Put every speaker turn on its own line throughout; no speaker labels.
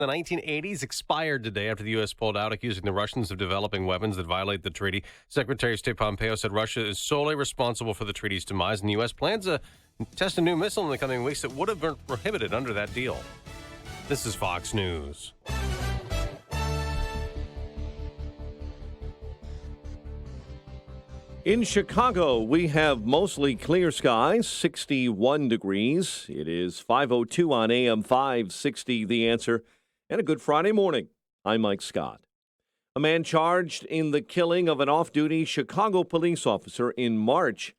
The 1980s expired today after the U.S. pulled out, accusing the Russians of developing weapons that violate the treaty. Secretary of State Pompeo said Russia is solely responsible for the treaty's demise, and the U.S. plans to test a new missile in the coming weeks that would have been prohibited under that deal. This is Fox News.
In Chicago, we have mostly clear skies, 61 degrees. It is 5:02 on AM 560, The Answer, and a good Friday morning. I'm Mike Scott. A man charged in the killing of an off-duty Chicago police officer in March,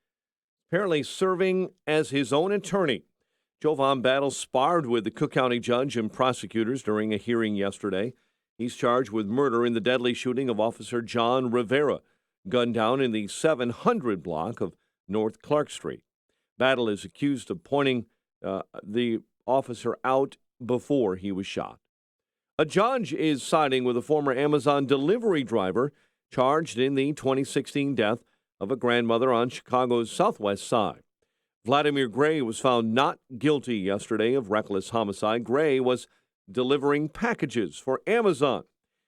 apparently serving as his own attorney. Jovan Battle sparred with the Cook County judge and prosecutors during a hearing yesterday. He's charged with murder in the deadly shooting of Officer John Rivera, gunned down in the 700 block of North Clark Street. Battle is accused of pointing the officer out before he was shot. A judge is siding with a former Amazon delivery driver charged in the 2016 death of a grandmother on Chicago's southwest side. Vladimir Gray was found not guilty yesterday of reckless homicide. Gray was delivering packages for Amazon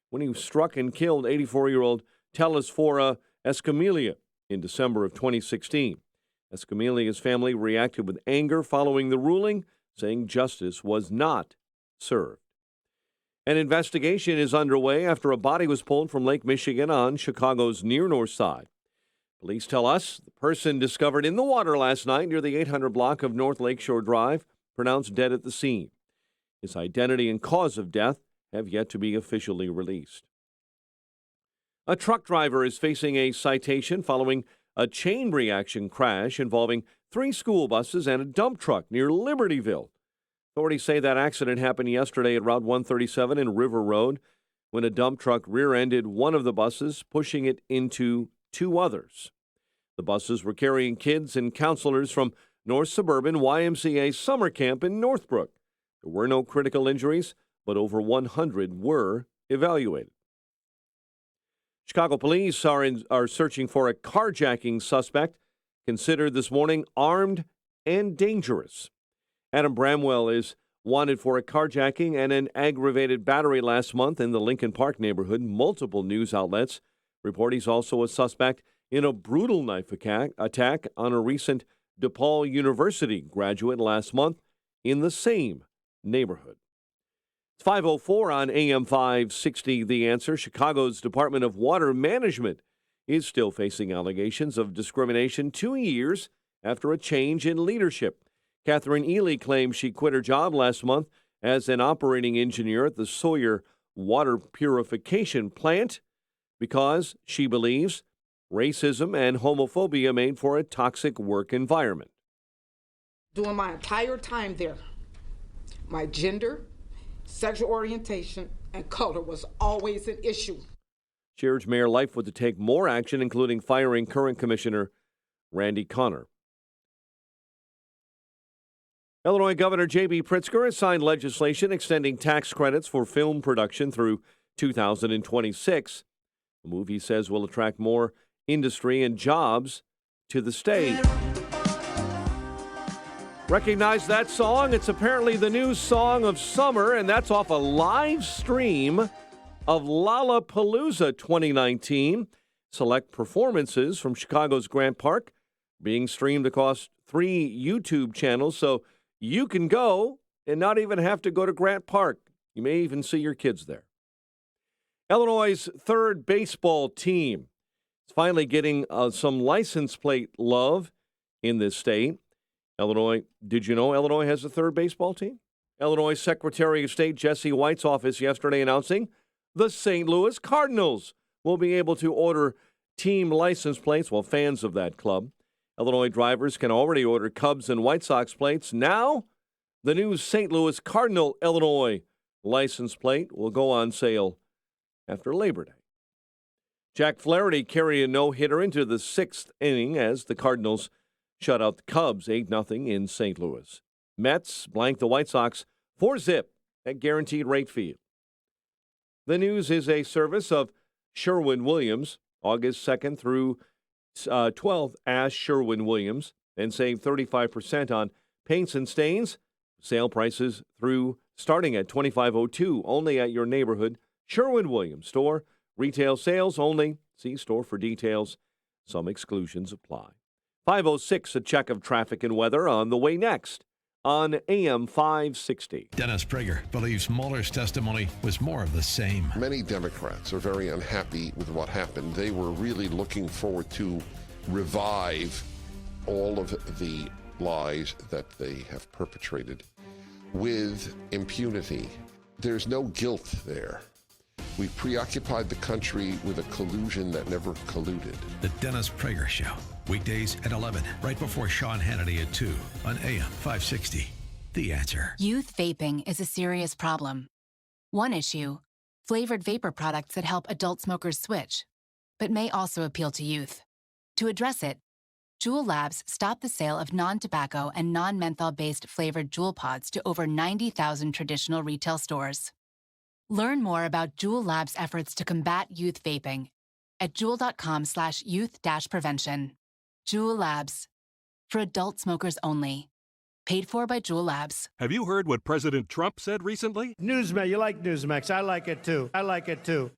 when he struck and killed 84-year-old Telesfora Escamilla in December of 2016. Escamilla's family reacted with anger following the ruling, saying justice was not served. An investigation is underway after a body was pulled from Lake Michigan on Chicago's near north side. Police tell us the person discovered in the water last night near the 800 block of North Lakeshore Drive pronounced dead at the scene. His identity and cause of death have yet to be officially released. A truck driver is facing a citation following a chain reaction crash involving 3 school buses and a dump truck near Libertyville. Authorities say that accident happened yesterday at Route 137 in River Road when a dump truck rear-ended one of the buses, pushing it into 2 others. The buses were carrying kids and counselors from North Suburban YMCA summer camp in Northbrook. There were no critical injuries, but over 100 were evaluated. Chicago police are searching for a carjacking suspect considered this morning armed and dangerous. Adam Bramwell is wanted for a carjacking and an aggravated battery last month in the Lincoln Park neighborhood. Multiple news outlets report he's also a suspect in a brutal knife attack on a recent DePaul University graduate last month in the same neighborhood. It's 5:04 on AM 560, The Answer. Chicago's Department of Water Management is still facing allegations of discrimination 2 years after a change in leadership. Catherine Ely claims she quit her job last month as an operating engineer at the Sawyer water purification plant because she believes racism and homophobia made for a toxic work environment.
During my entire time there, my gender, sexual orientation, and color was always an issue.
She urged Mayor Lightfoot to take more action, including firing current Commissioner Randy Connor. Illinois Governor J.B. Pritzker has signed legislation extending tax credits for film production through 2026. A move he says will attract more industry and jobs to the state. Recognize that song? It's apparently the new song of summer, and that's off a live stream of Lollapalooza 2019. Select performances from Chicago's Grant Park being streamed across 3 YouTube channels, so you can go and not even have to go to Grant Park. You may even see your kids there. Illinois' third baseball team is finally getting some license plate love in this state. Illinois, did you know Illinois has a third baseball team? Illinois Secretary of State Jesse White's office yesterday announcing the St. Louis Cardinals will be able to order team license plates, well, fans of that club. Illinois drivers can already order Cubs and White Sox plates. Now, the new St. Louis Cardinal Illinois license plate will go on sale after Labor Day. Jack Flaherty carried a no-hitter into the 6th inning as the Cardinals shut out the Cubs 8-0 in St. Louis. Mets blanked the White Sox 4-0 at Guaranteed Rate Field. The News is a service of Sherwin-Williams. August 2nd through 12th, ask Sherwin-Williams and save 35% on paints and stains. Sale prices through starting at $25.02 only at your neighborhood Sherwin-Williams store. Retail sales only. See store for details. Some exclusions apply. 5:06, a check of traffic and weather on the way next on AM 560.
Dennis Prager believes Mueller's testimony was more of the same.
Many Democrats are very unhappy with what happened. They were really looking forward to revive all of the lies that they have perpetrated with impunity. There's no guilt there. We preoccupied the country with a collusion that never colluded.
The Dennis Prager Show, weekdays at 11, right before Sean Hannity at 2 on AM 560. The Answer.
Youth vaping is a serious problem. One issue, flavored vapor products that help adult smokers switch, but may also appeal to youth. To address it, Juul Labs stopped the sale of non-tobacco and non-menthol-based flavored Juul pods to over 90,000 traditional retail stores. Learn more about Juul Labs' efforts to combat youth vaping at juul.com/youth-prevention. Juul Labs. For adult smokers only. Paid for by Juul Labs.
Have you heard what President Trump said recently?
Newsmax, you like Newsmax. I like it too.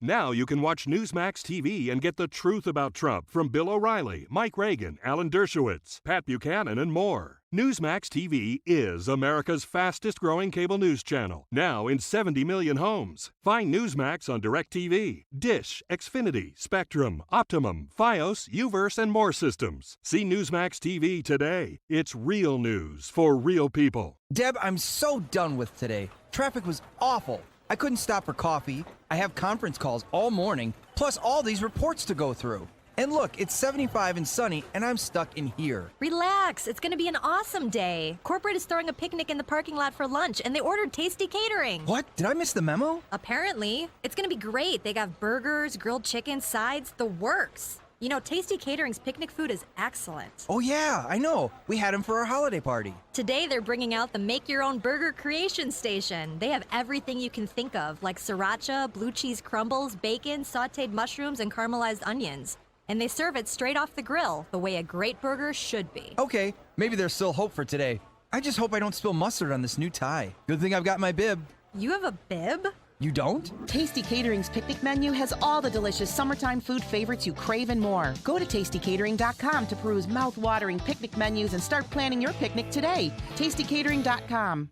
Now you can watch Newsmax TV and get the truth about Trump from Bill O'Reilly, Mike Reagan, Alan Dershowitz, Pat Buchanan, and more. Newsmax TV is America's fastest growing cable news channel, now in 70 million homes. Find Newsmax on DirecTV, Dish, Xfinity, Spectrum, Optimum, Fios, Uverse, and more systems. See Newsmax TV today. It's real news for real people.
Deb, I'm so done with today. Traffic was awful. I couldn't stop for coffee. I have conference calls all morning, plus all these reports to go through. And look, it's 75 and sunny, and I'm stuck in here.
Relax, it's gonna be an awesome day. Corporate is throwing a picnic in the parking lot for lunch, and they ordered tasty catering.
What? Did I miss the memo?
Apparently. It's gonna be great. They got burgers, grilled chicken, sides, the works. You know, Tasty Catering's picnic food is excellent.
Oh yeah, I know. We had them for our holiday party.
Today they're bringing out the Make Your Own Burger Creation Station. They have everything you can think of, like sriracha, blue cheese crumbles, bacon, sautéed mushrooms, and caramelized onions. And they serve it straight off the grill, the way a great burger should be.
Okay, maybe there's still hope for today. I just hope I don't spill mustard on this new tie. Good thing I've got my bib.
You have a bib?
You don't?
Tasty Catering's picnic menu has all the delicious summertime food favorites you crave and more. Go to tastycatering.com to peruse mouth-watering picnic menus and start planning your picnic today. tastycatering.com.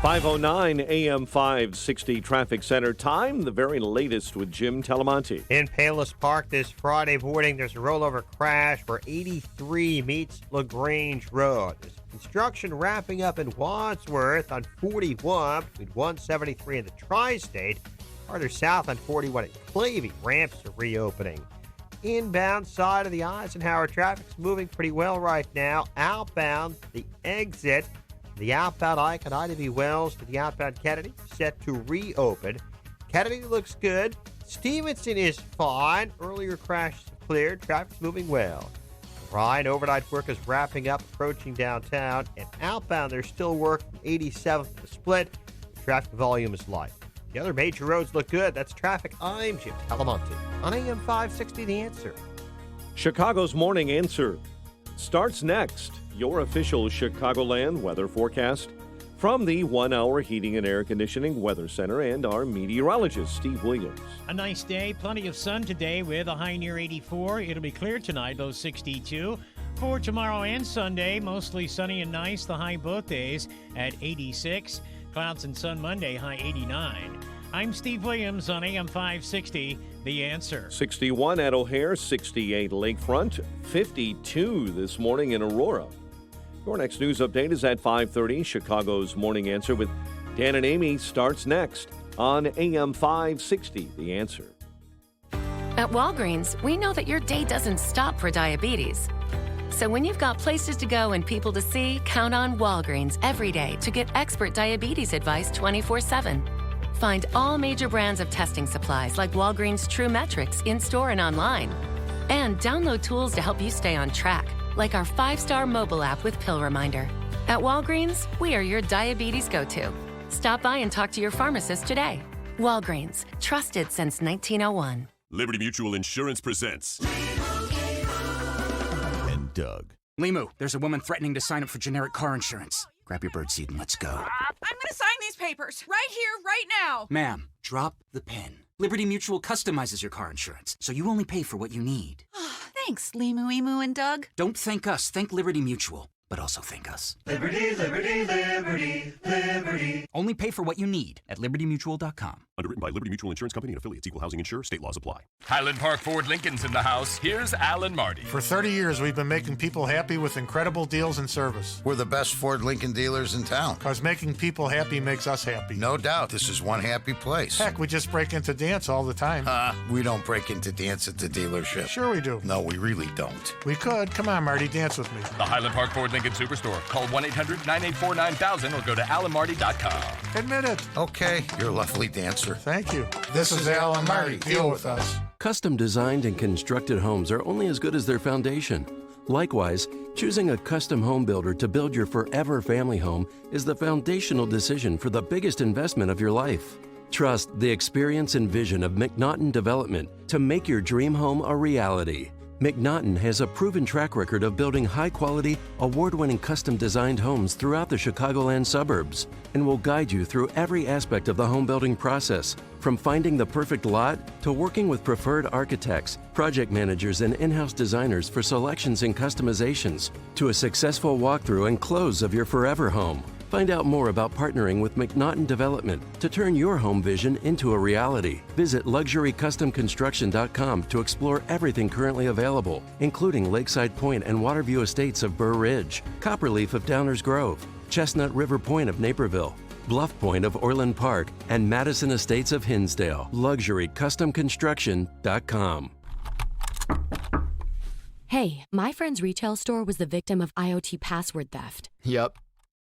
5:09 AM 560 Traffic Center time. The very latest with Jim Telemonte.
In Palos Park this Friday morning, there's a rollover crash where 83 meets LaGrange Road. There's construction wrapping up in Wadsworth on 41 between 173 and the Tri-State. Farther south on 41 at Clavey, ramps are reopening. Inbound side of the Eisenhower, traffic's moving pretty well right now. Outbound, the exit. The outbound Icon Ivy Wells to the outbound Kennedy set to reopen. Kennedy looks good. Stevenson is fine. Earlier crashes have cleared. Traffic's moving well. Ryan, overnight work is wrapping up, approaching downtown. And outbound, there's still work from 87th to the Split. The traffic volume is light. The other major roads look good. That's traffic. I'm Jim Telemonte on AM 560 The Answer.
Chicago's Morning Answer starts next. Your official Chicagoland weather forecast from the 1 Hour Heating and Air Conditioning Weather Center and our meteorologist, Steve Williams.
A nice day, plenty of sun today with a high near 84. It'll be clear tonight, low 62. For tomorrow and Sunday, mostly sunny and nice, the high both days at 86. Clouds and sun Monday, high 89. I'm Steve Williams on AM 560, The Answer.
61 at O'Hare, 68 Lakefront, 52 this morning in Aurora. Your next news update is at 5:30. Chicago's Morning Answer with Dan and Amy starts next on AM 560, The Answer.
At Walgreens, we know that your day doesn't stop for diabetes. So when you've got places to go and people to see, count on Walgreens every day to get expert diabetes advice 24/7. Find all major brands of testing supplies like Walgreens True Metrics in-store and online. And download tools to help you stay on track, like our 5-star mobile app with Pill Reminder. At Walgreens, we are your diabetes go-to. Stop by and talk to your pharmacist today. Walgreens, trusted since 1901.
Liberty Mutual Insurance presents and Doug. Limu, there's a woman threatening to sign up for generic car insurance. Grab your birdseed and let's go.
I'm gonna sign these papers right here, right now.
Ma'am, drop the pen. Liberty Mutual customizes your car insurance, so you only pay for what you need.
Thanks, Limu, Emu, and Doug.
Don't thank us, thank Liberty Mutual. But also thank us.
Liberty, liberty, liberty, liberty.
Only pay for what you need at libertymutual.com.
Underwritten by Liberty Mutual Insurance Company and affiliates. Equal housing insurer. State laws apply.
Highland Park Ford Lincoln's in the house. Here's Alan Marty.
For 30 years, we've been making people happy with incredible deals and service.
We're the best Ford Lincoln dealers in town.
Because making people happy makes us happy.
No doubt. This is one happy place.
Heck, we just break into dance all the time.
We don't break into dance at the dealership.
Sure we do.
No, we really don't.
We could. Come on, Marty, dance with me.
The Highland Park Ford Lincoln Superstore. Call 1-800-984-9000 or go to alanmarty.com.
Admit it.
Okay, you're a lovely dancer.
Thank you. This is Alan Marty. Deal with us.
Custom designed and constructed homes are only as good as their foundation. Likewise, choosing a custom home builder to build your forever family home is the foundational decision for the biggest investment of your life. Trust the experience and vision of McNaughton Development to make your dream home a reality. McNaughton has a proven track record of building high-quality, award-winning custom-designed homes throughout the Chicagoland suburbs and will guide you through every aspect of the home building process, from finding the perfect lot to working with preferred architects, project managers, and in-house designers for selections and customizations, to a successful walkthrough and close of your forever home. Find out more about partnering with McNaughton Development to turn your home vision into a reality. Visit LuxuryCustomConstruction.com to explore everything currently available, including Lakeside Point and Waterview Estates of Burr Ridge, Copperleaf of Downers Grove, Chestnut River Point of Naperville, Bluff Point of Orland Park, and Madison Estates of Hinsdale. LuxuryCustomConstruction.com.
Hey, my friend's retail store was the victim of IoT password theft.
Yep.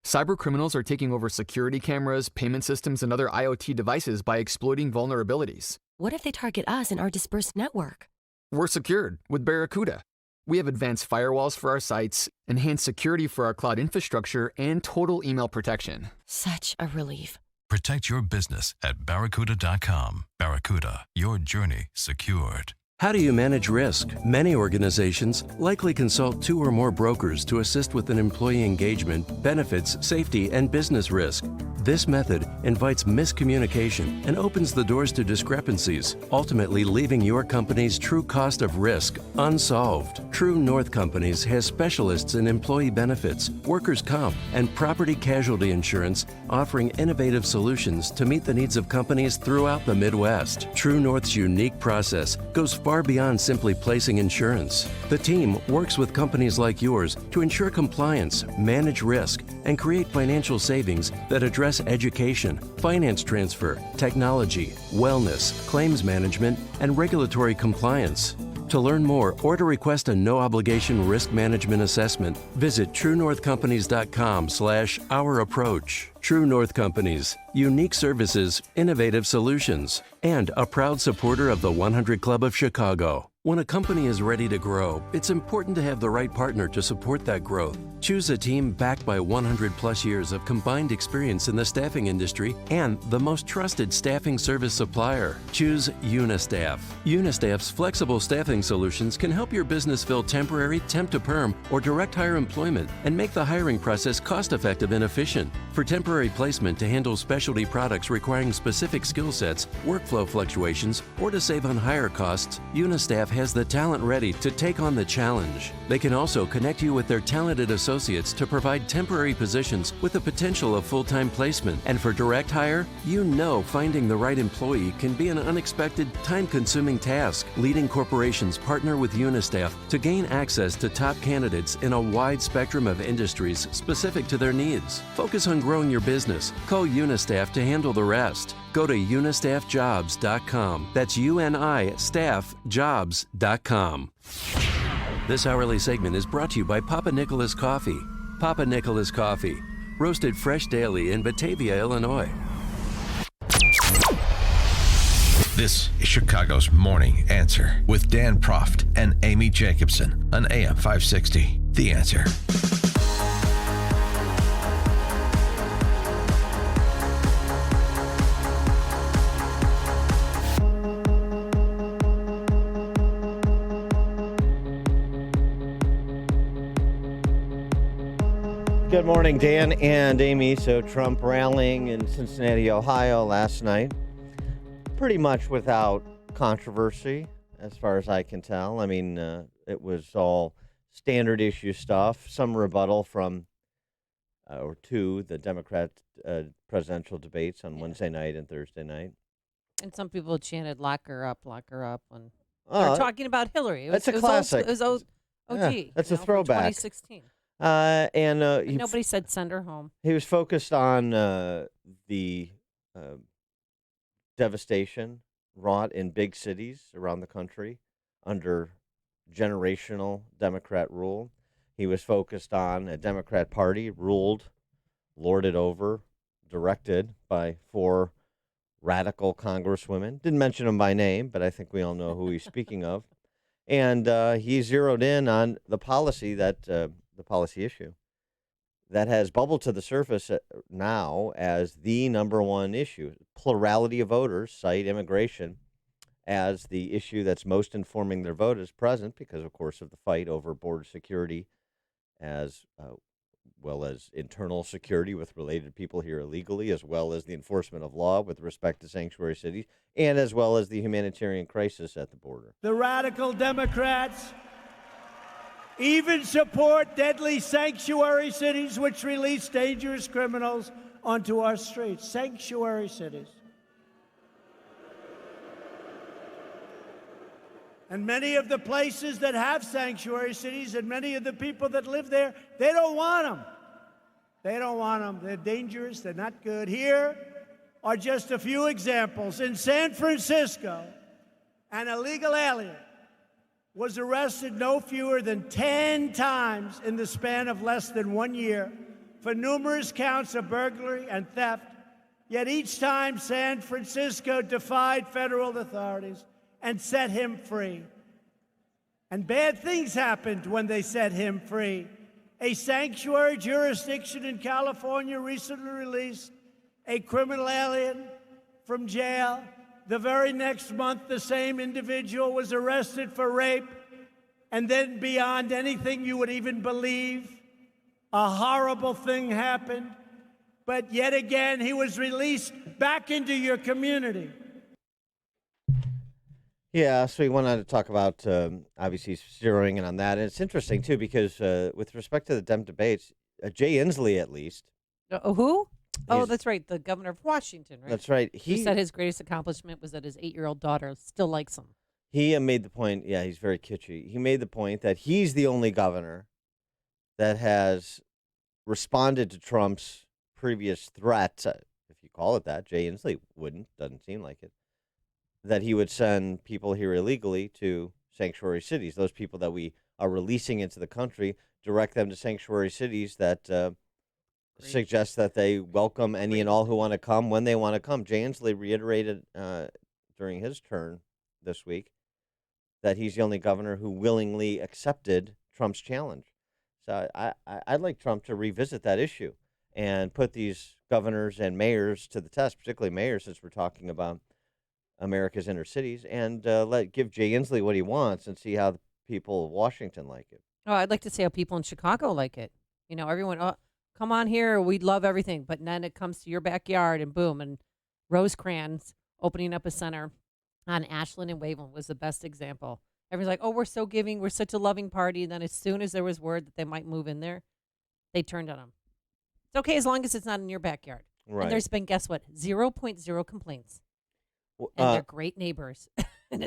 Cybercriminals are taking over security cameras, payment systems, and other IoT devices by exploiting vulnerabilities.
What if they target us and our dispersed network?
We're secured with Barracuda. We have advanced firewalls for our sites, enhanced security for our cloud infrastructure, and total email protection.
Such a relief.
Protect your business at Barracuda.com. Barracuda, your journey secured.
How do you manage risk? Many organizations likely consult 2 or more brokers to assist with an employee engagement, benefits, safety, and business risk. This method invites miscommunication and opens the doors to discrepancies, ultimately leaving your company's true cost of risk unsolved. True North Companies has specialists in employee benefits, workers' comp, and property casualty insurance, offering innovative solutions to meet the needs of companies throughout the Midwest. True North's unique process goes far beyond simply placing insurance. The team works with companies like yours to ensure compliance, manage risk, and create financial savings that address education, finance transfer, technology, wellness, claims management, and regulatory compliance. To learn more or to request a no-obligation risk management assessment, visit TrueNorthCompanies.com/OurApproach. True North Companies, unique services, innovative solutions, and a proud supporter of the 100 Club of Chicago. When a company is ready to grow, it's important to have the right partner to support that growth. Choose a team backed by 100-plus years of combined experience in the staffing industry and the most trusted staffing service supplier. Choose Unistaff. Unistaff's flexible staffing solutions can help your business fill temporary, temp-to-perm, or direct hire employment and make the hiring process cost-effective and efficient. For temporary placement to handle specialty products requiring specific skill sets, workflow fluctuations, or to save on hire costs, Unistaff has the talent ready to take on the challenge. They can also connect you with their talented associates to provide temporary positions with the potential of full-time placement. And for direct hire, you know finding the right employee can be an unexpected, time-consuming task. Leading corporations partner with Unistaff to gain access to top candidates in a wide spectrum of industries specific to their needs. Focus on growing your business. Call Unistaff to handle the rest. Go to unistaffjobs.com. That's UNIstaffjobs.com. This hourly segment is brought to you by Papa Nicholas Coffee. Papa Nicholas Coffee, roasted fresh daily in Batavia, Illinois.
This is Chicago's Morning Answer with Dan Proft and Amy Jacobson on AM 560. The Answer.
Good morning, Dan and Amy. So Trump rallying in Cincinnati, Ohio last night, pretty much without controversy, as far as I can tell. I mean, it was all standard issue stuff, some rebuttal from or to the Democrat presidential debates on Wednesday night and Thursday night.
And some people chanted, lock her up, when they're talking about Hillary.
That's a classic.
It was OG.
Yeah, that's a throwback.
2016.
And
nobody said send her home.
He was focused on the devastation wrought in big cities around the country under generational Democrat rule. He was focused on a Democrat party ruled, lorded over, directed by 4 radical congresswomen. Didn't mention them by name, but I think we all know who he's speaking of. And he zeroed in on the policy issue that has bubbled to the surface now as the number one issue. Plurality of voters cite immigration as the issue that's most informing their vote as present because, of course, of the fight over border security as well as internal security with related people here illegally, as well as the enforcement of law with respect to sanctuary cities, and as well as the humanitarian crisis at the border.
The radical Democrats even support deadly sanctuary cities which release dangerous criminals onto our streets. Sanctuary cities. And many of the places that have sanctuary cities and many of the people that live there, they don't want them. They don't want them. They're dangerous. They're not good. Here are just a few examples. In San Francisco, an illegal alien was arrested no fewer than 10 times in the span of less than 1 year for numerous counts of burglary and theft. Yet each time San Francisco defied federal authorities and set him free. And bad things happened when they set him free. A sanctuary jurisdiction in California recently released a criminal alien from jail. The very next month, the same individual was arrested for rape. And then beyond anything you would even believe, a horrible thing happened. But yet again, he was released back into your community.
Yeah, so we wanted to talk about, obviously, zeroing in on that. And it's interesting, too, because with respect to the Dem debates, Jay Inslee, at least.
Who? Oh, that's right. The governor of Washington, right?
That's right.
He said his greatest accomplishment was that his 8-year-old daughter still likes him.
He made the point, yeah, he's very kitschy. He made the point that he's the only governor that has responded to Trump's previous threat, if you call it that. Jay Inslee wouldn't, doesn't seem like it, that he would send people here illegally to sanctuary cities. Those people that we are releasing into the country, direct them to sanctuary cities that suggest that they welcome any and all who want to come when they want to come. Jay Inslee reiterated during his turn this week that he's the only governor who willingly accepted Trump's challenge. So I'd like Trump to revisit that issue and put these governors and mayors to the test, particularly mayors, since we're talking about America's inner cities, and give Jay Inslee what he wants and see how the people of Washington like it.
Oh, I'd like to see how people in Chicago like it. You know, everyone, come on here, we'd love everything. But then it comes to your backyard and boom. And Rosecrans opening up a center on Ashland and Waveland was the best example. Everyone's like, oh, we're so giving. We're such a loving party. And then as soon as there was word that they might move in there, they turned on them. It's okay as long as it's not in your backyard.
Right.
And there's been, guess what, 0.0 complaints. And they're great neighbors. and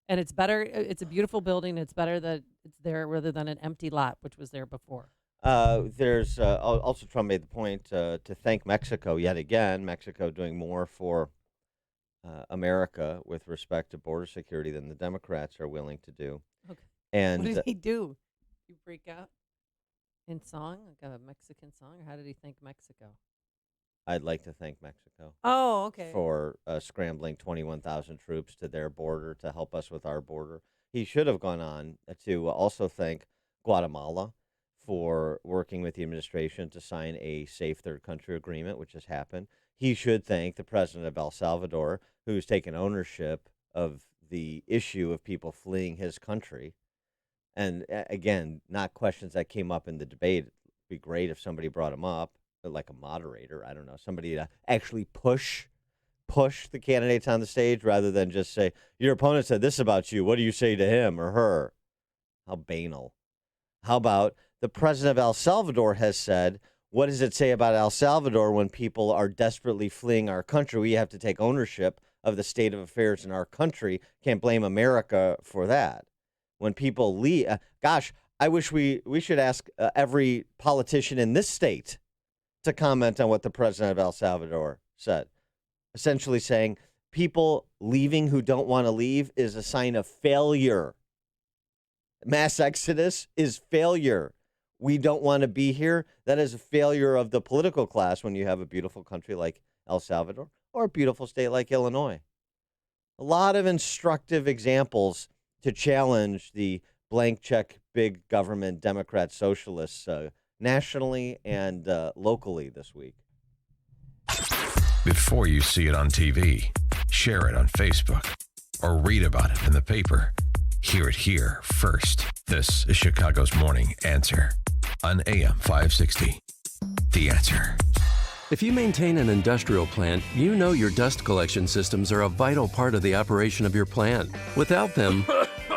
it's better. It's a beautiful building. It's better that it's there rather than an empty lot, which was there before.
There's also Trump made the point to thank Mexico yet again. Mexico doing more for America with respect to border security than the Democrats are willing to do.
Okay.
And
what did he do? You break out in song, like a Mexican song, or how did he thank Mexico?
I'd like to thank Mexico.
Oh, okay.
For scrambling 21,000 troops to their border to help us with our border. He should have gone on to also thank Guatemala for working with the administration to sign a safe third country agreement, which has happened. He should thank the president of El Salvador, who's taken ownership of the issue of people fleeing his country. And again, not questions that came up in the debate be great if somebody brought him up, like a moderator. I don't know, somebody to actually push the candidates on the stage rather than just say, your opponent said this about you. What do you say to him or her? How banal. How about the president of El Salvador has said, what does it say about El Salvador when people are desperately fleeing our country? We have to take ownership of the state of affairs in our country. Can't blame America for that. When people leave, gosh, I wish we should ask every politician in this state to comment on what the president of El Salvador said. Essentially saying people leaving who don't want to leave is a sign of failure. Mass exodus is failure. We don't want to be here. That is a failure of the political class when you have a beautiful country like El Salvador or a beautiful state like Illinois. A lot of instructive examples to challenge the blank check big government Democrat socialists nationally and locally this week.
Before you see it on TV, share it on Facebook, or read about it in the paper, hear it here first. This is Chicago's Morning Answer on AM 560. The Answer.
If you maintain an industrial plant, you know your dust collection systems are a vital part of the operation of your plant. Without them,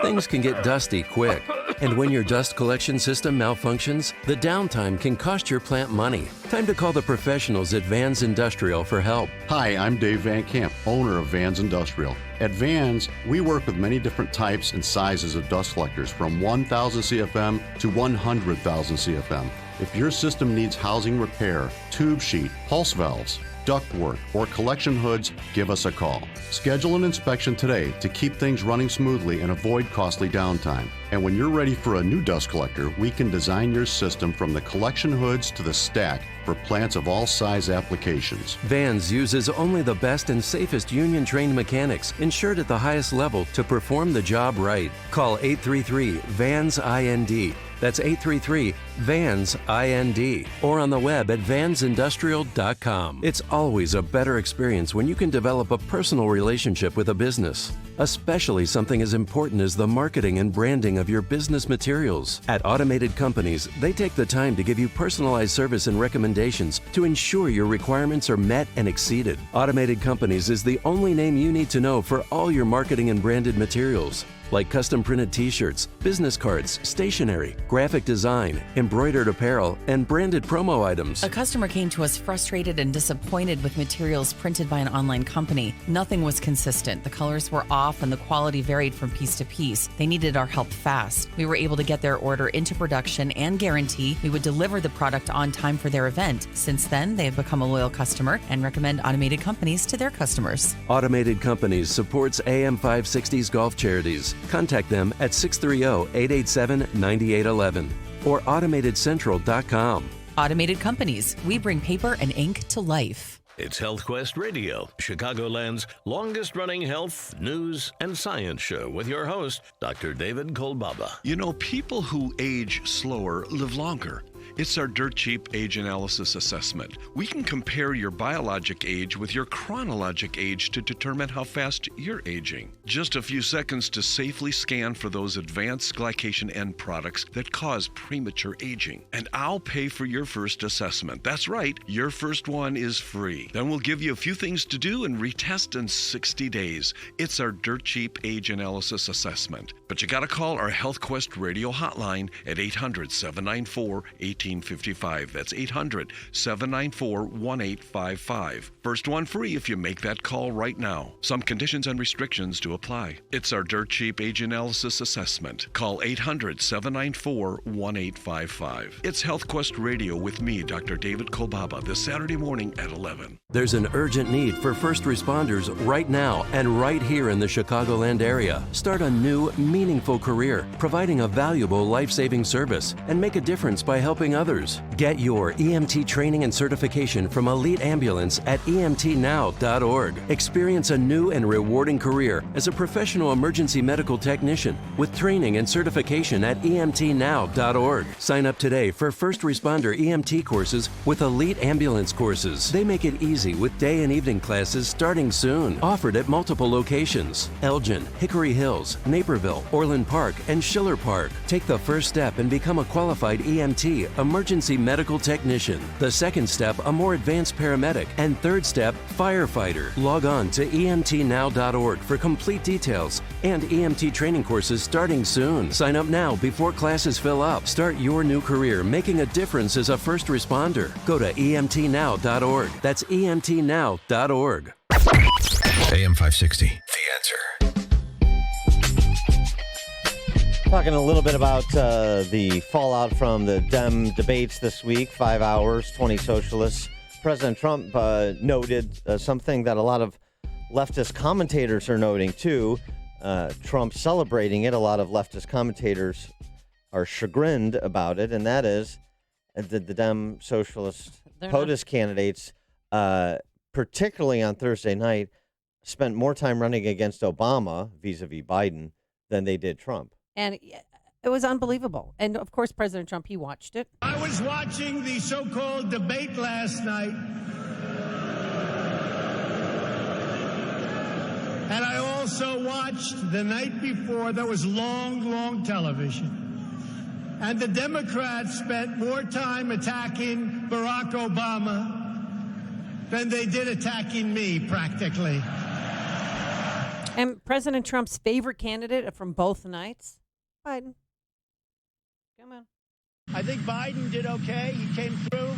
things can get dusty quick. And when your dust collection system malfunctions, the downtime can cost your plant money. Time to call the professionals at Vans Industrial for help.
Hi, I'm Dave Van Camp, owner of Vans Industrial. At Vans, we work with many different types and sizes of dust collectors, from 1,000 CFM to 100,000 CFM. If your system needs housing repair, tube sheet, pulse valves, ductwork, or collection hoods, give us a call. Schedule an inspection today to keep things running smoothly and avoid costly downtime. And when you're ready for a new dust collector, we can design your system from the collection hoods to the stack for plants of all size applications.
Vans uses only the best and safest union-trained mechanics, insured at the highest level, to perform the job right. Call 833-VANS-IND. That's 833-VANS-IND. Or on the web at vansindustrial.com. It's always a better experience when you can develop a personal relationship with a business, especially something as important as the marketing and branding of your business materials. At Automated Companies, they take the time to give you personalized service and recommendations to ensure your requirements are met and exceeded. Automated Companies is the only name you need to know for all your marketing and branded materials, like custom printed t-shirts, business cards, stationery, graphic design, embroidered apparel, and branded promo items.
A customer came to us frustrated and disappointed with materials printed by an online company. Nothing was consistent. The colors were off and the quality varied from piece to piece. They needed our help fast. We were able to get their order into production and guarantee we would deliver the product on time for their event. Since then, they have become a loyal customer and recommend Automated Companies to their customers.
Automated Companies supports AM 560's golf charities. Contact them at 630-887-9811 or automatedcentral.com.
Automated Companies. We bring paper and ink to life.
It's Health Quest Radio, Chicagoland's longest-running health, news, and science show with your host, Dr. David Kolbaba.
You know, people who age slower live longer. It's our dirt cheap age analysis assessment. We can compare your biologic age with your chronologic age to determine how fast you're aging. Just a few seconds to safely scan for those advanced glycation end products that cause premature aging. And I'll pay for your first assessment. That's right, your first one is free. Then we'll give you a few things to do and retest in 60 days. It's our dirt cheap age analysis assessment. But you gotta call our Health Quest radio hotline at 800-794-1855. That's 800-794-1855. First one free if you make that call right now. Some conditions and restrictions do apply. It's our dirt cheap age analysis assessment. Call 800-794-1855. It's Health Quest Radio with me, Dr. David Kolbaba, this Saturday morning at 11.
There's an urgent need for first responders right now and right here in the Chicagoland area. Start a new, meaningful career, providing a valuable life-saving service, and make a difference by helping others. Get your EMT training and certification from Elite Ambulance at emtnow.org. Experience a new and rewarding career as a professional emergency medical technician with training and certification at emtnow.org. Sign up today for first responder EMT courses with Elite Ambulance courses. They make it easy with day and evening classes starting soon. Offered at multiple locations: Elgin, Hickory Hills, Naperville, Orland Park, and Schiller Park. Take the first step and become a qualified EMT emergency medical technician. The second step, a more advanced paramedic. And third step, firefighter. Log on to emtnow.org for complete details and EMT training courses starting soon. Sign up now before classes fill up. Start your new career making a difference as a first responder. Go to emtnow.org. That's emtnow.org.
AM 560, The Answer.
Talking a little bit about the fallout from the Dem debates this week, 5 hours, 20 socialists. President Trump noted something that a lot of leftist commentators are noting, too. Trump celebrating it. A lot of leftist commentators are chagrined about it, and that is the Dem socialist POTUS candidates, particularly on Thursday night, spent more time running against Obama vis-a-vis Biden than they did Trump.
And it was unbelievable. And, of course, President Trump, he watched it.
I was watching the so-called debate last night, and I also watched the night before. There was long television. And the Democrats spent more time attacking Barack Obama than they did attacking me, practically.
And President Trump's favorite candidate from both nights, Biden. Come on.
I think Biden did okay. He came through.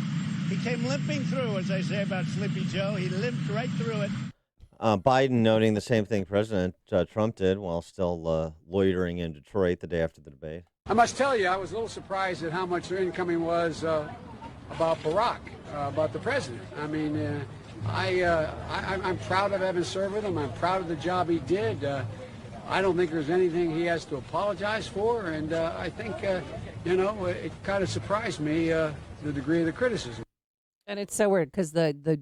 He came limping through, as I say about Sleepy Joe. He limped right through it.
Biden noting the same thing President Trump did while still loitering in Detroit the day after the debate.
I must tell you, I was a little surprised at how much their incoming was about Barack, about the president. I mean, I'm proud of having served with him. I'm proud of the job he did. I don't think there's anything he has to apologize for, and I think, it kind of surprised me, the degree of the criticism.
And it's so weird because the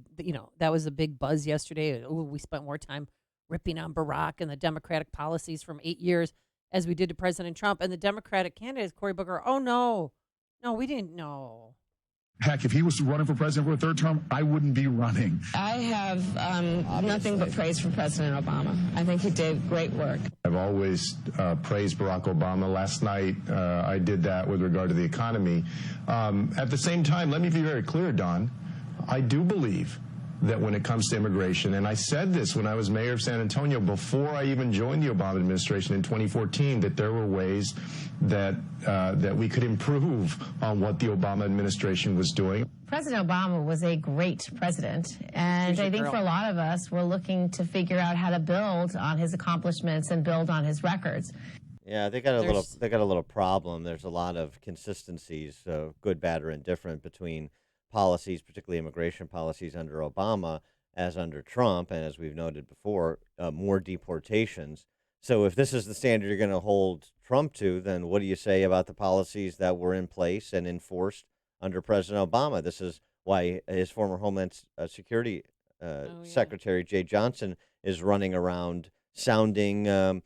that was a big buzz yesterday. Ooh, we spent more time ripping on Barack and the Democratic policies from 8 years as we did to President Trump. And the Democratic candidates, Cory Booker, oh, no, we didn't know.
Heck, if he was running for president for a third term, I wouldn't be running.
I have nothing but praise for President Obama. I think he did great work.
I've always praised Barack Obama. Last night, I did that with regard to the economy. At the same time, let me be very clear, Don. I do believe that when it comes to immigration, and I said this when I was mayor of San Antonio before I even joined the Obama administration in 2014, that there were ways that we could improve on what the Obama administration was doing.
President Obama was a great president, and I think for a lot of us, we're looking to figure out how to build on his accomplishments and build on his records.
Yeah, they got a little problem. There's a lot of consistencies, so good, bad, or indifferent between policies, particularly immigration policies under Obama as under Trump, and as we've noted before, more deportations. So if this is the standard you're going to hold Trump to, then what do you say about the policies that were in place and enforced under President Obama? This is why his former Homeland Security Secretary Jay Johnson is running around sounding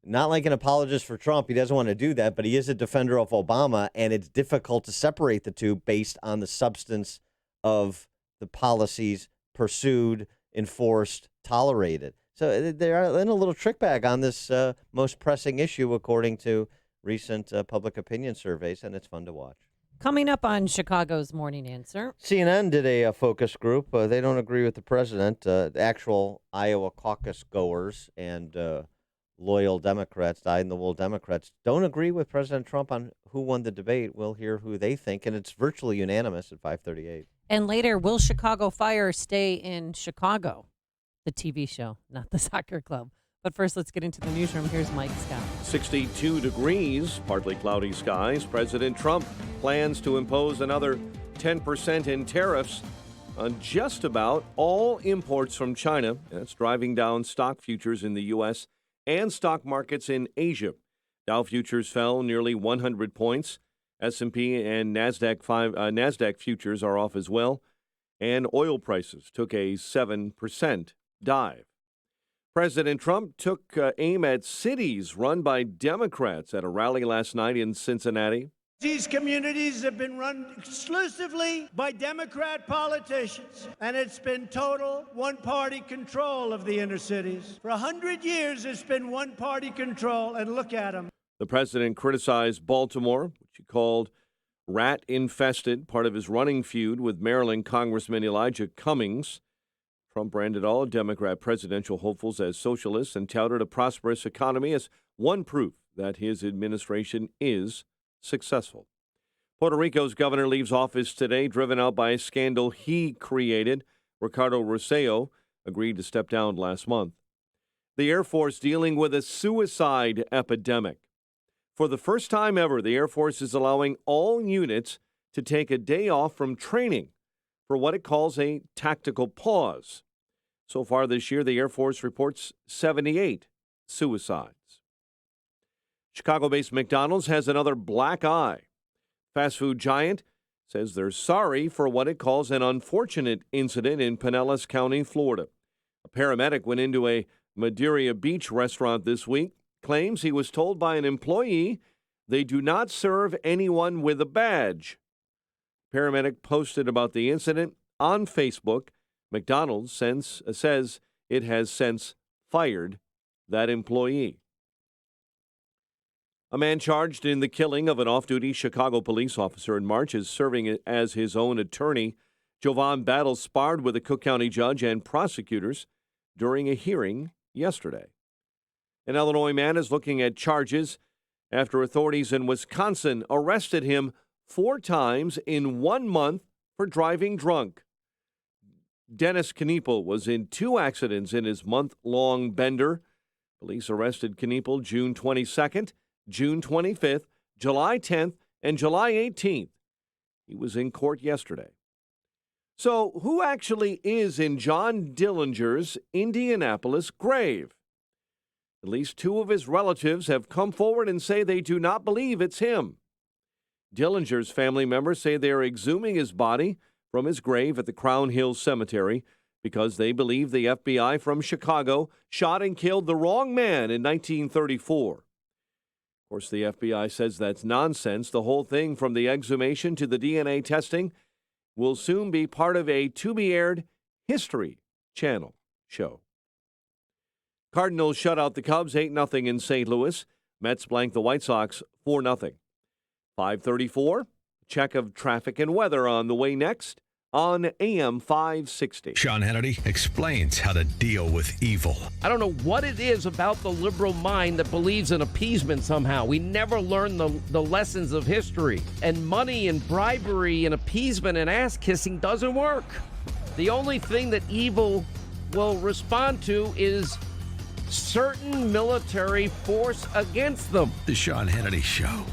not like an apologist for Trump. He doesn't want to do that, but he is a defender of Obama, and it's difficult to separate the two based on the substance of the policies pursued, enforced, tolerated. So they're in a little trick bag on this most pressing issue, according to recent public opinion surveys, and it's fun to watch.
Coming up on Chicago's Morning Answer.
CNN did a focus group. They don't agree with the president. The actual Iowa caucus goers and loyal Democrats, dyed-in-the-wool Democrats, don't agree with President Trump on who won the debate. We'll hear who they think, and it's virtually unanimous at 5:38.
And later, will Chicago Fire stay in Chicago? The TV show, not the soccer club. But first, let's get into the newsroom. Here's Mike Scott.
62 degrees, partly cloudy skies. President Trump plans to impose another 10% in tariffs on just about all imports from China. That's driving down stock futures in the U.S. and stock markets in Asia. Dow futures fell nearly 100 points. S&P and NASDAQ futures are off as well. And oil prices took a 7% dive. President Trump took aim at cities run by Democrats at a rally last night in Cincinnati.
These communities have been run exclusively by Democrat politicians, and it's been total one-party control of the inner cities. For 100 years, it's been one-party control, and look at them.
The president criticized Baltimore, which he called rat-infested, part of his running feud with Maryland Congressman Elijah Cummings. Trump branded all Democrat presidential hopefuls as socialists and touted a prosperous economy as one proof that his administration is successful. Puerto Rico's governor leaves office today, driven out by a scandal he created. Ricardo Rossello agreed to step down last month. The Air Force dealing with a suicide epidemic. For the first time ever, the Air Force is allowing all units to take a day off from training for what it calls a tactical pause. So far this year, the Air Force reports 78 suicides. Chicago-based McDonald's has another black eye. Fast food giant says they're sorry for what it calls an unfortunate incident in Pinellas County, Florida. A paramedic went into a Madeira Beach restaurant this week, claims he was told by an employee they do not serve anyone with a badge. Paramedic posted about the incident on Facebook. McDonald's says it has since fired that employee. A man charged in the killing of an off-duty Chicago police officer in March is serving as his own attorney. Jovan Battle sparred with a Cook County judge and prosecutors during a hearing yesterday. An Illinois man is looking at charges after authorities in Wisconsin arrested him 4 times in 1 month for driving drunk. Dennis Kniepel was in 2 accidents in his month-long bender. Police arrested Kniepel June 22nd, June 25th, July 10th, and July 18th. He was in court yesterday. So who actually is in John Dillinger's Indianapolis grave? At least 2 of his relatives have come forward and say they do not believe it's him. Dillinger's family members say they are exhuming his body from his grave at the Crown Hill Cemetery because they believe the FBI from Chicago shot and killed the wrong man in 1934. Of course, the FBI says that's nonsense. The whole thing, from the exhumation to the DNA testing, will soon be part of a to-be-aired History Channel show. Cardinals shut out the Cubs 8-0 in St. Louis. Mets blank the White Sox 4-0. 5:34. Check of traffic and weather on the way next on AM 560.
Sean Hannity explains how to deal with evil.
I don't know what it is about the liberal mind that believes in appeasement somehow. We never learn the lessons of history. And money and bribery and appeasement and ass-kissing doesn't work. The only thing that evil will respond to is certain military force against them.
The Sean Hannity Show.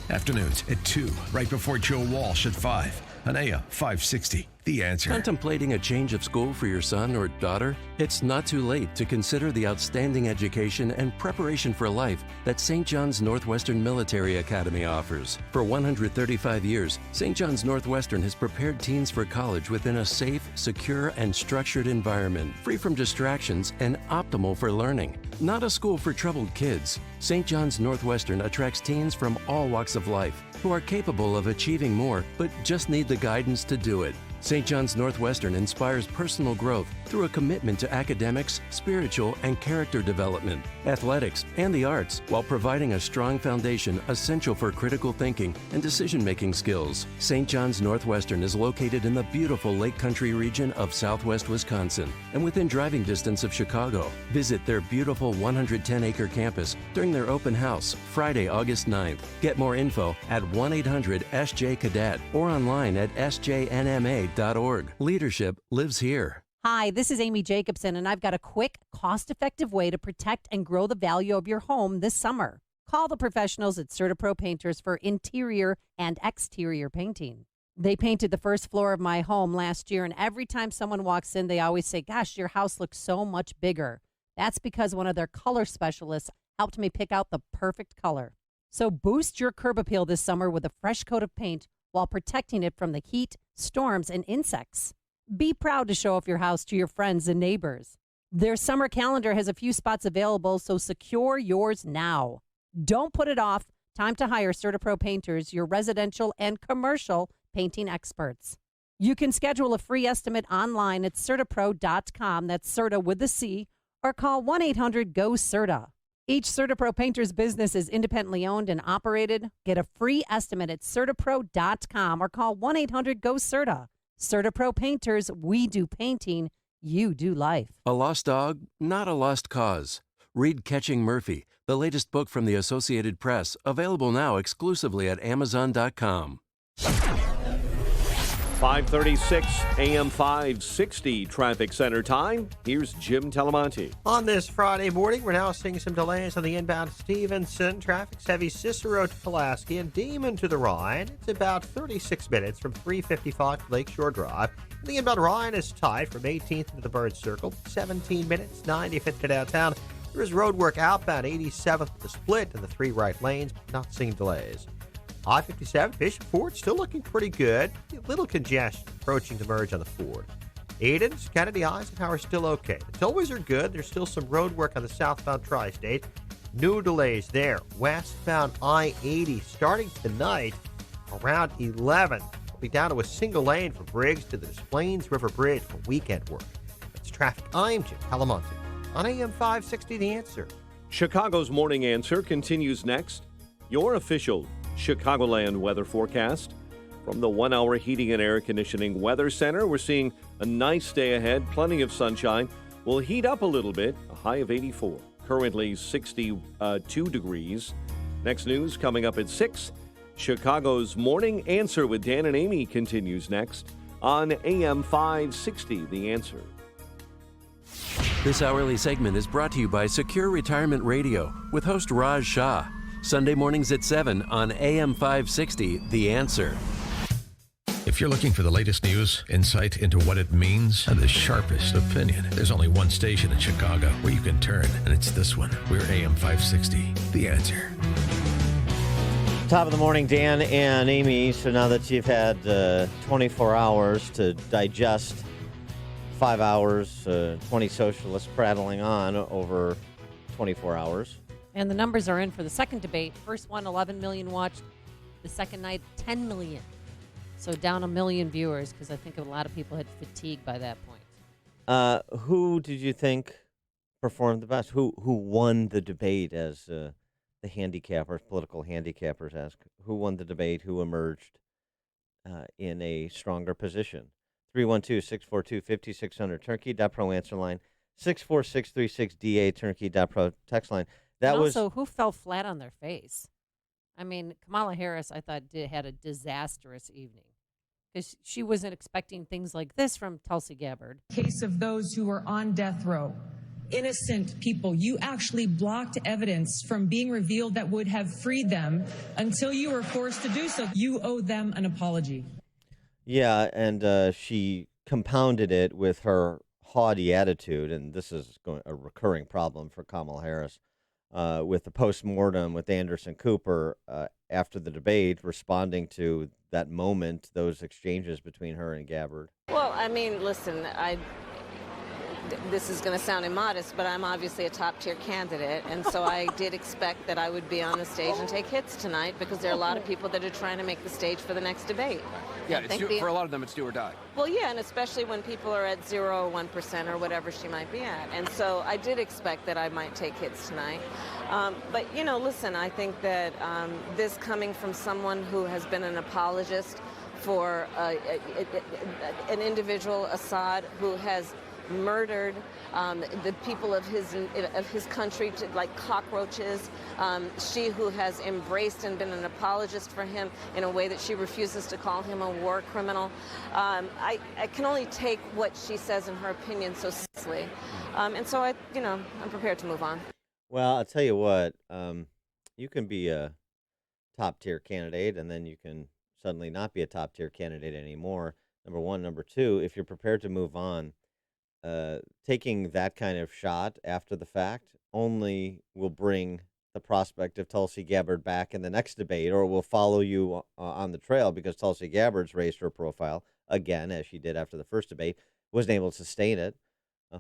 Afternoons at 2, right before Joe Walsh at 5 on AM 560. The Answer.
Contemplating a change of school for your son or daughter? It's not too late to consider the outstanding education and preparation for life that St. John's Northwestern Military Academy offers. For 135 years, St. John's Northwestern has prepared teens for college within a safe, secure, and structured environment, free from distractions and optimal for learning. Not a school for troubled kids, St. John's Northwestern attracts teens from all walks of life who are capable of achieving more but just need the guidance to do it. St. John's Northwestern inspires personal growth through a commitment to academics, spiritual, and character development, athletics, and the arts, while providing a strong foundation essential for critical thinking and decision-making skills. St. John's Northwestern is located in the beautiful Lake Country region of southwest Wisconsin and within driving distance of Chicago. Visit their beautiful 110-acre campus during their open house, Friday, August 9th. Get more info at 1-800-SJ-CADET or online at sjnma.org. Leadership lives here.
Hi, this is Amy Jacobson, and I've got a quick, cost-effective way to protect and grow the value of your home this summer. Call the professionals at CertaPro Painters for interior and exterior painting. They painted the first floor of my home last year, and every time someone walks in, they always say, gosh, your house looks so much bigger. That's because one of their color specialists helped me pick out the perfect color. So boost your curb appeal this summer with a fresh coat of paint while protecting it from the heat, storms, and insects. Be proud to show off your house to your friends and neighbors. Their summer calendar has a few spots available, so secure yours now. Don't put it off. Time to hire CertaPro Painters, your residential and commercial painting experts. You can schedule a free estimate online at CertaPro.com, that's Certa with a C, or call 1-800-GO-CERTA. Each CertaPro painter's business is independently owned and operated. Get a free estimate at CertaPro.com or call 1-800-GO-CERTA. CertaPro Painters, we do painting, you do life.
A lost dog, not a lost cause. Read Catching Murphy, the latest book from the Associated Press, available now exclusively at Amazon.com.
5:36 AM 560 traffic center time. Here's Jim Talamonte.
On this Friday morning, we're now seeing some delays on the inbound Stevenson. Traffic's heavy Cicero to Pulaski and Demon to the Rhine. It's about 36 minutes from 355 to Lakeshore Drive. The inbound Rhine is tight from 18th to the Bird Circle. 17 minutes, 95th to downtown. There is road work outbound 87th to the Split and the 3 right lanes, but not seeing delays. I-57 Bishop Ford still looking pretty good. A little congestion approaching to merge on the Ford. Aiden's, Kennedy, Eisenhower still okay. The tollways are good. There's still some road work on the southbound tri-state. New delays there. Westbound I-80 starting tonight around 11. We'll be down to a single lane from Briggs to the Des Plaines River Bridge for weekend work. That's traffic. I'm Jim Talamonte on AM 560 The Answer.
Chicago's Morning Answer continues next. Your official Chicagoland weather forecast. From the 1-hour heating and air conditioning weather center, we're seeing a nice day ahead, plenty of sunshine. We'll heat up a little bit, a high of 84. Currently 62 degrees. Next news coming up at 6. Chicago's Morning Answer with Dan and Amy continues next on AM 560, The Answer.
This hourly segment is brought to you by Secure Retirement Radio with host Raj Shah. Sunday mornings at 7 on AM 560, The Answer.
If you're looking for the latest news, insight into what it means, and the sharpest opinion, there's only one station in Chicago where you can turn, and it's this one. We're AM 560, The Answer.
Top of the morning, Dan and Amy. So now that you've had 24 hours to digest 5 hours, 20 socialists prattling on over 24 hours.
And the numbers are in for the second debate. First one, 11 million watched. The second night, 10 million. So down 1 million viewers because I think a lot of people had fatigue by that point.
Who did you think performed the best? Who won the debate, as the handicappers, political handicappers ask? Who won the debate? Who emerged in a stronger position? 312-642-5600 Turnkey.pro answer line. 64636DA Turnkey.pro text line.
And also, who fell flat on their face? I mean, Kamala Harris, I thought, had a disastrous evening because she wasn't expecting things like this from Tulsi Gabbard.
Case of those who are on death row, innocent people, you actually blocked evidence from being revealed that would have freed them until you were forced to do so. You owe them an apology. Yeah,
and she compounded it with her haughty attitude, and this is a recurring problem for Kamala Harris. With the postmortem with Anderson Cooper after the debate, responding to that moment, those exchanges between her and Gabbard.
Well, I mean, listen, this is going to sound immodest, but I'm obviously a top-tier candidate, and so I did expect that I would be on the stage and take hits tonight because there are a lot of people that are trying to make the stage for the next debate.
Yeah, for a lot of them, it's do or die.
Well, yeah, and especially when people are at 0 or 1% or whatever she might be at. And so I did expect that I might take hits tonight. But, listen, I think that this coming from someone who has been an apologist for an individual, Assad, who has murdered the people of his country like cockroaches. She who has embraced and been an apologist for him in a way that she refuses to call him a war criminal. I can only take what she says in her opinion so seriously. And so I'm prepared to move on.
Well, I'll tell you what, you can be a top-tier candidate and then you can suddenly not be a top-tier candidate anymore, number one. Number two, if you're prepared to move on, taking that kind of shot after the fact only will bring the prospect of Tulsi Gabbard back in the next debate, or will follow you on the trail because Tulsi Gabbard's raised her profile again, as she did after the first debate, wasn't able to sustain it.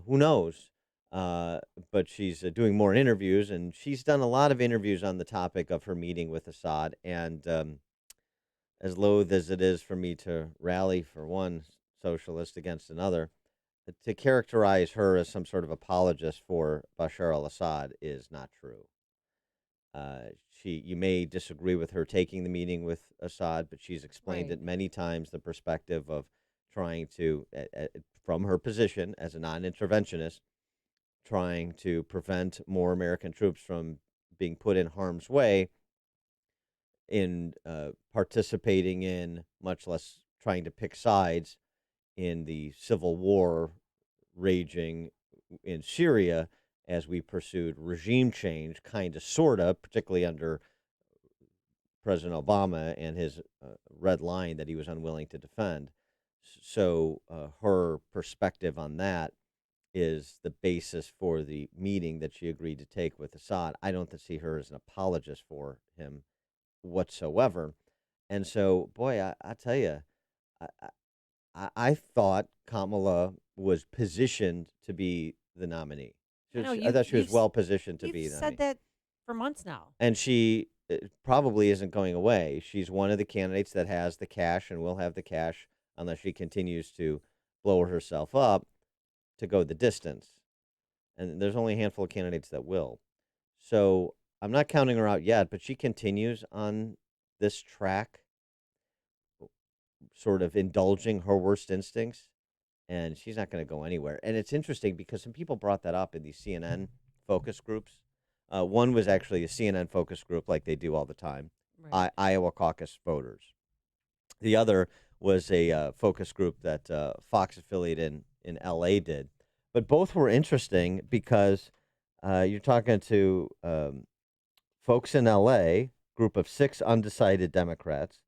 Who knows? But she's doing more interviews, and she's done a lot of interviews on the topic of her meeting with Assad. And as loath as it is for me to rally for one socialist against another, to characterize her as some sort of apologist for Bashar al-Assad is not true. You may disagree with her taking the meeting with Assad, but she's explained it many times, the perspective of trying to, from her position as a non-interventionist, trying to prevent more American troops from being put in harm's way in participating in, much less trying to pick sides in the civil war raging in Syria as we pursued regime change, kind of, sort of, particularly under President Obama and his red line that he was unwilling to defend. So her perspective on that is the basis for the meeting that she agreed to take with Assad. I don't see her as an apologist for him whatsoever. And so, boy, I tell you, I thought Kamala was positioned to be the nominee. I thought she was well positioned to be the nominee.
You've said that for months now.
And she probably isn't going away. She's one of the candidates that has the cash and will have the cash unless she continues to blow herself up to go the distance. And there's only a handful of candidates that will. So I'm not counting her out yet, but she continues on this track, sort of indulging her worst instincts, and she's not going to go anywhere. And it's interesting because some people brought that up in these CNN focus groups. One was actually a CNN focus group like they do all the time, Iowa caucus voters. The other was a focus group that Fox affiliate in L.A. did. But both were interesting because you're talking to folks in L.A., group of 6 undecided Democrats,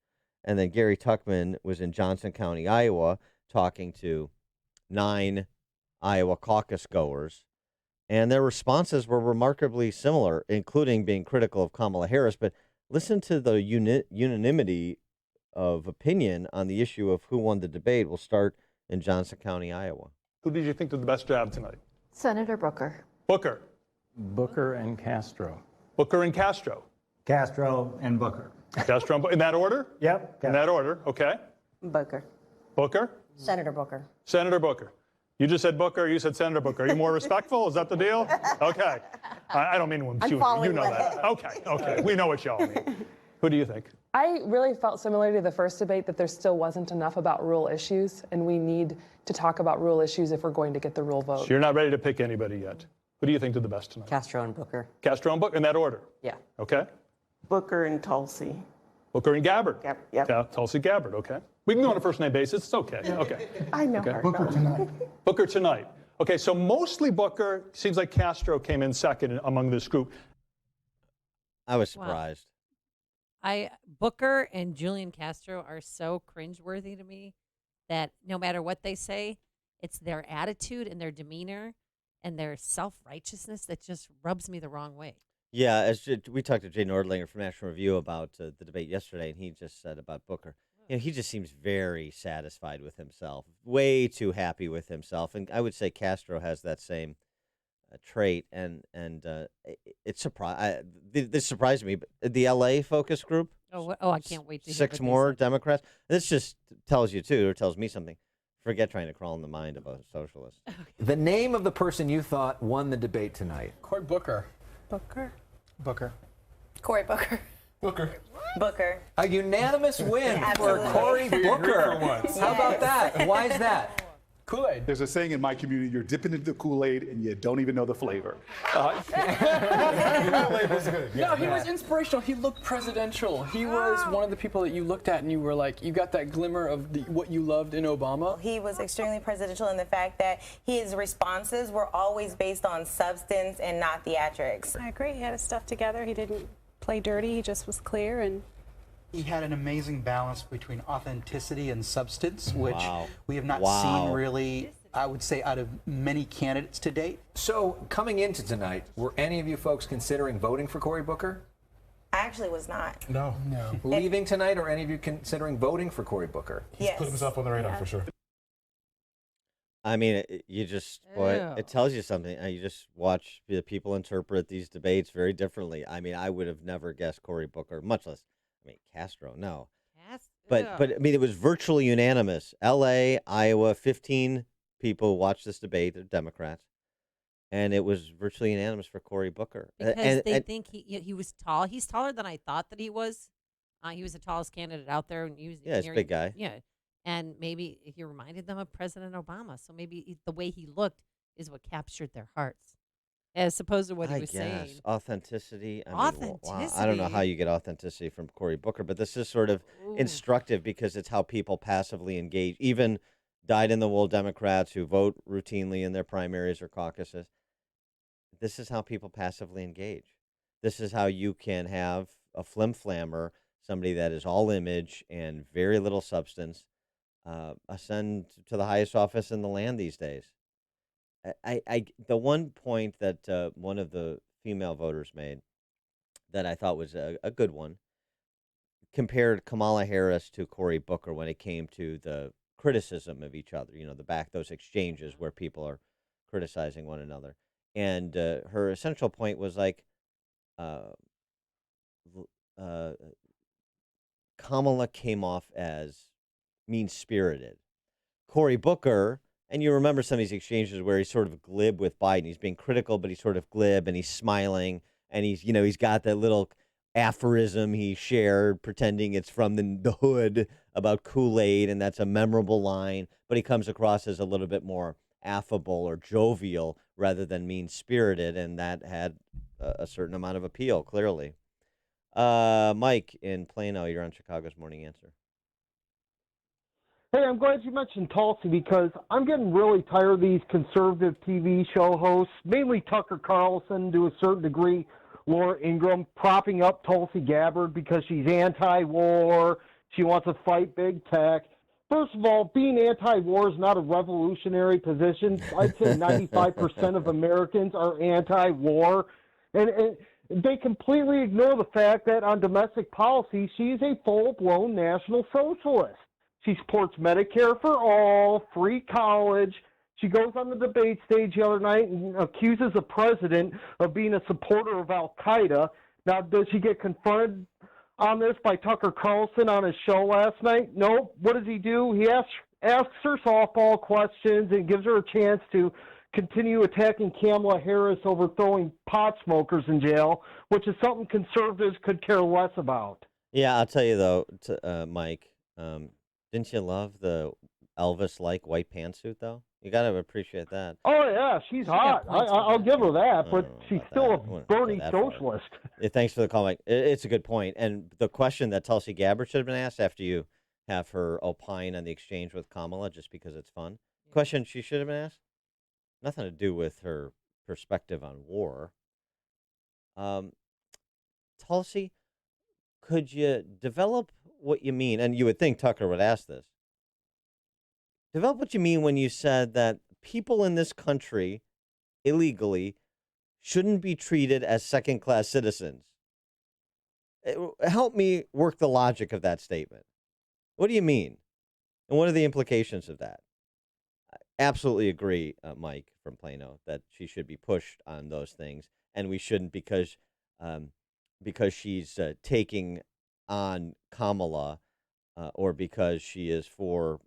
and then Gary Tuchman was in Johnson County, Iowa, talking to 9 Iowa caucus goers. And their responses were remarkably similar, including being critical of Kamala Harris. But listen to the unanimity of opinion on the issue of who won the debate. We'll start in Johnson County, Iowa.
Who did you think did the best job tonight?
Senator Booker.
Booker.
Booker and Castro.
Booker and Castro.
Castro and Booker.
Castro and in that order?
Yep.
In that order, okay.
Booker.
Booker?
Senator Booker.
Senator Booker. You just said Booker, you said Senator Booker. Are you more respectful? Is that the deal? Okay. I don't mean when you know that. Okay. We know what y'all mean. Who do you think?
I really felt similar to the first debate that there still wasn't enough about rural issues, and we need to talk about rural issues if we're going to get the rural vote.
So you're not ready to pick anybody yet. Who do you think did the best tonight?
Castro and Booker.
Castro and Booker, in that order?
Yeah.
Okay.
Booker and Tulsi.
Booker and Gabbard?
Yep.
Yeah, Tulsi Gabbard, okay. We can go on a first name basis. It's okay. Okay.
I know
Okay.
her.
Booker tonight. Booker tonight. Okay, so mostly Booker. Seems like Castro came in second among this group.
I was surprised.
Booker and Julian Castro are so cringeworthy to me that no matter what they say, it's their attitude and their demeanor and their self-righteousness that just rubs me the wrong way.
Yeah, we talked to Jay Nordlinger from National Review about the debate yesterday, and he just said about Booker, he just seems very satisfied with himself, way too happy with himself. And I would say Castro has that same trait, and it this surprised me. But the L.A. focus group.
Oh, I can't wait to hear
6 more Democrats. This just tells you too, or tells me something. Forget trying to crawl in the mind of a socialist.
The name of the person you thought won the debate tonight?
Cory Booker.
Booker.
Booker.
Cory Booker.
Booker.
Booker.
A unanimous win for
Absolutely.
Cory Booker.
Yes.
How about that? Why is that?
Kool-Aid. There's a saying in my community, you're dipping into the Kool-Aid and you don't even know the flavor.
No, he was inspirational. He looked presidential. He was one of the people that you looked at and you were like, you got that glimmer of what you loved in Obama.
He was extremely presidential in the fact that his responses were always based on substance and not theatrics.
I agree. He had his stuff together. He didn't play dirty. He just was clear and.
He had an amazing balance between authenticity and substance, which we have not
Wow.
seen really, I would say, out of many candidates to date.
So, coming into tonight, were any of you folks considering voting for Cory Booker?
I actually was not.
No. Leaving tonight, or any of you considering voting for Cory Booker?
Yes.
Put himself on the radar for sure.
I mean, you just, boy, it tells you something. You just watch the people interpret these debates very differently. I mean, I would have never guessed Cory Booker, much less, Castro, no. But I mean, it was virtually unanimous. L.A., Iowa, 15 people watched this debate. They're Democrats. and it was virtually unanimous for Cory Booker.
Because they think he was tall. He's taller than I thought that he was. He was the tallest candidate out there, and he was
he's a big guy.
Yeah, and maybe he reminded them of President Obama. So maybe the way he looked is what captured their hearts, as opposed to what he was saying.
Authenticity. I mean,
Authenticity.
wow. I don't know how you get authenticity from Cory Booker, but this is sort of instructive because it's how people passively engage. Even dyed-in-the-wool Democrats who vote routinely in their primaries or caucuses. This is how people passively engage. This is how you can have a flim-flammer, somebody that is all image and very little substance, ascend to the highest office in the land these days. The one point that one of the female voters made that I thought was a good one compared Kamala Harris to Cory Booker when it came to the criticism of each other, those exchanges where people are criticizing one another. And her essential point was like, Kamala came off as mean-spirited. Cory Booker, and you remember some of these exchanges where he's sort of glib with Biden. He's being critical, but he's sort of glib, and he's smiling, and he's got that little aphorism he shared, pretending it's from the hood about Kool-Aid, and that's a memorable line, but he comes across as a little bit more affable or jovial rather than mean-spirited, and that had a certain amount of appeal, clearly. Mike in Plano, you're on Chicago's Morning Answer.
Hey, I'm glad you mentioned Tulsi because I'm getting really tired of these conservative TV show hosts, mainly Tucker Carlson to a certain degree, Laura Ingraham, propping up Tulsi Gabbard because she's anti-war, she wants to fight big tech. First of all, being anti-war is not a revolutionary position. I'd say 95% of Americans are anti-war. And they completely ignore the fact that on domestic policy, she's a full-blown national socialist. She supports Medicare for all, free college. She goes on the debate stage the other night and accuses the president of being a supporter of Al-Qaeda. Now, does she get confronted on this by Tucker Carlson on his show last night? No. What does he do? He asks her softball questions and gives her a chance to continue attacking Kamala Harris over throwing pot smokers in jail, which is something conservatives could care less about.
Yeah, I'll tell you, though, Mike, didn't you love the Elvis-like white pantsuit, though? You got to appreciate that.
Oh, yeah, she's hot. I'll give her that, but she's still a Bernie socialist.
Yeah, thanks for the call, Mike. It's a good point. And the question that Tulsi Gabbard should have been asked after you have her opine on the exchange with Kamala, just because it's fun. Question she should have been asked? Nothing to do with her perspective on war. Tulsi, could you develop what you mean? And you would think Tucker would ask this. Develop what you mean when you said that people in this country illegally shouldn't be treated as second-class citizens. Help me work the logic of that statement. What do you mean? And what are the implications of that? I absolutely agree, Mike from Plano, that she should be pushed on those things, and we shouldn't because she's taking on Kamala or because she is for,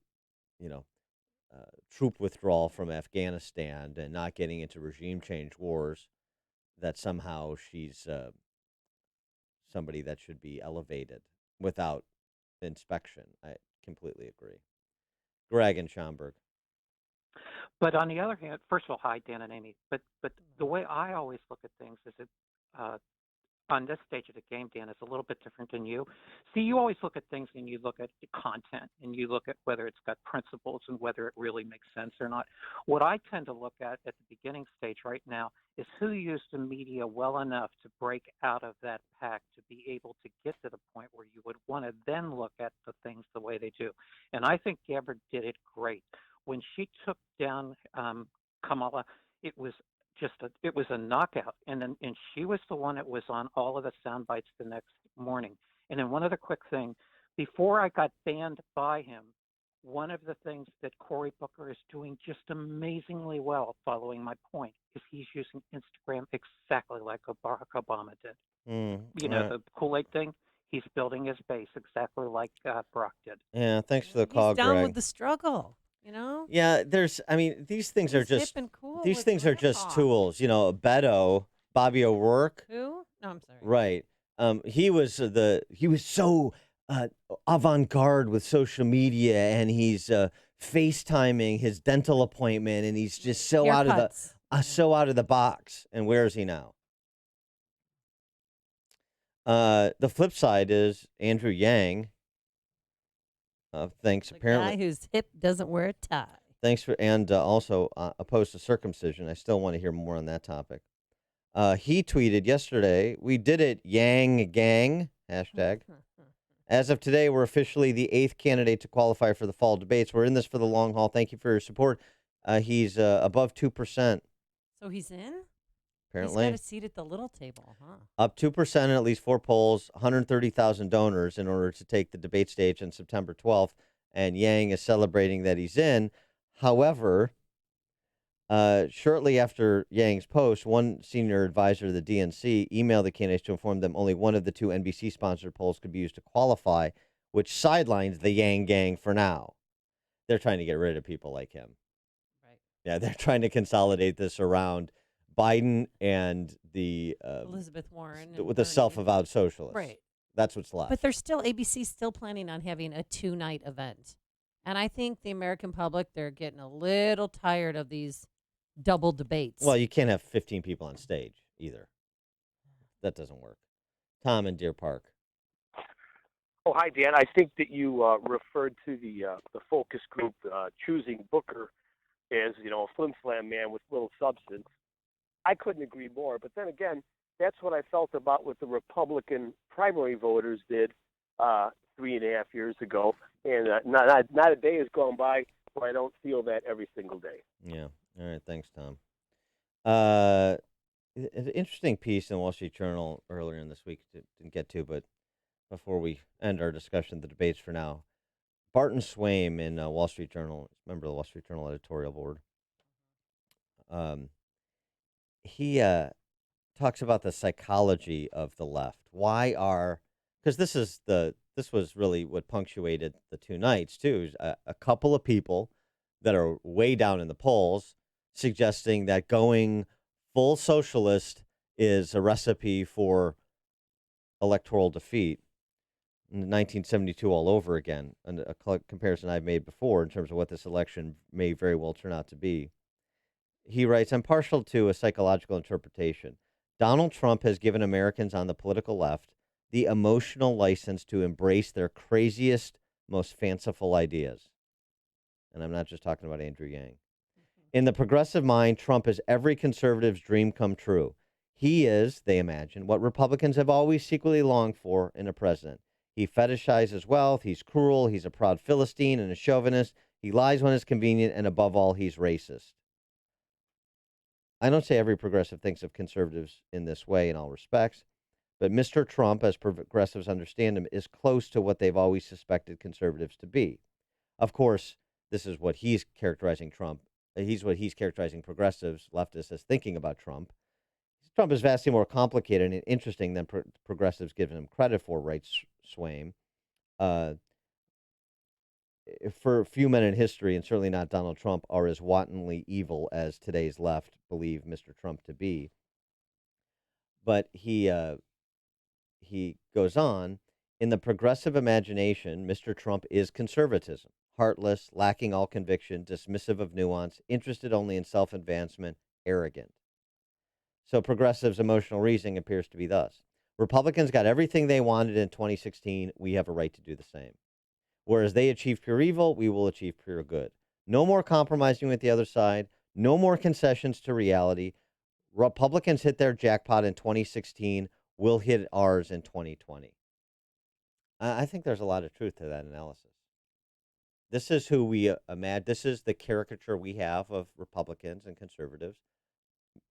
troop withdrawal from Afghanistan and not getting into regime change wars, that somehow she's somebody that should be elevated without inspection. I completely agree. Greg in Schaumburg.
But on the other hand, first of all, hi, Dan and Amy. But the way I always look at things is that on this stage of the game, Dan, is a little bit different than you. See, you always look at things and you look at the content and you look at whether it's got principles and whether it really makes sense or not. What I tend to look at the beginning stage right now is who used the media well enough to break out of that pack to be able to get to the point where you would want to then look at the things the way they do. And I think Gabbard did it great. When she took down Kamala, it was a knockout, and she was the one that was on all of the sound bites the next morning. And then one other quick thing, before I got banned by him, one of the things that Cory Booker is doing just amazingly well, following my point, is he's using Instagram exactly like Barack Obama did. The Kool-Aid thing, he's building his base exactly like Barack did.
Yeah, thanks for the call,
He's down
Greg.
with the struggle.
Yeah, these things are just
hip and cool.
these things are just tools. You know, Beto, Bobby O'Rourke.
Who? No, I'm sorry.
Right. He was so avant-garde with social media, and he's FaceTiming his dental appointment, and he's just so out of the box. And where is he now? The flip side is Andrew Yang. Thanks, apparently.
Guy whose hip doesn't wear a tie.
Thanks for, and also opposed to circumcision. I still want to hear more on that topic. He tweeted yesterday, "We did it, Yang Gang, hashtag. As of today, we're officially the 8th candidate to qualify for the fall debates. We're in this for the long haul. Thank you for your support." He's above 2%.
So he's in?
Apparently.
He's got a seat at the little table, huh?
Up 2% in at least 4 polls, 130,000 donors in order to take the debate stage on September 12th. And Yang is celebrating that he's in. However, shortly after Yang's post, one senior advisor of the DNC emailed the candidates to inform them only one of the 2 NBC-sponsored polls could be used to qualify, which sidelines the Yang Gang for now. They're trying to get rid of people like him.
Right.
Yeah, they're trying to consolidate this around Biden and the
Elizabeth Warren
with the self-avowed socialists.
Right.
That's what's left.
But ABC's still planning on having a 2-night event. And I think the American public, they're getting a little tired of these double debates.
Well, you can't have 15 people on stage either. That doesn't work. Tom in Deer Park.
Oh, hi, Dan. I think that you referred to the focus group choosing Booker as, a flim-flam man with little substance. I couldn't agree more. But then again, that's what I felt about what the Republican primary voters did 3.5 years ago. And not a day has gone by where I don't feel that every single day.
Yeah. All right. Thanks, Tom. An interesting piece in the Wall Street Journal earlier in this week didn't get to, but before we end our discussion of the debates for now, Barton Swaim in Wall Street Journal, member of the Wall Street Journal editorial board, he talks about the psychology of the left. Because this was really what punctuated the 2 nights too. A couple of people that are way down in the polls suggesting that going full socialist is a recipe for electoral defeat. In 1972 all over again, and a comparison I've made before in terms of what this election may very well turn out to be. He writes, "I'm partial to a psychological interpretation. Donald Trump has given Americans on the political left the emotional license to embrace their craziest, most fanciful ideas." And I'm not just talking about Andrew Yang. In the progressive mind, Trump is every conservative's dream come true. He is, they imagine, what Republicans have always secretly longed for in a president. He fetishizes wealth, he's cruel, he's a proud Philistine and a chauvinist, he lies when it's convenient, and above all, he's racist. I don't say every progressive thinks of conservatives in this way in all respects, but Mr. Trump, as progressives understand him, is close to what they've always suspected conservatives to be. Of course, this is what he's characterizing Trump. He's what he's characterizing progressives, leftists, as thinking about Trump. Trump is vastly more complicated and interesting than progressives give him credit for, writes Swaim. For few men in history, and certainly not Donald Trump, are as wantonly evil as today's left believe Mr. Trump to be. But he goes on, in the progressive imagination, Mr. Trump is conservatism, heartless, lacking all conviction, dismissive of nuance, interested only in self-advancement, arrogant. So progressives' emotional reasoning appears to be thus. Republicans got everything they wanted in 2016. We have a right to do the same. Whereas they achieved pure evil, we will achieve pure good. No more compromising with the other side. No more concessions to reality. Republicans hit their jackpot in 2016. We'll hit ours in 2020. I think there's a lot of truth to that analysis. This is who we imagine. This is the caricature we have of Republicans and conservatives.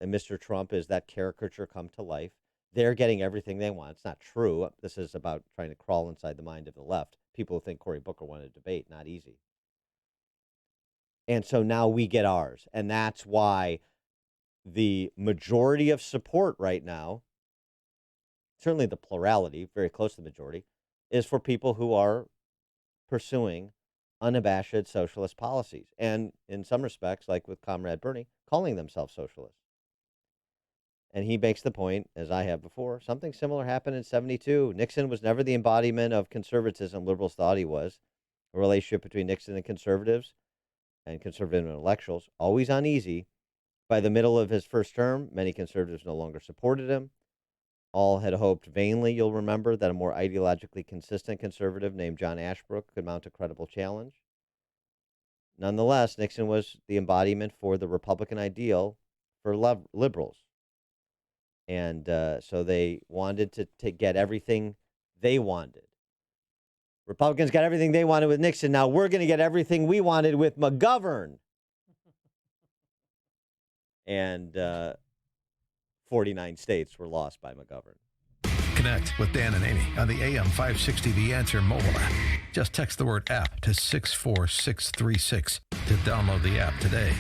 And Mr. Trump is that caricature come to life. They're getting everything they want. It's not true. This is about trying to crawl inside the mind of the left. People who think Cory Booker won a debate, not easy. And so now we get ours. And that's why the majority of support right now, certainly the plurality, very close to the majority, is for people who are pursuing unabashed socialist policies. And in some respects, like with Comrade Bernie, calling themselves socialists. And he makes the point, as I have before, something similar happened in 72. Nixon was never the embodiment of conservatism liberals thought he was. The relationship between Nixon and conservative intellectuals, always uneasy. By the middle of his first term, many conservatives no longer supported him. All had hoped vainly, you'll remember, that a more ideologically consistent conservative named John Ashbrook could mount a credible challenge. Nonetheless, Nixon was the embodiment for the Republican ideal for liberals. And so they wanted to get everything they wanted. Republicans got everything they wanted with Nixon. Now we're going to get everything we wanted with McGovern. And 49 states were lost by McGovern.
Connect with Dan and Amy on the AM 560 The Answer mobile app. Just text the word app to 64636 to download the app today.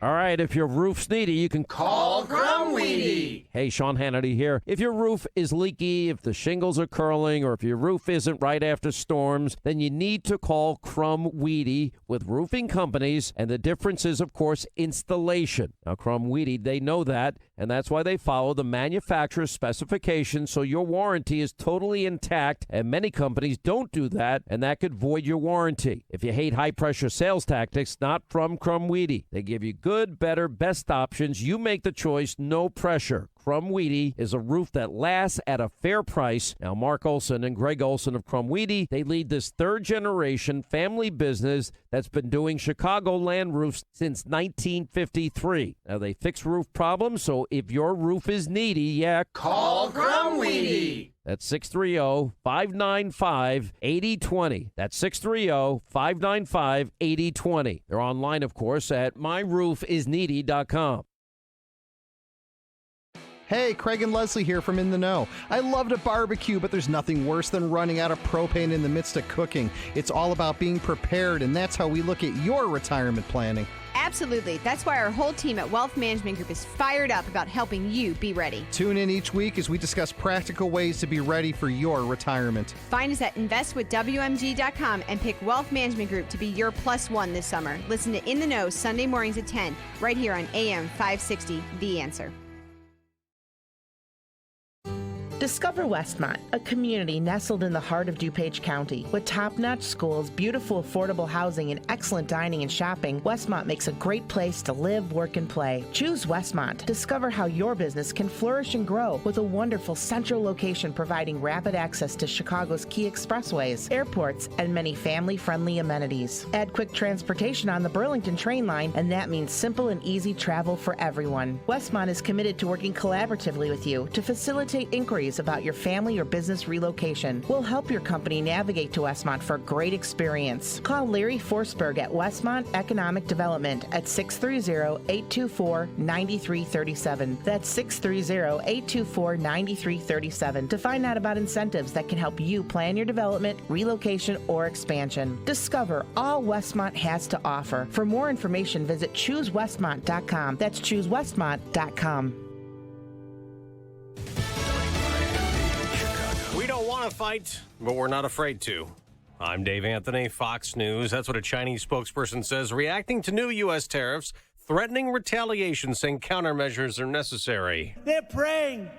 All right, if your roof's needy, you can
Call Crumweedy.
Hey, Sean Hannity here. If your roof is leaky, if the shingles are curling, or if your roof isn't right after storms, then you need to call Crumweedy with roofing companies. And the difference is, of course, installation. Now, Crumweedy, they know that, and that's why they follow the manufacturer's specifications, so your warranty is totally intact. And many companies don't do that, and that could void your warranty. If you hate high-pressure sales tactics, not from Crumweedy. They give you good, better, best options. You make the choice, no pressure. Crumweedy is a roof that lasts at a fair price. Now, Mark Olson and Greg Olson of Crumweedy, they lead this third-generation family business that's been doing Chicagoland roofs since 1953. Now, they fix roof problems, so if your roof is needy,
Call Crumweedy.
That's 630-595-8020. That's 630-595-8020. They're online, of course, at myroofisneedy.com.
Hey, Craig and Leslie here from In the Know. I love to barbecue, but there's nothing worse than running out of propane in the midst of cooking. It's all about being prepared, and that's how we look at your retirement planning.
Absolutely. That's why our whole team at Wealth Management Group is fired up about helping you be ready.
Tune in each week as we discuss practical ways to be ready for your retirement.
Find us at investwithwmg.com and pick Wealth Management Group to be your +1 this summer. Listen to In the Know Sunday mornings at 10, right here on AM 560, The Answer.
Discover Westmont, a community nestled in the heart of DuPage County. With top-notch schools, beautiful affordable housing, and excellent dining and shopping, Westmont makes a great place to live, work, and play. Choose Westmont. Discover how your business can flourish and grow with a wonderful central location providing rapid access to Chicago's key expressways, airports, and many family-friendly amenities. Add quick transportation on the Burlington train line, and that means simple and easy travel for everyone. Westmont is committed to working collaboratively with you to facilitate inquiries about your family or business relocation. We'll help your company navigate to Westmont for a great experience. Call Larry Forsberg at Westmont Economic Development at 630-824-9337. That's 630-824-9337 to find out about incentives that can help you plan your development, relocation, or expansion. Discover all Westmont has to offer. For more information, visit ChooseWestmont.com. That's ChooseWestmont.com.
We don't want to fight, but we're not afraid to. I'm Dave Anthony, Fox News. That's what a Chinese spokesperson says, reacting to new U.S. tariffs, threatening retaliation, saying countermeasures are necessary.
They're praying.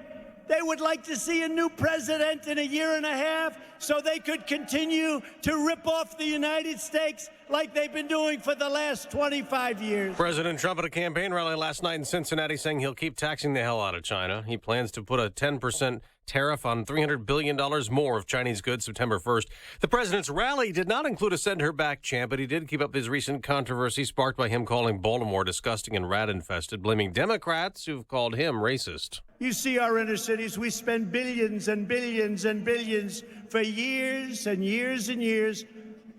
They would like to see a new president in a year and a half so they could continue to rip off the United States like they've been doing for the last 25 years.
President Trump at a campaign rally last night in Cincinnati saying he'll keep taxing the hell out of China. He plans to put a 10% tariff on $300 billion more of Chinese goods September 1st. The president's rally did not include a Send Her Back chant, but he did keep up his recent controversy sparked by him calling Baltimore disgusting and rat-infested, blaming Democrats who've called him racist.
You see our inner cities, we spend billions and billions and billions for years and years and years,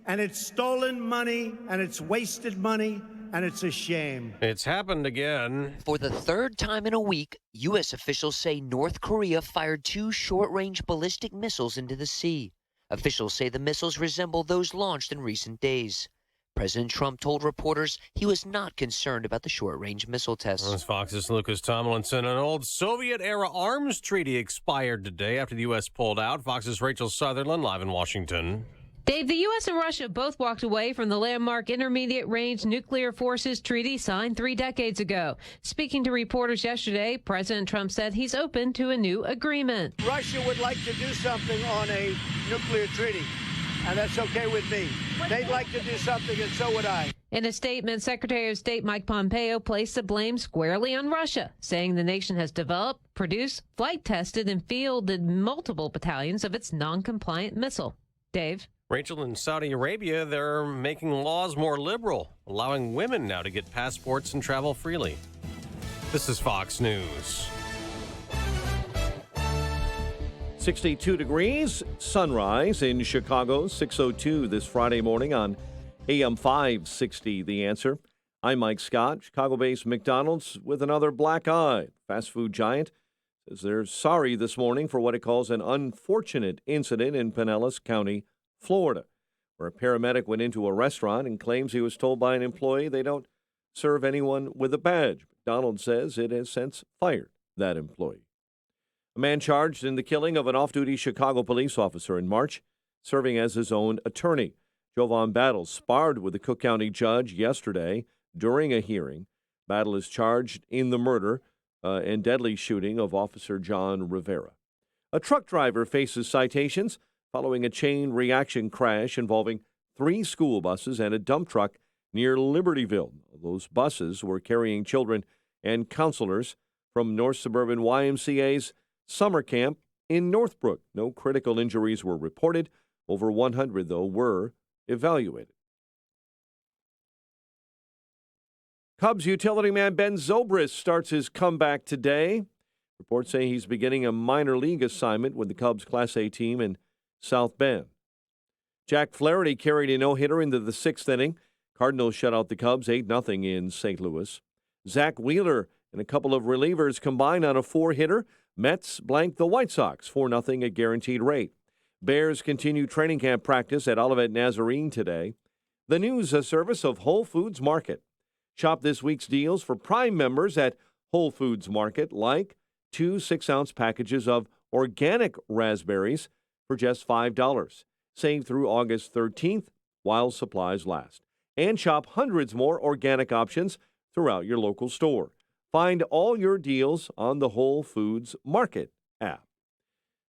and it's stolen money, and it's wasted money, and it's a shame.
It's happened again.
For the third time in a week, U.S. officials say North Korea fired 2 short-range ballistic missiles into the sea. Officials say the missiles resemble those launched in recent days. President Trump told reporters he was not concerned about the short-range missile tests.
As Fox's Lucas Tomlinson, an old Soviet-era arms treaty expired today after the U.S. pulled out. Fox's Rachel Sutherland live in Washington.
Dave, the U.S. and Russia both walked away from the landmark Intermediate Range Nuclear Forces Treaty signed 3 decades ago. Speaking to reporters yesterday, President Trump said he's open to a new agreement.
Russia would like to do something on a nuclear treaty, and that's okay with me. They'd like to do something, and so would I.
In a statement, Secretary of State Mike Pompeo placed the blame squarely on Russia, saying the nation has developed, produced, flight tested, and fielded multiple battalions of its non-compliant missile. Dave?
Rachel, in Saudi Arabia, they're making laws more liberal, allowing women now to get passports and travel freely. This is Fox News.
62 degrees, sunrise in Chicago, 6:02 this Friday morning on AM 560, The Answer. I'm Mike Scott. Chicago-based McDonald's with another black eye. Fast food giant says they're sorry this morning for what it calls an unfortunate incident in Pinellas County, Florida, where a paramedic went into a restaurant and claims he was told by an employee they don't serve anyone with a badge. McDonald's says it has since fired that employee. A man charged in the killing of an off-duty Chicago police officer in March, serving as his own attorney. Jovan Battle sparred with the Cook County judge yesterday during a hearing. Battle is charged in the murder and deadly shooting of Officer John Rivera. A truck driver faces citations following a chain reaction crash involving 3 school buses and a dump truck near Libertyville. Those buses were carrying children and counselors from North Suburban YMCA's summer camp in Northbrook. No critical injuries were reported. Over 100, though, were evaluated. Cubs utility man Ben Zobrist starts his comeback today. Reports say he's beginning a minor league assignment with the Cubs Class A team in South Bend. Jack Flaherty carried a no-hitter into the 6th inning. Cardinals shut out the Cubs 8-0 in St. Louis. Zach Wheeler and a couple of relievers combined on a 4-hitter. Mets blanked the White Sox 4-0 at guaranteed rate. Bears continue training camp practice at Olivet Nazarene today. The news service of Whole Foods Market. Shop this week's deals for Prime members at Whole Foods Market, like 2 6-ounce packages of organic raspberries for just $5. Save through August 13th while supplies last. And shop hundreds more organic options throughout your local store. Find all your deals on the Whole Foods Market app.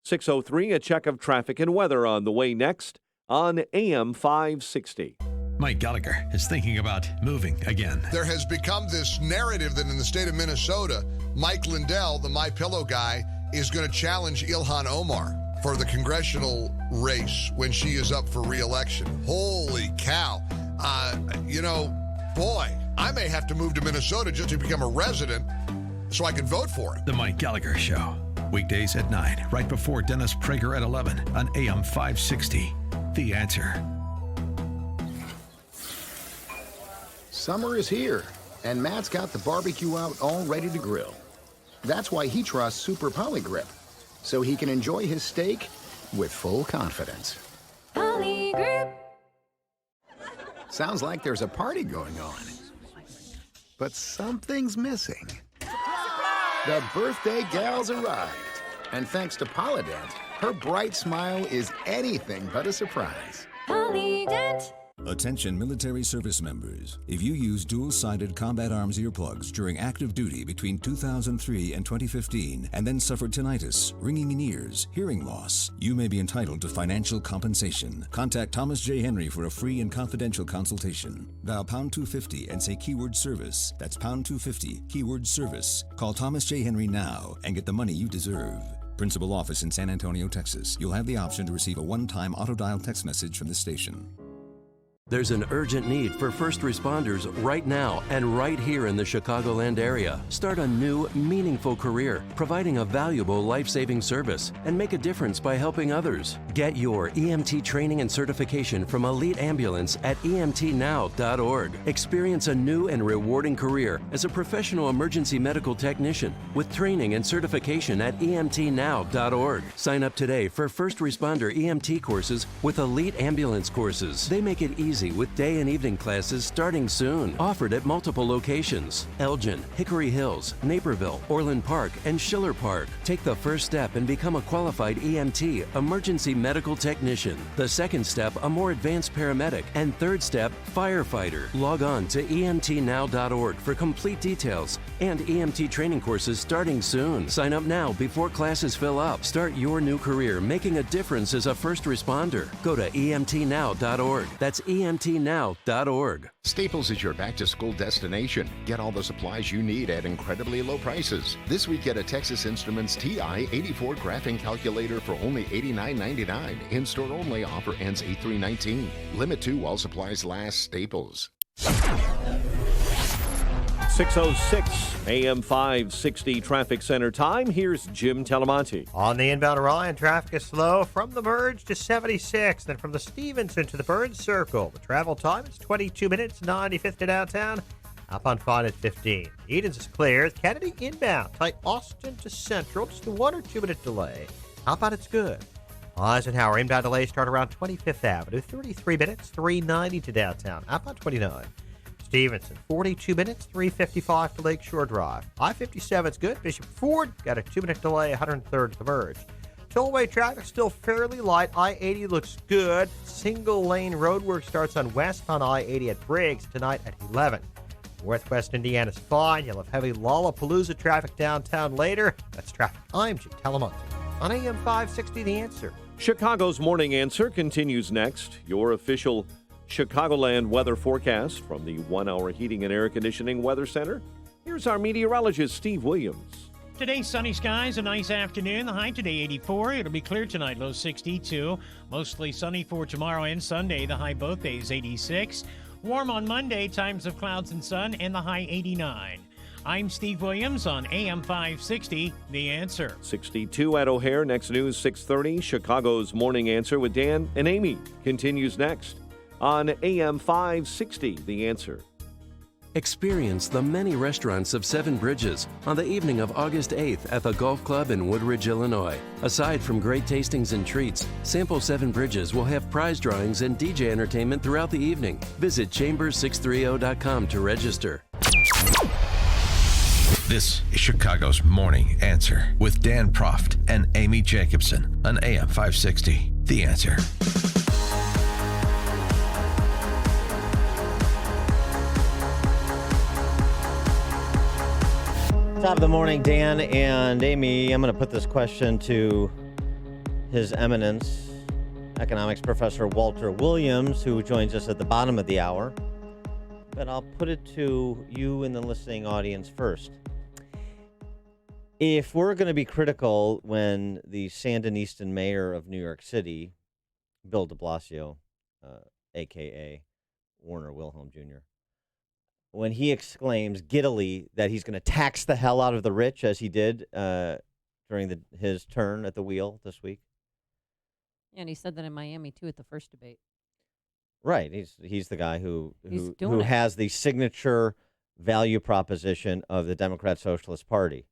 6:03, a check of traffic and weather on the way next on AM 560.
Mike Gallagher is thinking about moving again.
There has become this narrative that in the state of Minnesota, Mike Lindell, the MyPillow guy, is going to challenge Ilhan Omar for the congressional race when she is up for re-election. Holy cow. Boy, I may have to move to Minnesota just to become a resident so I can vote for him.
The Mike Gallagher Show. Weekdays at 9, right before Dennis Prager at 11 on AM 560. The Answer.
Summer is here, and Matt's got the barbecue out all ready to grill. That's why he trusts Super Poly Grip, so he can enjoy his steak with full confidence. Poly Grip. Sounds like there's a party going on, but something's missing. The birthday gal's arrived, and thanks to Polydent, her bright smile is anything but a surprise. Polydent.
Attention military service members. If you use dual-sided combat arms earplugs during active duty between 2003 and 2015 and then suffered tinnitus, ringing in ears, hearing loss, you may be entitled to financial compensation. Contact Thomas J. Henry for a free and confidential consultation. Dial pound 250 and say keyword service. That's pound 250, keyword service. Call Thomas J. Henry now and get the money you deserve. Principal office in San Antonio, Texas. You'll have the option to receive a one-time auto-dial text message from the station.
There's an urgent need for first responders right now and right here in the Chicagoland area. Start a new, meaningful career, providing a valuable life-saving service, and make a difference by helping others. Get your EMT training and certification from Elite Ambulance at emtnow.org. Experience a new and rewarding career as a professional emergency medical technician with training and certification at emtnow.org. Sign up today for first responder EMT courses with Elite Ambulance courses. They make it easy easy with day and evening classes starting soon. Offered at multiple locations: Elgin, Hickory Hills, Naperville, Orland Park, and Schiller Park. Take the first step and become a qualified EMT, emergency medical technician. The second step, a more advanced paramedic. And third step, firefighter. Log on to emtnow.org for complete details and EMT training courses starting soon. Sign up now before classes fill up. Start your new career making a difference as a first responder. Go to emtnow.org. That's emtnow.org.
Staples is your back-to-school destination. Get all the supplies you need at incredibly low prices. This week, get a Texas Instruments TI-84 graphing calculator for only $89.99. In-store only. Offer ends 8/3/19. Limit 2 while supplies last. Staples.
6:06 AM 560 traffic center time. Here's Jim Telemonte.
On the inbound Orion, traffic is slow from the Merge to 76. Then from the Stevenson to the Burns Circle, the travel time is 22 minutes, 95th to downtown. Up on fine at 15. Edens is clear. Kennedy inbound, tight Austin to Central, just a 1 or 2 minute delay. Outbound, it's good. Eisenhower inbound delays start around 25th Avenue, 33 minutes, 390 to downtown. Outbound 29. Stevenson, 42 minutes, 355 to Lakeshore Drive. I-57 is good. Bishop Ford got a 2 minute delay, 103rd to the Merge. Tollway traffic still fairly light. I-80 looks good. Single lane roadwork starts on westbound I-80 at Briggs tonight at 11. Northwest Indiana's fine. You'll have heavy Lollapalooza traffic downtown later. That's traffic. I'm Jim Telemonte on AM 560 The Answer.
Chicago's Morning Answer continues next. Your official Chicagoland weather forecast from the 1 Hour Heating and Air Conditioning Weather Center. Here's our meteorologist, Steve Williams.
Today, sunny skies, a nice afternoon. The high today, 84. It'll be clear tonight, low 62. Mostly sunny for tomorrow and Sunday. The high both days, 86. Warm on Monday, times of clouds and sun, and the high 89. I'm Steve Williams on AM 560, The Answer.
62 at O'Hare. Next news, 6:30. Chicago's Morning Answer with Dan and Amy continues next on AM 560, The Answer.
Experience the many restaurants of Seven Bridges on the evening of August 8th at the Golf Club in Woodridge, Illinois. Aside from great tastings and treats, Sample Seven Bridges will have prize drawings and DJ entertainment throughout the evening. Visit chambers630.com to register.
This is Chicago's Morning Answer with Dan Proft and Amy Jacobson on AM 560. The Answer.
Top of the morning, Dan and Amy. I'm going to put this question to His Eminence, economics professor Walter Williams, who joins us at the bottom of the hour. But I'll put it to you in the listening audience first. If we're going to be critical when the Sandinistan mayor of New York City, Bill de Blasio, a.k.a. Warner Wilhelm Jr., when he exclaims giddily that he's going to tax the hell out of the rich, as he did during his turn at the wheel this week.
Yeah, and he said that in Miami, too, at the first debate.
Right. He's the guy who
doing it.
has the signature value proposition of the Democrat Socialist Party.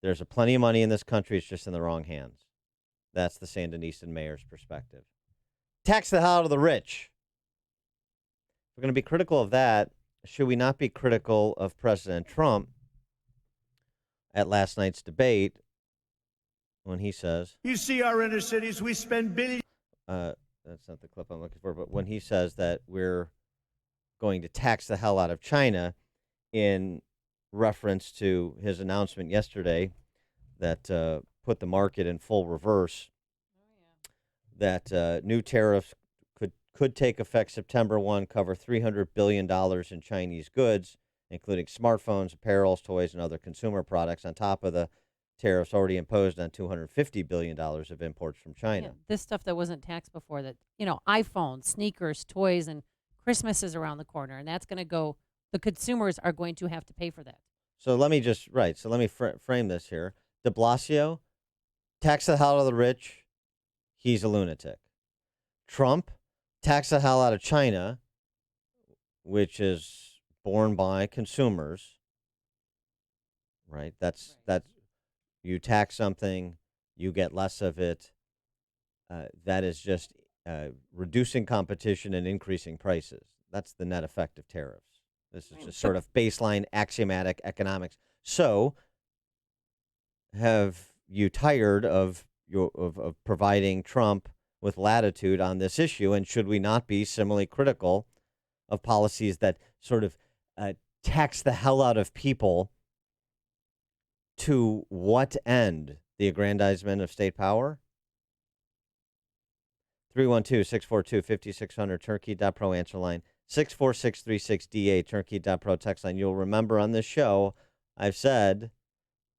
There's plenty of money in this country. It's just in the wrong hands. That's the Sandinistan mayor's perspective. Tax the hell out of the rich. If we're going to be critical of that, should we not be critical of President Trump at last night's debate when he says...
You see our inner cities, we spend billions.
That's not the clip I'm looking for, but when he says that we're going to tax the hell out of China in reference to his announcement yesterday that put the market in full reverse, that new tariffs could take effect September 1, cover $300 billion in Chinese goods, including smartphones, apparel, toys, and other consumer products, on top of the tariffs already imposed on $250 billion of imports from China.
Yeah, this stuff that wasn't taxed before, that, iPhones, sneakers, toys, and Christmas is around the corner, and that's going to go, the consumers are going to have to pay for that.
So let me frame this here. De Blasio, tax the hell out of the rich, he's a lunatic. Trump, tax the hell out of China, which is borne by consumers, right? That's you tax something, you get less of it. That is just reducing competition and increasing prices. That's the net effect of tariffs. This is
Right.
just sort of baseline axiomatic economics. So, have you tired of providing Trump with latitude on this issue? And should we not be similarly critical of policies that sort of tax the hell out of people? To what end? The aggrandizement of state power? 312-642-5600, turnkey.pro answer line, 64636DA, turnkey.pro text line. You'll remember on this show, I've said,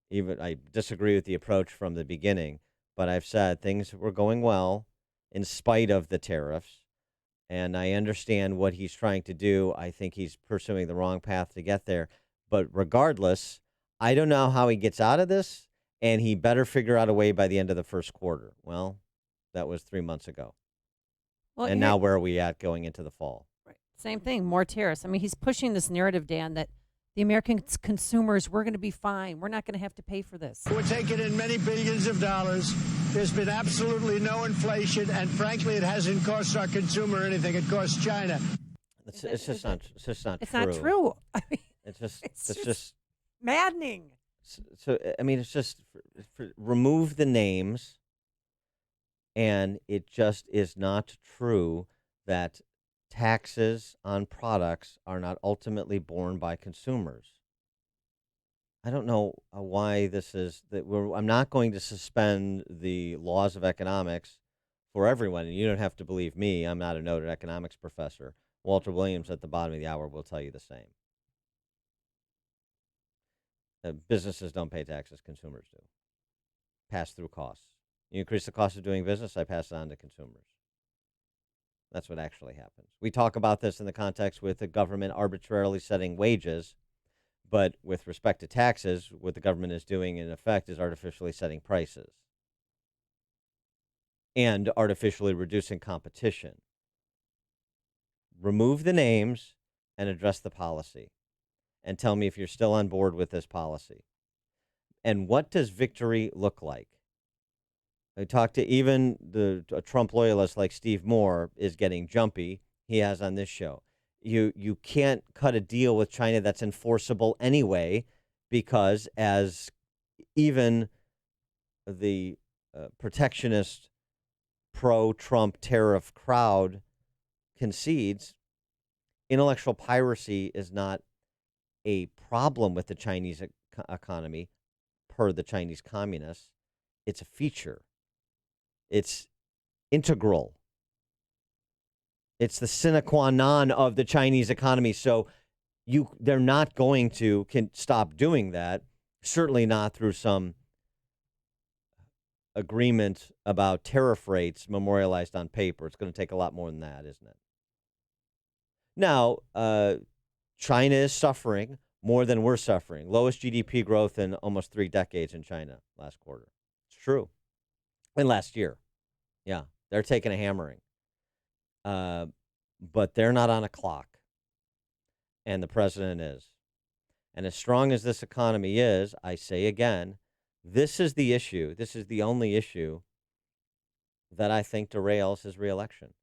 even I disagree with the approach from the beginning, but I've said things were going well in spite of the tariffs, and I understand what he's trying to do. I think he's pursuing the wrong path to get there, but regardless, I don't know how he gets out of this, and he better figure out a way by the end of the first quarter. Well, that was 3 months ago.
Well,
And now where are we at going into the fall?
Right. Same thing, more tariffs. I mean, he's pushing this narrative, Dan, that the American consumers, we're going to be fine. We're not going to have to pay for this.
We're taking in many billions of dollars. There's been absolutely no inflation, and frankly, it hasn't cost our consumer anything. It cost China.
It's just not true.
It's not true. I mean,
It's just
it's just maddening.
So I mean, it's just remove the names, and it just is not true that taxes on products are not ultimately borne by consumers. I don't know why this is that. I'm not going to suspend the laws of economics for everyone, and you don't have to believe me. I'm not a noted economics professor. Walter Williams at the bottom of the hour will tell you the same. Businesses don't pay taxes, consumers do. Pass through costs. You increase the cost of doing business, I pass it on to consumers. That's what actually happens. We talk about this in the context with the government arbitrarily setting wages, but with respect to taxes, what the government is doing in effect is artificially setting prices and artificially reducing competition. Remove the names and address the policy. And tell me if you're still on board with this policy. And what does victory look like? I talked to even a Trump loyalist like Steve Moore is getting jumpy. He has on this show. You can't cut a deal with China that's enforceable anyway, because as even the protectionist pro-Trump tariff crowd concedes, intellectual piracy is not a problem with the Chinese economy, per the Chinese communists. It's a feature. It's integral. It's the sine qua non of the Chinese economy. So they're not going to stop doing that. Certainly not through some agreement about tariff rates memorialized on paper. It's going to take a lot more than that, isn't it? Now, China is suffering more than we're suffering. Lowest GDP growth in almost 3 decades in China last quarter. It's true. And last year. Yeah, they're taking a hammering. But they're not on a clock. And the president is. And as strong as this economy is, I say again, this is the issue. This is the only issue that I think derails his reelection.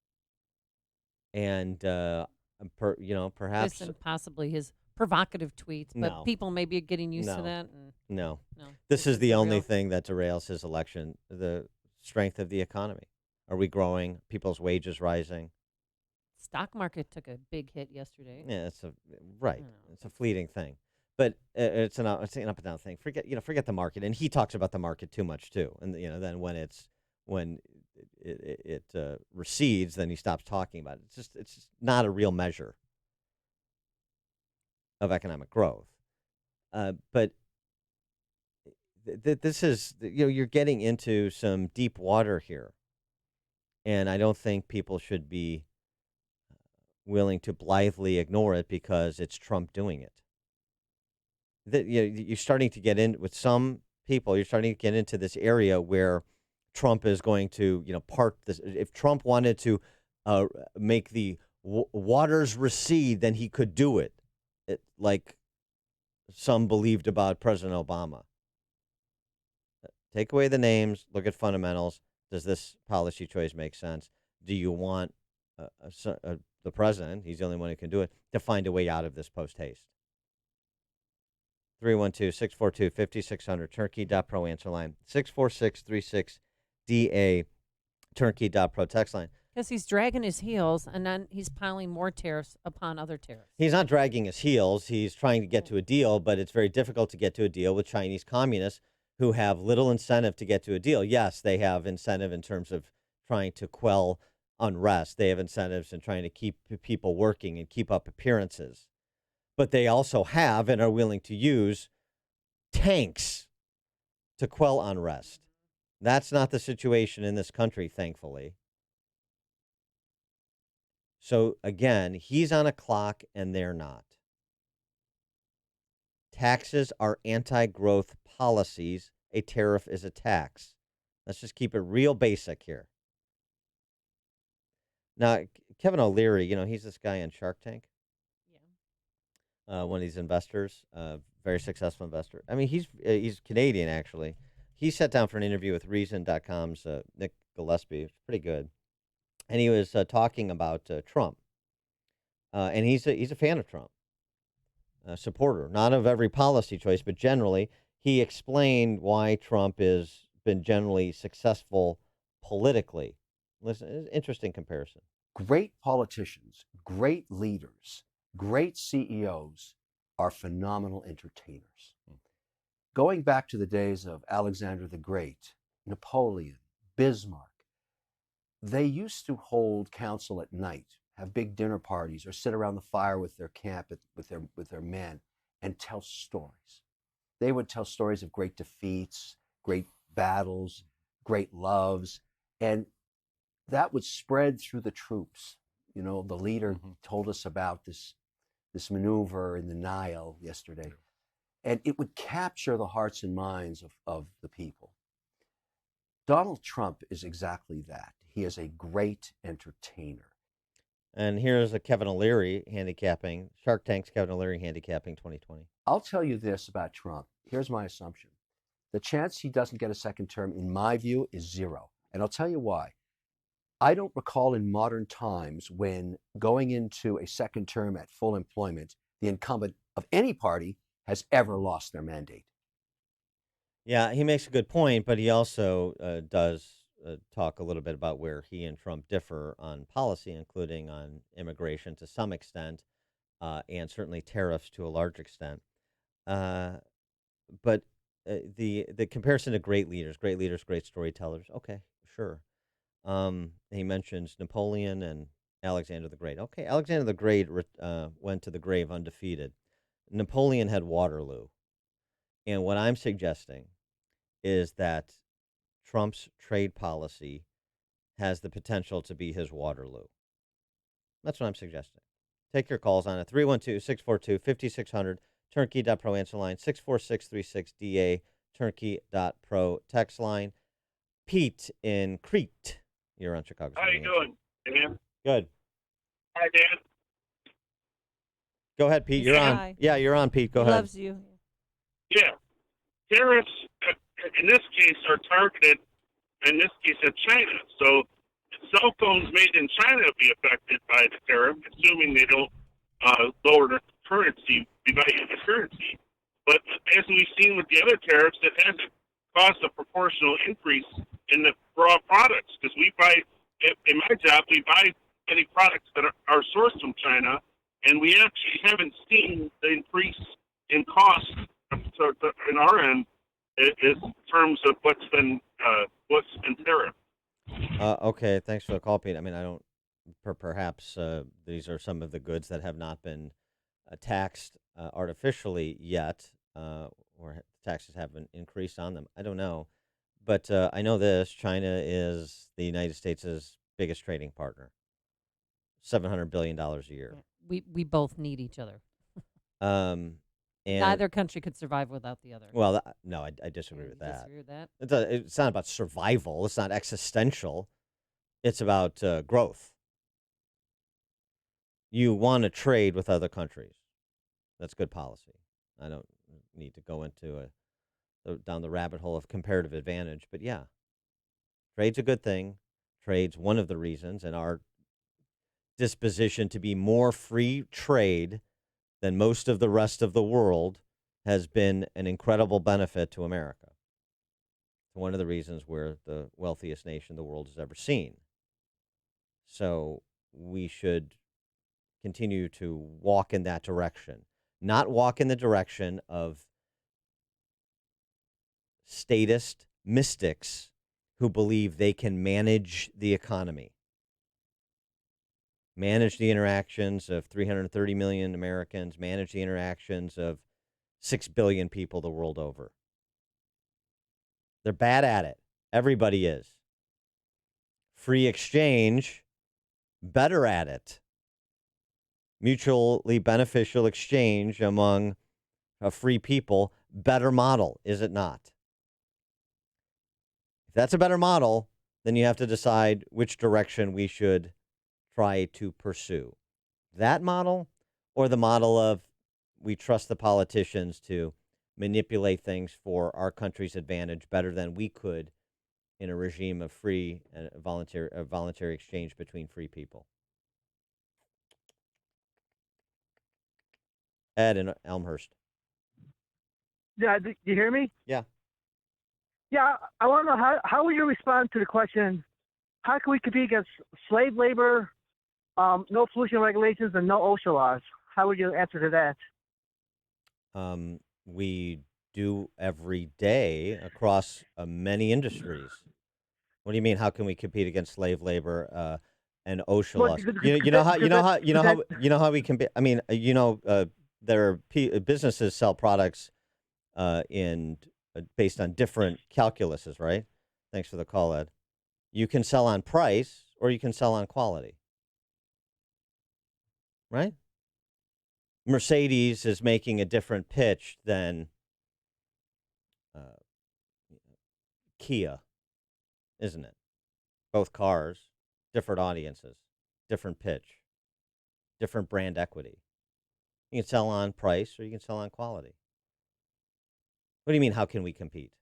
And, perhaps...
This and possibly his provocative tweets, but
No.
people may be getting used to
No.
that. And
No.
No.
This is the
for
only
real.
thing that derails his election, the strength of the economy. Are we growing? People's wages rising?
Stock market took a big hit yesterday.
Yeah, it's a fleeting thing. But it's an up and down thing. Forget the market. And he talks about the market too much too. And then when it recedes, then he stops talking about it. It's just not a real measure of economic growth. But this is, you're getting into some deep water here. And I don't think people should be willing to blithely ignore it because it's Trump doing it. You're starting to get in with some people. You're starting to get into this area where Trump is going to, part this. If Trump wanted to make the waters recede, then he could do it, like some believed about President Obama. Take away the names. Look at fundamentals. Does this policy choice make sense? do you want the president, he's the only one who can do it, to find a way out of this post haste? 312-642-5600, turnkey.pro answer line, 64636DA, turnkey.pro text line.
Because he's dragging his heels, and then he's piling more tariffs upon other tariffs.
He's not dragging his heels. He's trying to get to a deal, but it's very difficult to get to a deal with Chinese communists who have little incentive to get to a deal. Yes, they have incentive in terms of trying to quell unrest. They have incentives in trying to keep people working and keep up appearances. But they also have and are willing to use tanks to quell unrest. That's not the situation in this country, thankfully. So, again, he's on a clock and they're not. Taxes are anti-growth policies. A tariff is a tax. Let's just keep it real basic here. Now, Kevin O'Leary, he's this guy on Shark Tank. Yeah. One of these investors, very successful investor. I mean, he's Canadian, actually. He sat down for an interview with Reason.com's Nick Gillespie. It's pretty good. And he was talking about Trump. And he's a fan of Trump, a supporter, not of every policy choice, but generally. He explained why Trump has been generally successful politically. Listen, it's an interesting comparison.
Great politicians, great leaders, great CEOs are phenomenal entertainers. Going back to the days of Alexander the Great, Napoleon, Bismarck, they used to hold council at night, have big dinner parties, or sit around the fire with their camp, with their men, and tell stories. They would tell stories of great defeats, great battles, great loves, and that would spread through the troops. The leader told us about this maneuver in the Nile yesterday, and it would capture the hearts and minds of the people. Donald Trump is exactly that. He is a great entertainer.
And here's a Kevin O'Leary handicapping, Shark Tank's Kevin O'Leary handicapping 2020.
I'll tell you this about Trump. Here's my assumption. The chance he doesn't get a second term, in my view, is zero. And I'll tell you why. I don't recall in modern times when going into a second term at full employment, the incumbent of any party has ever lost their mandate.
Yeah, he makes a good point, but he also does talk a little bit about where he and Trump differ on policy, including on immigration to some extent, and certainly tariffs to a large extent. But the comparison to great leaders, great storytellers. Okay, sure. He mentions Napoleon and Alexander the Great. Okay, Alexander the Great went to the grave undefeated. Napoleon had Waterloo. And what I'm suggesting is that Trump's trade policy has the potential to be his Waterloo. That's what I'm suggesting. Take your calls on it. 312-642-5600, turnkey.pro answer line, 64636DA, turnkey.pro text line. Pete in Crete. You're on Chicago.
How you doing, Dan?
Good.
Hi, Dan.
Go ahead, Pete. You're on.
Hi.
Yeah, you're on, Pete. Go ahead.
Loves you.
Yeah. Tariffs, in this case, are targeted, in this case, at China. So cell phones made in China will be affected by the tariff, assuming they don't lower the currency, devalue the currency. But as we've seen with the other tariffs, it hasn't caused a proportional increase in the raw products. Because we buy, in my job, we buy many products that are sourced from China, and we actually haven't seen the increase in cost in our end in terms of what's been tariffed.
Okay, thanks for the call, Pete. I mean, I don't. Perhaps these are some of the goods that have not been taxed artificially yet, or taxes haven't increased on them. I don't know, but I know this: China is the United States' biggest trading partner. $700 billion a year.
We both need each other.
And
neither country could survive without the other.
Well, no, I disagree with that.
Disagree with that?
It's not about survival. It's not existential. It's about growth. You want to trade with other countries. That's good policy. I don't need to go into down the rabbit hole of comparative advantage, but yeah, trade's a good thing. Trade's one of the reasons, and our disposition to be more free trade than most of the rest of the world has been an incredible benefit to America. It's one of the reasons we're the wealthiest nation the world has ever seen. So we should continue to walk in that direction, not walk in the direction of statist mystics who believe they can manage the economy, manage the interactions of 330 million Americans, manage the interactions of 6 billion people the world over. They're bad at it. Everybody is. Free exchange, better at it. Mutually beneficial exchange among free people, better model, is it not? If that's a better model, then you have to decide which direction we should try to pursue. That model or the model of we trust the politicians to manipulate things for our country's advantage better than we could in a regime of free and voluntary exchange between free people. Ed in Elmhurst.
Yeah, do you hear me?
Yeah.
Yeah, I want to know how would you respond to the question, how can we compete against slave labor, no pollution regulations, and no OSHA laws? How would you answer to that?
We do every day across many industries. What do you mean? How can we compete against slave labor and OSHA laws? You know how we can be. I mean, there are businesses sell products based on different calculuses, right? Thanks for the call, Ed. You can sell on price or you can sell on quality, right? Mercedes is making a different pitch than Kia, isn't it? Both cars, different audiences, different pitch, different brand equity. You can sell on price or you can sell on quality. What do you mean, how can we compete?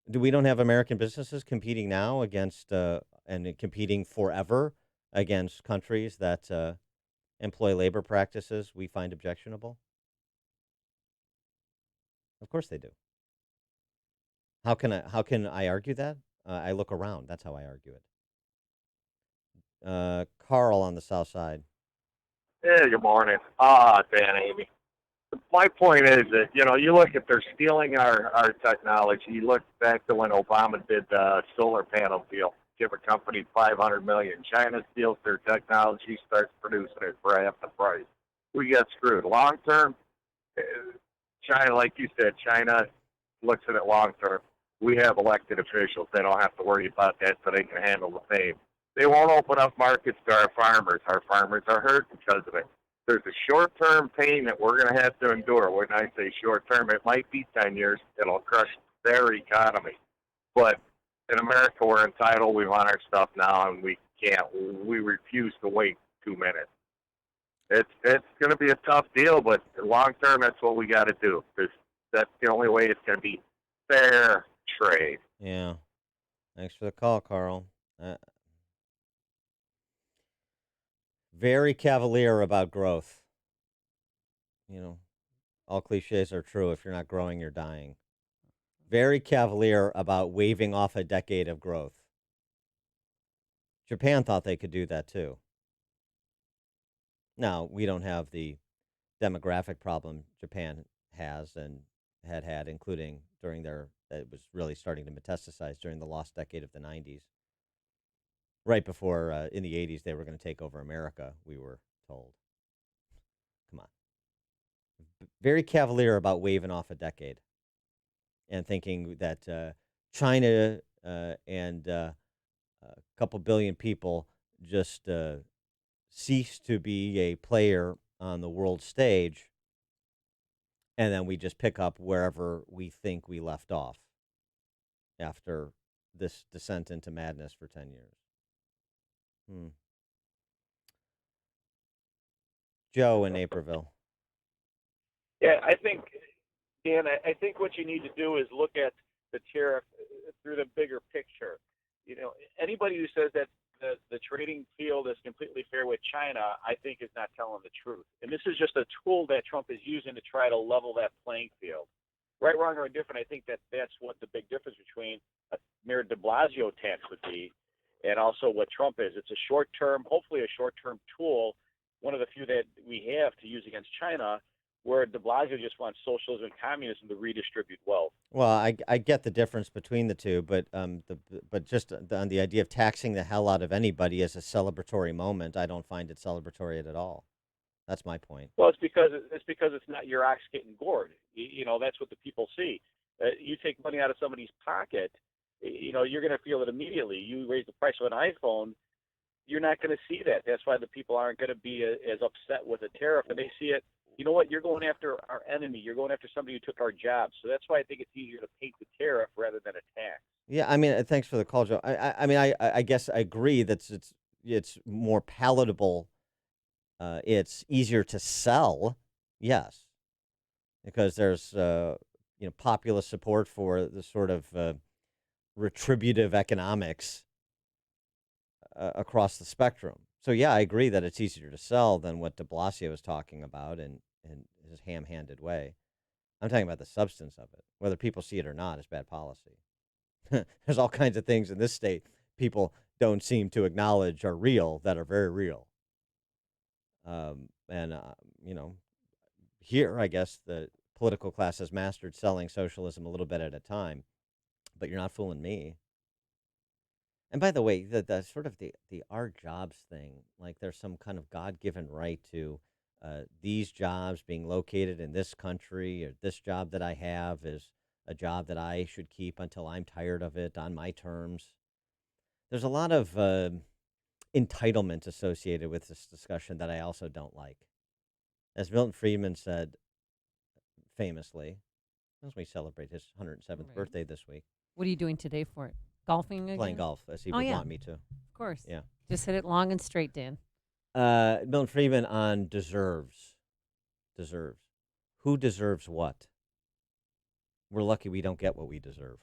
We don't have American businesses competing now against and competing forever against countries that employ labor practices we find objectionable? Of course they do. How can I argue that? I look around. That's how I argue it. Carl on the south side.
Hey, good morning. Dan Amy. My point is that, you look at they're stealing our technology. You look back to when Obama did the solar panel deal, give a company $500 million. China steals their technology, starts producing it for half the price. We get screwed. Long term, China, like you said, China looks at it long term. We have elected officials. They don't have to worry about that, so they can handle the fame. They won't open up markets to our farmers. Our farmers are hurt because of it. There's a short-term pain that we're going to have to endure. When I say short-term, it might be 10 years. It'll crush their economy. But in America, we're entitled. We want our stuff now, and we can't. We refuse to wait 2 minutes. It's going to be a tough deal, but long-term, that's what we got to do. Because that's the only way it's going to be fair trade.
Yeah. Thanks for the call, Carl. Very cavalier about growth. All cliches are true. If you're not growing, you're dying. Very cavalier about waving off a decade of growth. Japan thought they could do that too. Now, we don't have the demographic problem Japan has and had, including during it was really starting to metastasize during the lost decade of the 90s. Right before, in the 80s, they were going to take over America, we were told. Come on. Very cavalier about waving off a decade and thinking that China and a couple billion people just cease to be a player on the world stage, and then we just pick up wherever we think we left off after this descent into madness for 10 years. Joe in Naperville.
Yeah, I think, Dan, I think what you need to do is look at the tariff through the bigger picture. Anybody who says that the trading field is completely fair with China, I think is not telling the truth. And this is just a tool that Trump is using to try to level that playing field. Right, wrong, or indifferent, I think that's what the big difference between a Mayor de Blasio tax would be and also what Trump is. It's a short-term, hopefully a short-term tool, one of the few that we have to use against China, where de Blasio just wants socialism and communism to redistribute wealth.
Well, I get the difference between the two, but just on the idea of taxing the hell out of anybody as a celebratory moment, I don't find it celebratory at all. That's my point.
Well, it's because it's not your ox getting gored. That's what the people see. You take money out of somebody's pocket, you're going to feel it immediately. You raise the price of an iPhone, you're not going to see that. That's why the people aren't going to be as upset with a tariff, and they see it. You know what? You're going after our enemy. You're going after somebody who took our jobs. So that's why I think it's easier to paint the tariff rather than a tax.
Yeah, I mean, thanks for the call, Joe. I guess I agree that it's more palatable. It's easier to sell, yes, because there's populist support for the sort of retributive economics across the spectrum. So yeah, I agree that it's easier to sell than what de Blasio was talking about in his ham-handed way. I'm talking about the substance of it. Whether people see it or not is bad policy. There's all kinds of things in this state people don't seem to acknowledge are real that are very real. Here, I guess the political class has mastered selling socialism a little bit at a time, but you're not fooling me. And by the way, the sort of the our jobs thing, like there's some kind of God-given right to these jobs being located in this country, or this job that I have is a job that I should keep until I'm tired of it on my terms. There's a lot of entitlement associated with this discussion that I also don't like. As Milton Friedman said famously, as we celebrate his 107th birthday this week.
What are you doing today for it? Golfing again?
Playing golf, as he would want me to.
Of course.
Yeah.
Just hit it long and straight, Dan.
Milton Friedman on deserves. Deserves. Who deserves what? We're lucky we don't get what we deserve.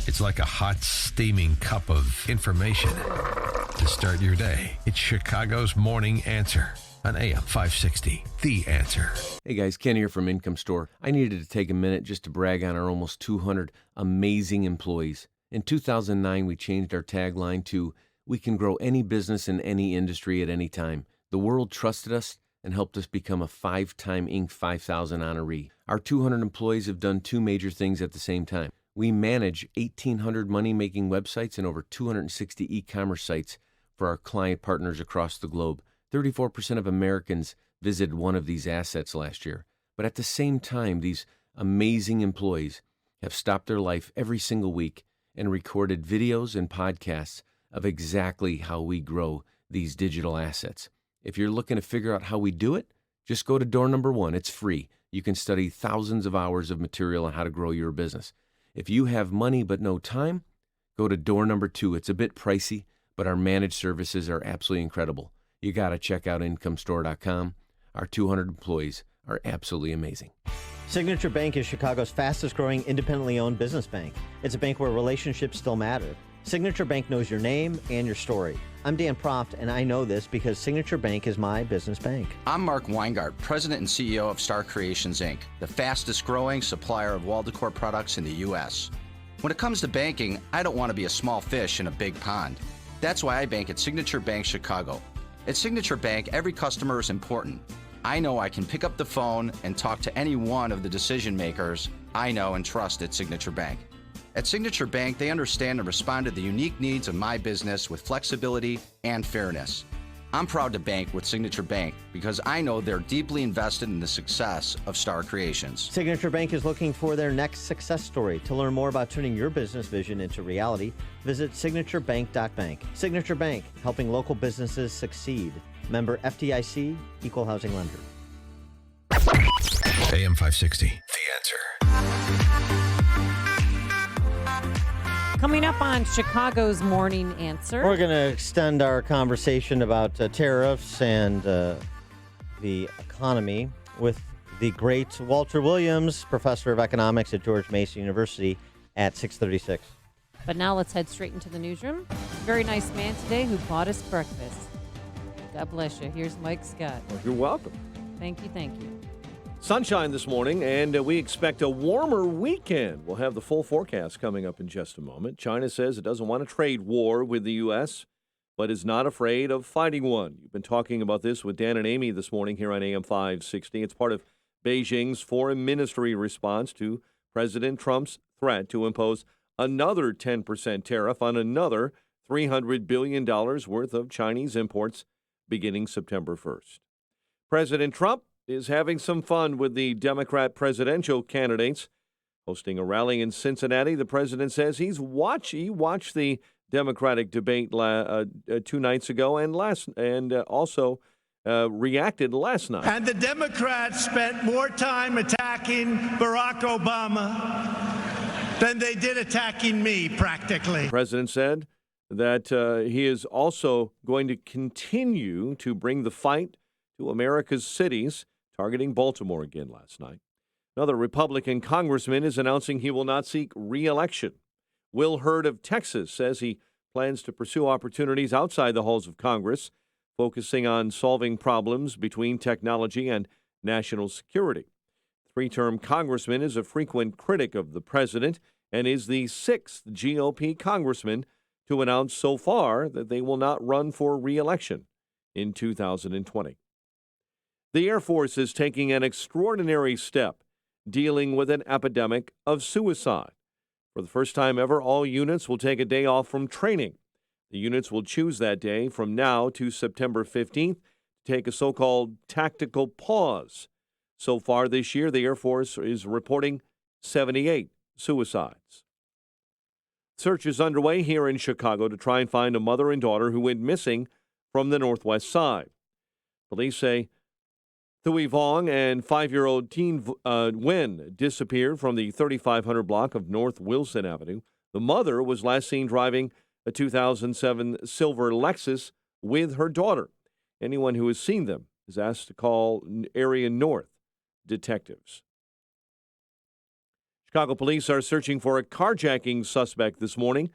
It's like a hot, steaming cup of information to start your day. It's Chicago's Morning Answer on AM 560. The Answer.
Hey guys, Ken here from Income Store. I needed to take a minute just to brag on our almost 200 amazing employees. In 2009, we changed our tagline to, "We can grow any business in any industry at any time." The world trusted us and helped us become a 5-time Inc. 5000 honoree. Our 200 employees have done two major things at the same time. We manage 1,800 money-making websites and over 260 e-commerce sites for our client partners across the globe. 34% of Americans visited one of these assets last year. But at the same time, these amazing employees have stopped their life every single week and recorded videos and podcasts of exactly how we grow these digital assets. If you're looking to figure out how we do it, just go to door number 1. It's free. You can study thousands of hours of material on how to grow your business. If you have money but no time, go to door number 2. It's a bit pricey, but our managed services are absolutely incredible. You got to check out IncomeStore.com. Our 200 employees are absolutely amazing.
Signature Bank is Chicago's fastest growing independently owned business bank. It's a bank where relationships still matter. Signature Bank knows your name and your story. I'm Dan Proft, and I know this because Signature Bank is my business bank.
I'm Mark Weingart, President and CEO of Star Creations, Inc., the fastest growing supplier of wall decor products in the U.S. When it comes to banking, I don't want to be a small fish in a big pond. That's why I bank at Signature Bank Chicago. At Signature Bank, every customer is important. I know I can pick up the phone and talk to any one of the decision makers I know and trust at Signature Bank. At Signature Bank, they understand and respond to the unique needs of my business with flexibility and fairness. I'm proud to bank with Signature Bank because I know they're deeply invested in the success of Star Creations.
Signature Bank is looking for their next success story. To learn more about turning your business vision into reality, visit signaturebank.bank. Signature Bank, helping local businesses succeed. Member FDIC, Equal Housing Lender.
AM 560, The Answer.
Coming up on Chicago's Morning Answer.
We're going to extend our conversation about tariffs and the economy with the great Walter Williams, professor of economics at George Mason University at 6:36.
But now let's head straight into the newsroom. Very nice man today who bought us breakfast. God bless you. Here's Mike Scott.
Well, you're welcome.
Thank you, thank you.
Sunshine this morning, and we expect a warmer weekend. We'll have the full forecast coming up in just a moment. China says it doesn't want a trade war with the U.S., but is not afraid of fighting one. You've been talking about this with Dan and Amy this morning here on AM 560. It's part of Beijing's foreign ministry response to President Trump's threat to impose another 10% tariff on another $300 billion worth of Chinese imports beginning September 1st. President Trump is having some fun with the Democrat presidential candidates. Hosting a rally in Cincinnati, the president says he watched the Democratic debate 2 nights ago and also reacted last night.
And the Democrats spent more time attacking Barack Obama than they did attacking me, practically.
The president said that he is also going to continue to bring the fight to America's cities, targeting Baltimore again last night. Another Republican congressman is announcing he will not seek re-election. Will Hurd of Texas says he plans to pursue opportunities outside the halls of Congress, focusing on solving problems between technology and national security. Three-term congressman is a frequent critic of the president and is the 6th GOP congressman to announce so far that they will not run for re-election in 2020. The Air Force is taking an extraordinary step dealing with an epidemic of suicide. For the first time ever, all units will take a day off from training. The units will choose that day from now to September 15th to take a so-called tactical pause. So far this year, the Air Force is reporting 78 suicides. Search is underway here in Chicago to try and find a mother and daughter who went missing from the Northwest Side. Police say Thuy Vong and 5-year-old teen Nguyen disappeared from the 3500 block of North Wilson Avenue. The mother was last seen driving a 2007 silver Lexus with her daughter. Anyone who has seen them is asked to call Area North detectives. Chicago police are searching for a carjacking suspect this morning,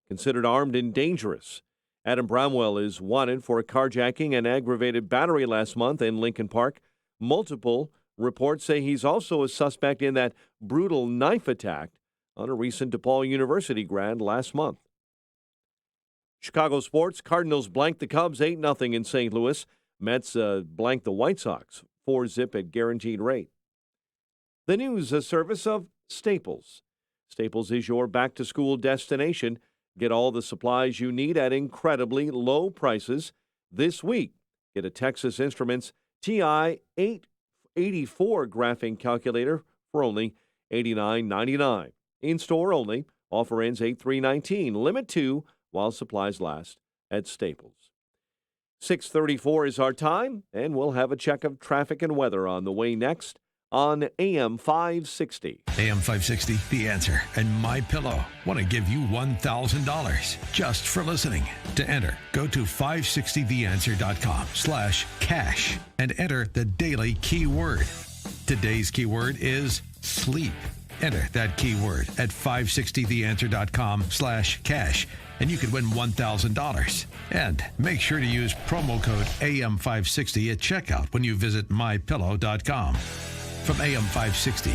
considered armed and dangerous. Adam Bramwell is wanted for a carjacking and aggravated battery last month in Lincoln Park. Multiple reports say he's also a suspect in that brutal knife attack on a recent DePaul University grad last month. Chicago sports, Cardinals blanked the Cubs 8-0 in St. Louis. Mets blanked the White Sox 4-0 at guaranteed rate. The news, a service of Staples. Staples is your back-to-school destination. Get all the supplies you need at incredibly low prices. This week, get a Texas Instruments TI 884 graphing calculator for only $89.99. In-store only. Offer ends 8/3/19. Limit 2 while supplies last at Staples. 6:34 is our time, and we'll have a check of traffic and weather on the way next on AM 560.
AM 560, The Answer, and MyPillow want to give you $1,000 just for listening. To enter, go to 560theanswer.com/cash and enter the daily keyword. Today's keyword is sleep. Enter that keyword at 560theanswer.com/cash and you could win $1,000. And make sure to use promo code AM560 at checkout when you visit mypillow.com. From AM 560,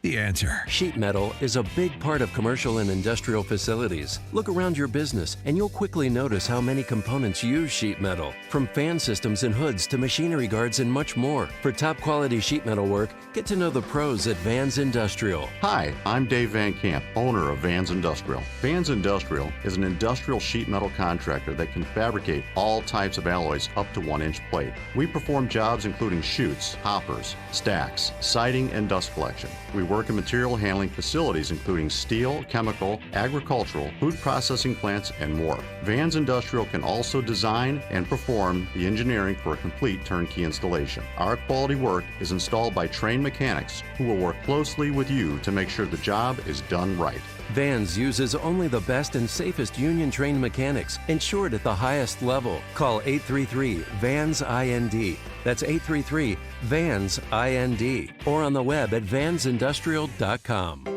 The Answer.
Sheet metal is a big part of commercial and industrial facilities. Look around your business and you'll quickly notice how many components use sheet metal. From fan systems and hoods to machinery guards and much more. For top quality sheet metal work, get to know the pros at Vans Industrial.
Hi, I'm Dave Van Camp, owner of Vans Industrial. Vans Industrial is an industrial sheet metal contractor that can fabricate all types of alloys up to 1-inch plate. We perform jobs including chutes, hoppers, stacks, siding, and dust collection. We work in material handling facilities including steel, chemical, agricultural, food processing plants, and more. Vans Industrial can also design and perform the engineering for a complete turnkey installation. Our quality work is installed by trained mechanics who will work closely with you to make sure the job is done right.
Vans uses only the best and safest union-trained mechanics, insured at the highest level. Call 833-VANS-IND. That's 833-VANS-IND. Or on the web at vansindustrial.com.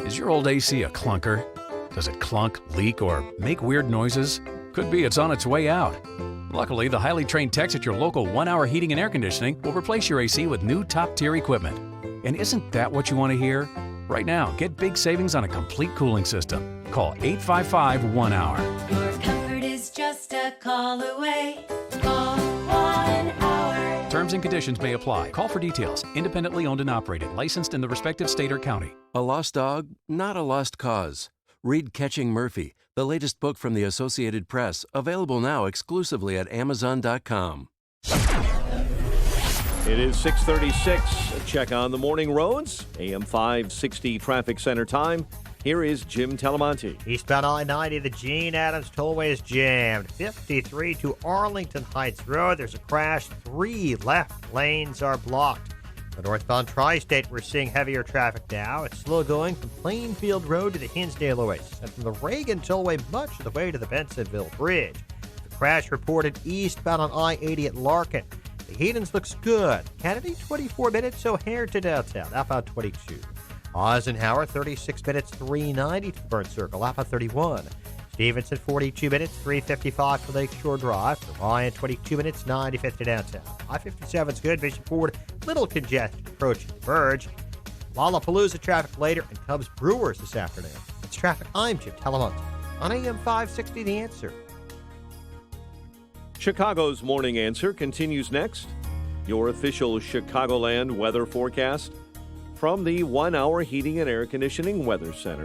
Is your old AC a clunker? Does it clunk, leak, or make weird noises? Could be it's on its way out. Luckily, the highly trained techs at your local 1 Hour Heating and Air Conditioning will replace your AC with new top-tier equipment. And isn't that what you want to hear? Right now, get big savings on a complete cooling system. Call 855-1-HOUR.
Your comfort is just a call away. Call 1 Hour.
Terms and conditions may apply. Call for details. Independently owned and operated. Licensed in the respective state or county.
A lost dog, not a lost cause. Read Catching Murphy, the latest book from the Associated Press, available now exclusively at Amazon.com.
It is 6:36. A check on the morning roads. AM 560 traffic center time. Here is Jim Telemonte.
Eastbound I-90, the Gene Adams Tollway is jammed. 53 to Arlington Heights Road, there's a crash. 3 left lanes are blocked. The northbound Tri-State, we're seeing heavier traffic now. It's slow going from Plainfield Road to the Hinsdale Oasis, and from the Reagan Tollway much of the way to the Bensonville Bridge. The crash reported eastbound on I-80 at Larkin. The Hedens looks good. Kennedy, 24 minutes, O'Hare to downtown. Outbound 22. Eisenhower, 36 minutes, 390 to Burn Circle. Outbound 31. Stevenson, 42 minutes, 355 to Lakeshore Drive. Ryan, 22 minutes, 95 to downtown. I-57 is good. Bishop Ford, little congested approaching the Verge. Lollapalooza traffic later, and Cubs Brewers this afternoon. It's traffic. I'm Jim Telemonte on AM 560 The Answer.
Chicago's Morning Answer continues next. Your official Chicagoland weather forecast from the 1 Hour Heating and Air Conditioning Weather Center.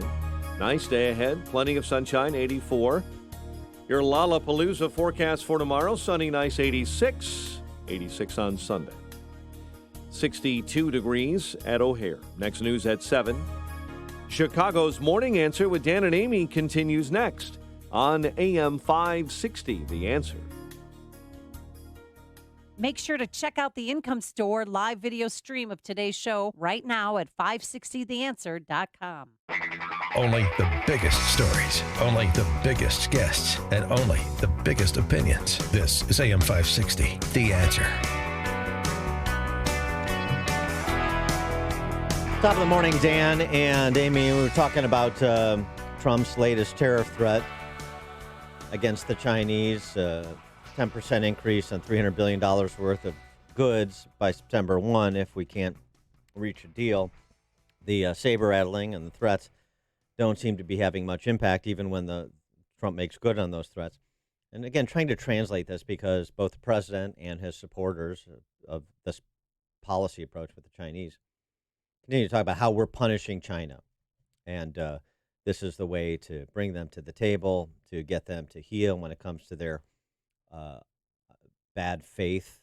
Nice day ahead, plenty of sunshine, 84. Your Lollapalooza forecast for tomorrow, sunny, nice, 86. 86 on Sunday. 62 degrees at O'Hare. Next news at 7. Chicago's Morning Answer with Dan and Amy continues next on AM 560, The Answer.
Make sure to check out the Income Store live video stream of today's show right now at 560theanswer.com.
Only the biggest stories, only the biggest guests, and only the biggest opinions. This is AM 560, The Answer.
Top of the morning, Dan and Amy. We were talking about Trump's latest tariff threat against the Chinese. 10% increase on $300 billion worth of goods by September 1 if we can't reach a deal. The saber rattling and the threats don't seem to be having much impact, even when Trump makes good on those threats. And again, trying to translate this because both the president and his supporters of this policy approach with the Chinese continue to talk about how we're punishing China. And this is the way to bring them to the table, to get them to heel when it comes to their bad faith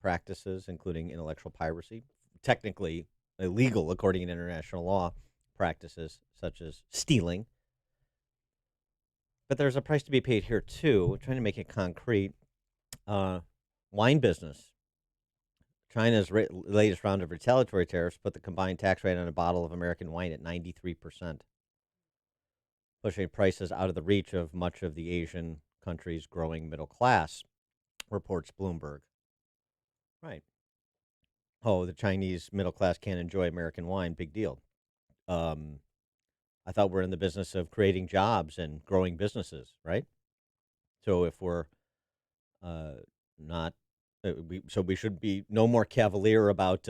practices, including intellectual piracy, technically illegal according to international law practices such as stealing. But there's a price to be paid here, too. We're trying to make it concrete. Wine business. China's latest round of retaliatory tariffs put the combined tax rate on a bottle of American wine at 93%, pushing prices out of the reach of much of the Asian country's growing middle class, reports Bloomberg. Right. Oh, the Chinese middle class can't enjoy American wine. Big deal. I thought we're in the business of creating jobs and growing businesses, right? So if we're not, we should be no more cavalier about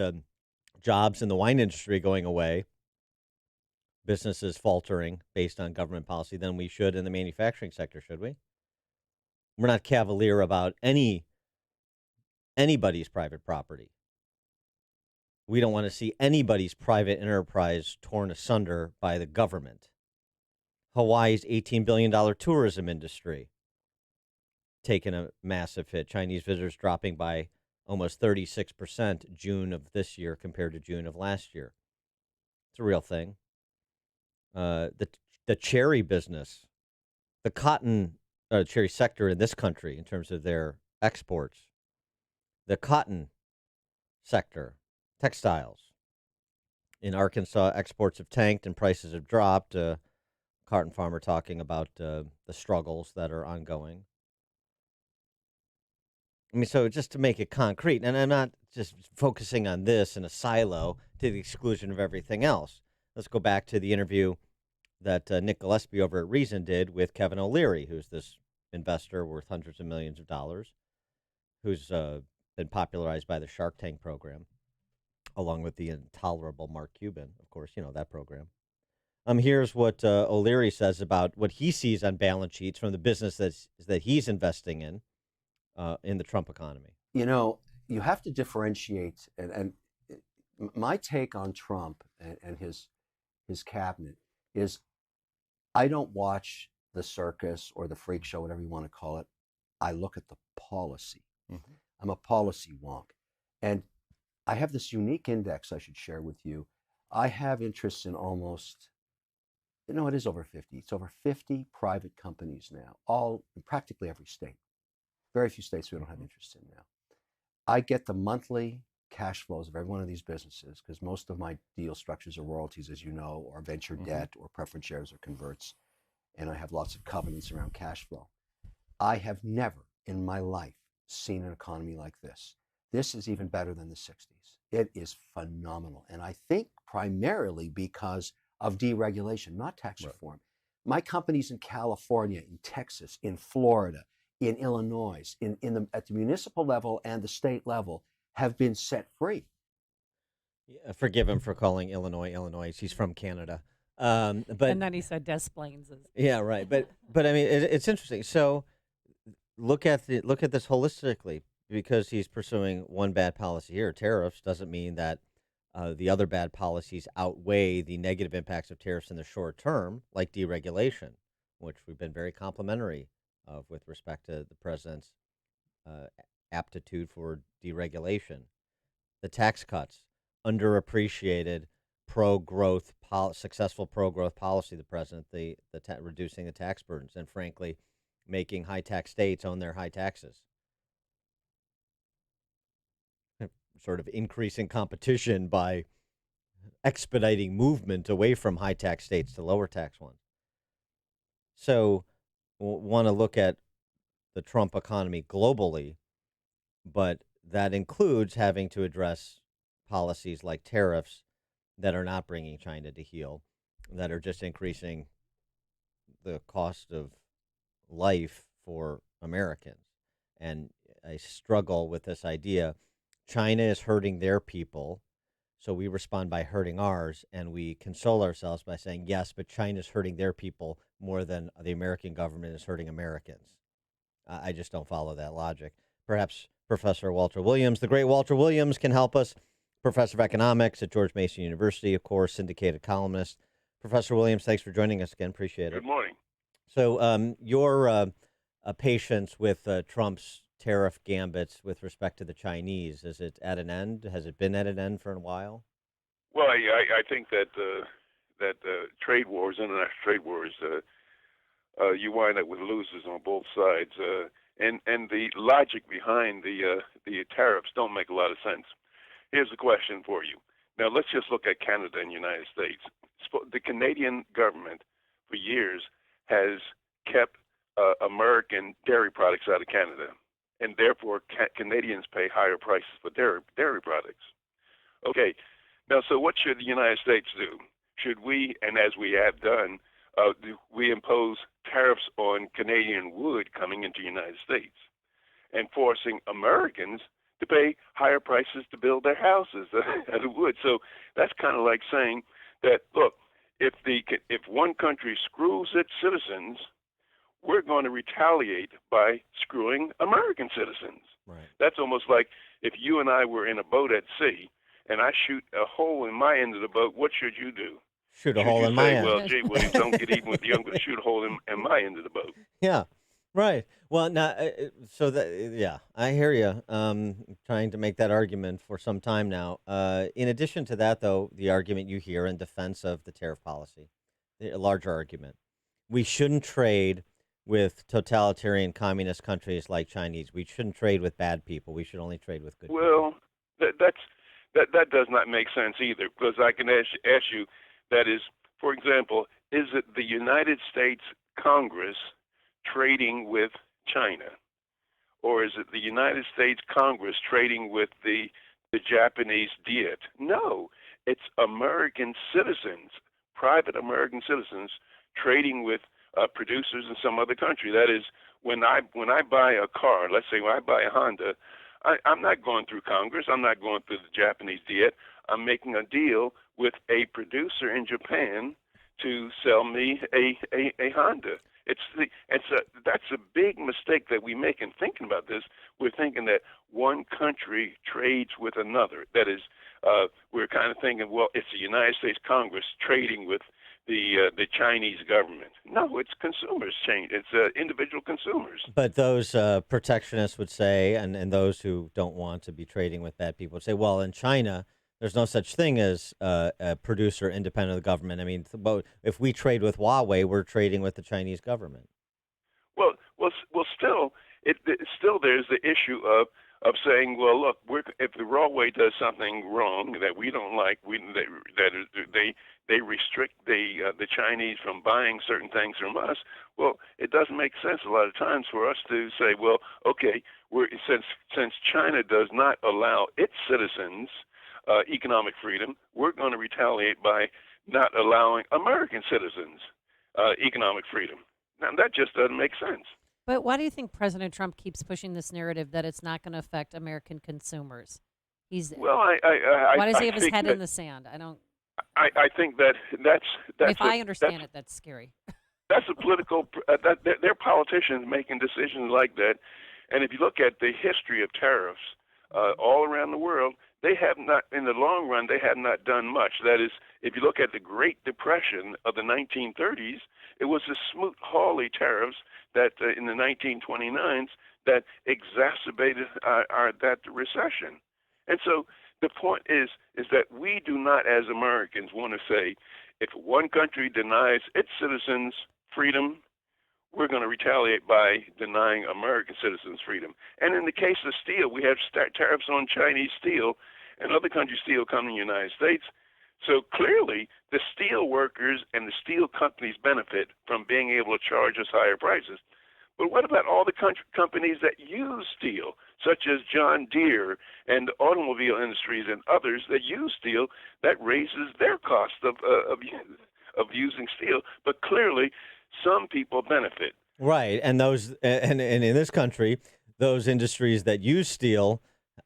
jobs in the wine industry going away, businesses faltering based on government policy, than we should in the manufacturing sector, should we? We're not cavalier about anybody's private property. We don't want to see anybody's private enterprise torn asunder by the government. Hawaii's $18 billion tourism industry taking a massive hit. Chinese visitors dropping by almost 36% June of this year compared to June of last year. It's a real thing. The cherry business, the cotton cherry sector in this country in terms of their exports, the cotton sector, textiles. In Arkansas, exports have tanked and prices have dropped. Carton farmer talking about the struggles that are ongoing. I mean, so just to make it concrete, and I'm not just focusing on this in a silo to the exclusion of everything else. Let's go back to the interview that Nick Gillespie over at Reason did with Kevin O'Leary, who's this investor worth hundreds of millions of dollars, who's been popularized by the Shark Tank program, along with the intolerable Mark Cuban, of course, you know that program. Here's what O'Leary says about what he sees on balance sheets from the business that he's investing in the Trump economy.
You know, you have to differentiate, and my take on Trump and his cabinet is, I don't watch the circus or the freak show, whatever you want to call it. I look at the policy.
Mm-hmm.
I'm a policy wonk. And I have this unique index I should share with you. I have interests in almost, it is over 50. It's over 50 private companies now, all in practically every state. Very few states we don't have interest in now. I get the monthly cash flows of every one of these businesses because most of my deal structures are royalties, as you know, or venture debt or preference shares or converts. And I have lots of covenants around cash flow. I have never in my life seen an economy like this. This is even better than the 60s. It is phenomenal. And I think primarily because of deregulation, not tax reform. My companies in California, in Texas, in Florida, in Illinois, at the municipal level and the state level have been set free.
Yeah, forgive him for calling Illinois. He's from Canada. But
and then he said Des Plaines.
Yeah, right. But I mean, it's interesting. So look at this holistically, because he's pursuing one bad policy here. Tariffs doesn't mean that the other bad policies outweigh the negative impacts of tariffs in the short term, like deregulation, which we've been very complimentary of with respect to the president's aptitude for deregulation. The tax cuts, underappreciated pro-growth, successful pro-growth policy of the president, reducing the tax burdens, and frankly, making high-tax states own their high taxes. Sort of increasing competition by expediting movement away from high-tax states to lower-tax ones. So want to look at the Trump economy globally, but that includes having to address policies like tariffs that are not bringing China to heel, that are just increasing the cost of life for Americans. And I struggle with this idea. China is hurting their people, so we respond by hurting ours, and we console ourselves by saying, yes, but China's hurting their people more than the American government is hurting Americans. I just don't follow that logic. Perhaps Professor Walter Williams, the great Walter Williams, can help us. Professor of economics at George Mason University, of course, syndicated columnist. Professor Williams, thanks for joining us again. Appreciate it.
Good morning.
So your patience with Trump's tariff gambits with respect to the Chinese, is it at an end? Has it been at an end for a while?
Well, I think that trade wars, international trade wars, you wind up with losers on both sides, and the logic behind the tariffs don't make a lot of sense. Here's the question for you. Now, let's just look at Canada and the United States. The Canadian government, for years, has kept American dairy products out of Canada, and therefore Canadians pay higher prices for dairy products. Okay, now, so what should the United States do? Should we, and as we have done, we impose tariffs on Canadian wood coming into the United States and forcing Americans to pay higher prices to build their houses out of wood? So that's kind of like saying that, look, if one country screws its citizens, we're going to retaliate by screwing American citizens.
Right.
That's almost like if you and I were in a boat at sea and I shoot a hole in my end of the boat, what should you do?
Shoot a hole in my end.
Well, gee, Williams, don't get even with you. I'm going to shoot a hole in my end of the boat.
Yeah, right. Well, now, I hear you. Trying to make that argument for some time now. In addition to that, though, the argument you hear in defense of the tariff policy, a larger argument, we shouldn't trade with totalitarian communist countries like Chinese. We shouldn't trade with bad people. We should only trade with good people.
Well, that does not make sense either, because I can ask you, that is, for example, is it the United States Congress trading with China? Or is it the United States Congress trading with the Japanese Diet? No, it's American citizens, private American citizens trading with producers in some other country. That is, when I buy a car, let's say when I buy a Honda, I'm not going through Congress. I'm not going through the Japanese Diet. I'm making a deal with a producer in Japan to sell me a Honda. That's a big mistake that we make in thinking about this. We're thinking that one country trades with another. That is, we're kind of thinking, well, it's the United States Congress trading with the Chinese government. No, it's consumers. It's individual consumers.
But those protectionists would say, and those who don't want to be trading with bad people would say, well, in China, there's no such thing as a producer independent of the government. I mean, if we trade with Huawei, we're trading with the Chinese government.
Well, still, still there's the issue of saying, well, look, if the Huawei does something wrong that we don't like, they restrict the Chinese from buying certain things from us. Well, it doesn't make sense a lot of times for us to say, well, okay, since China does not allow its citizens economic freedom, we're going to retaliate by not allowing American citizens economic freedom. Now, that just doesn't make sense.
But why do you think President Trump keeps pushing this narrative that it's not going to affect American consumers? Why does he have his head in the sand?
I think that's
if I understand it, that's scary.
That's a political. They're politicians making decisions like that, and if you look at the history of tariffs all around the world, they have not, in the long run, they have not done much. That is, if you look at the Great Depression of the 1930s, it was the Smoot-Hawley tariffs that in the 1929s that exacerbated that recession. And so the point is that we do not, as Americans, want to say, if one country denies its citizens freedom, we're going to retaliate by denying American citizens freedom. And in the case of steel, we have tariffs on Chinese steel and other countries' steel coming to the United States. So clearly, the steel workers and the steel companies benefit from being able to charge us higher prices. But what about all the companies that use steel, such as John Deere and the automobile industries and others that use steel? That raises their cost of using steel. But clearly, some people benefit.
Right, and those and in this country, those industries that use steel,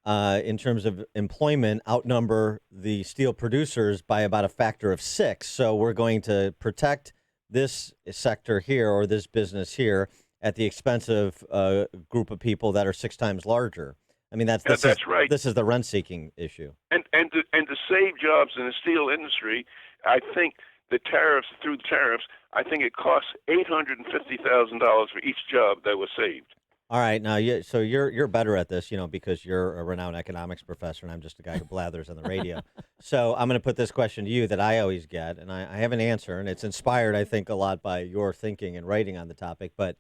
in terms of employment, outnumber the steel producers by about a factor of 6. So we're going to protect this sector here or this business here at the expense of a group of people that are 6 times larger. I mean, that's
right.
This is the rent-seeking issue.
And to save jobs in the steel industry, I think through the tariffs, I think it costs $850,000 for each job that was saved.
All right, now so you're better at this, because you're a renowned economics professor, and I'm just a guy who blathers on the radio. So I'm going to put this question to you that I always get, and I have an answer, and it's inspired, I think, a lot by your thinking and writing on the topic. But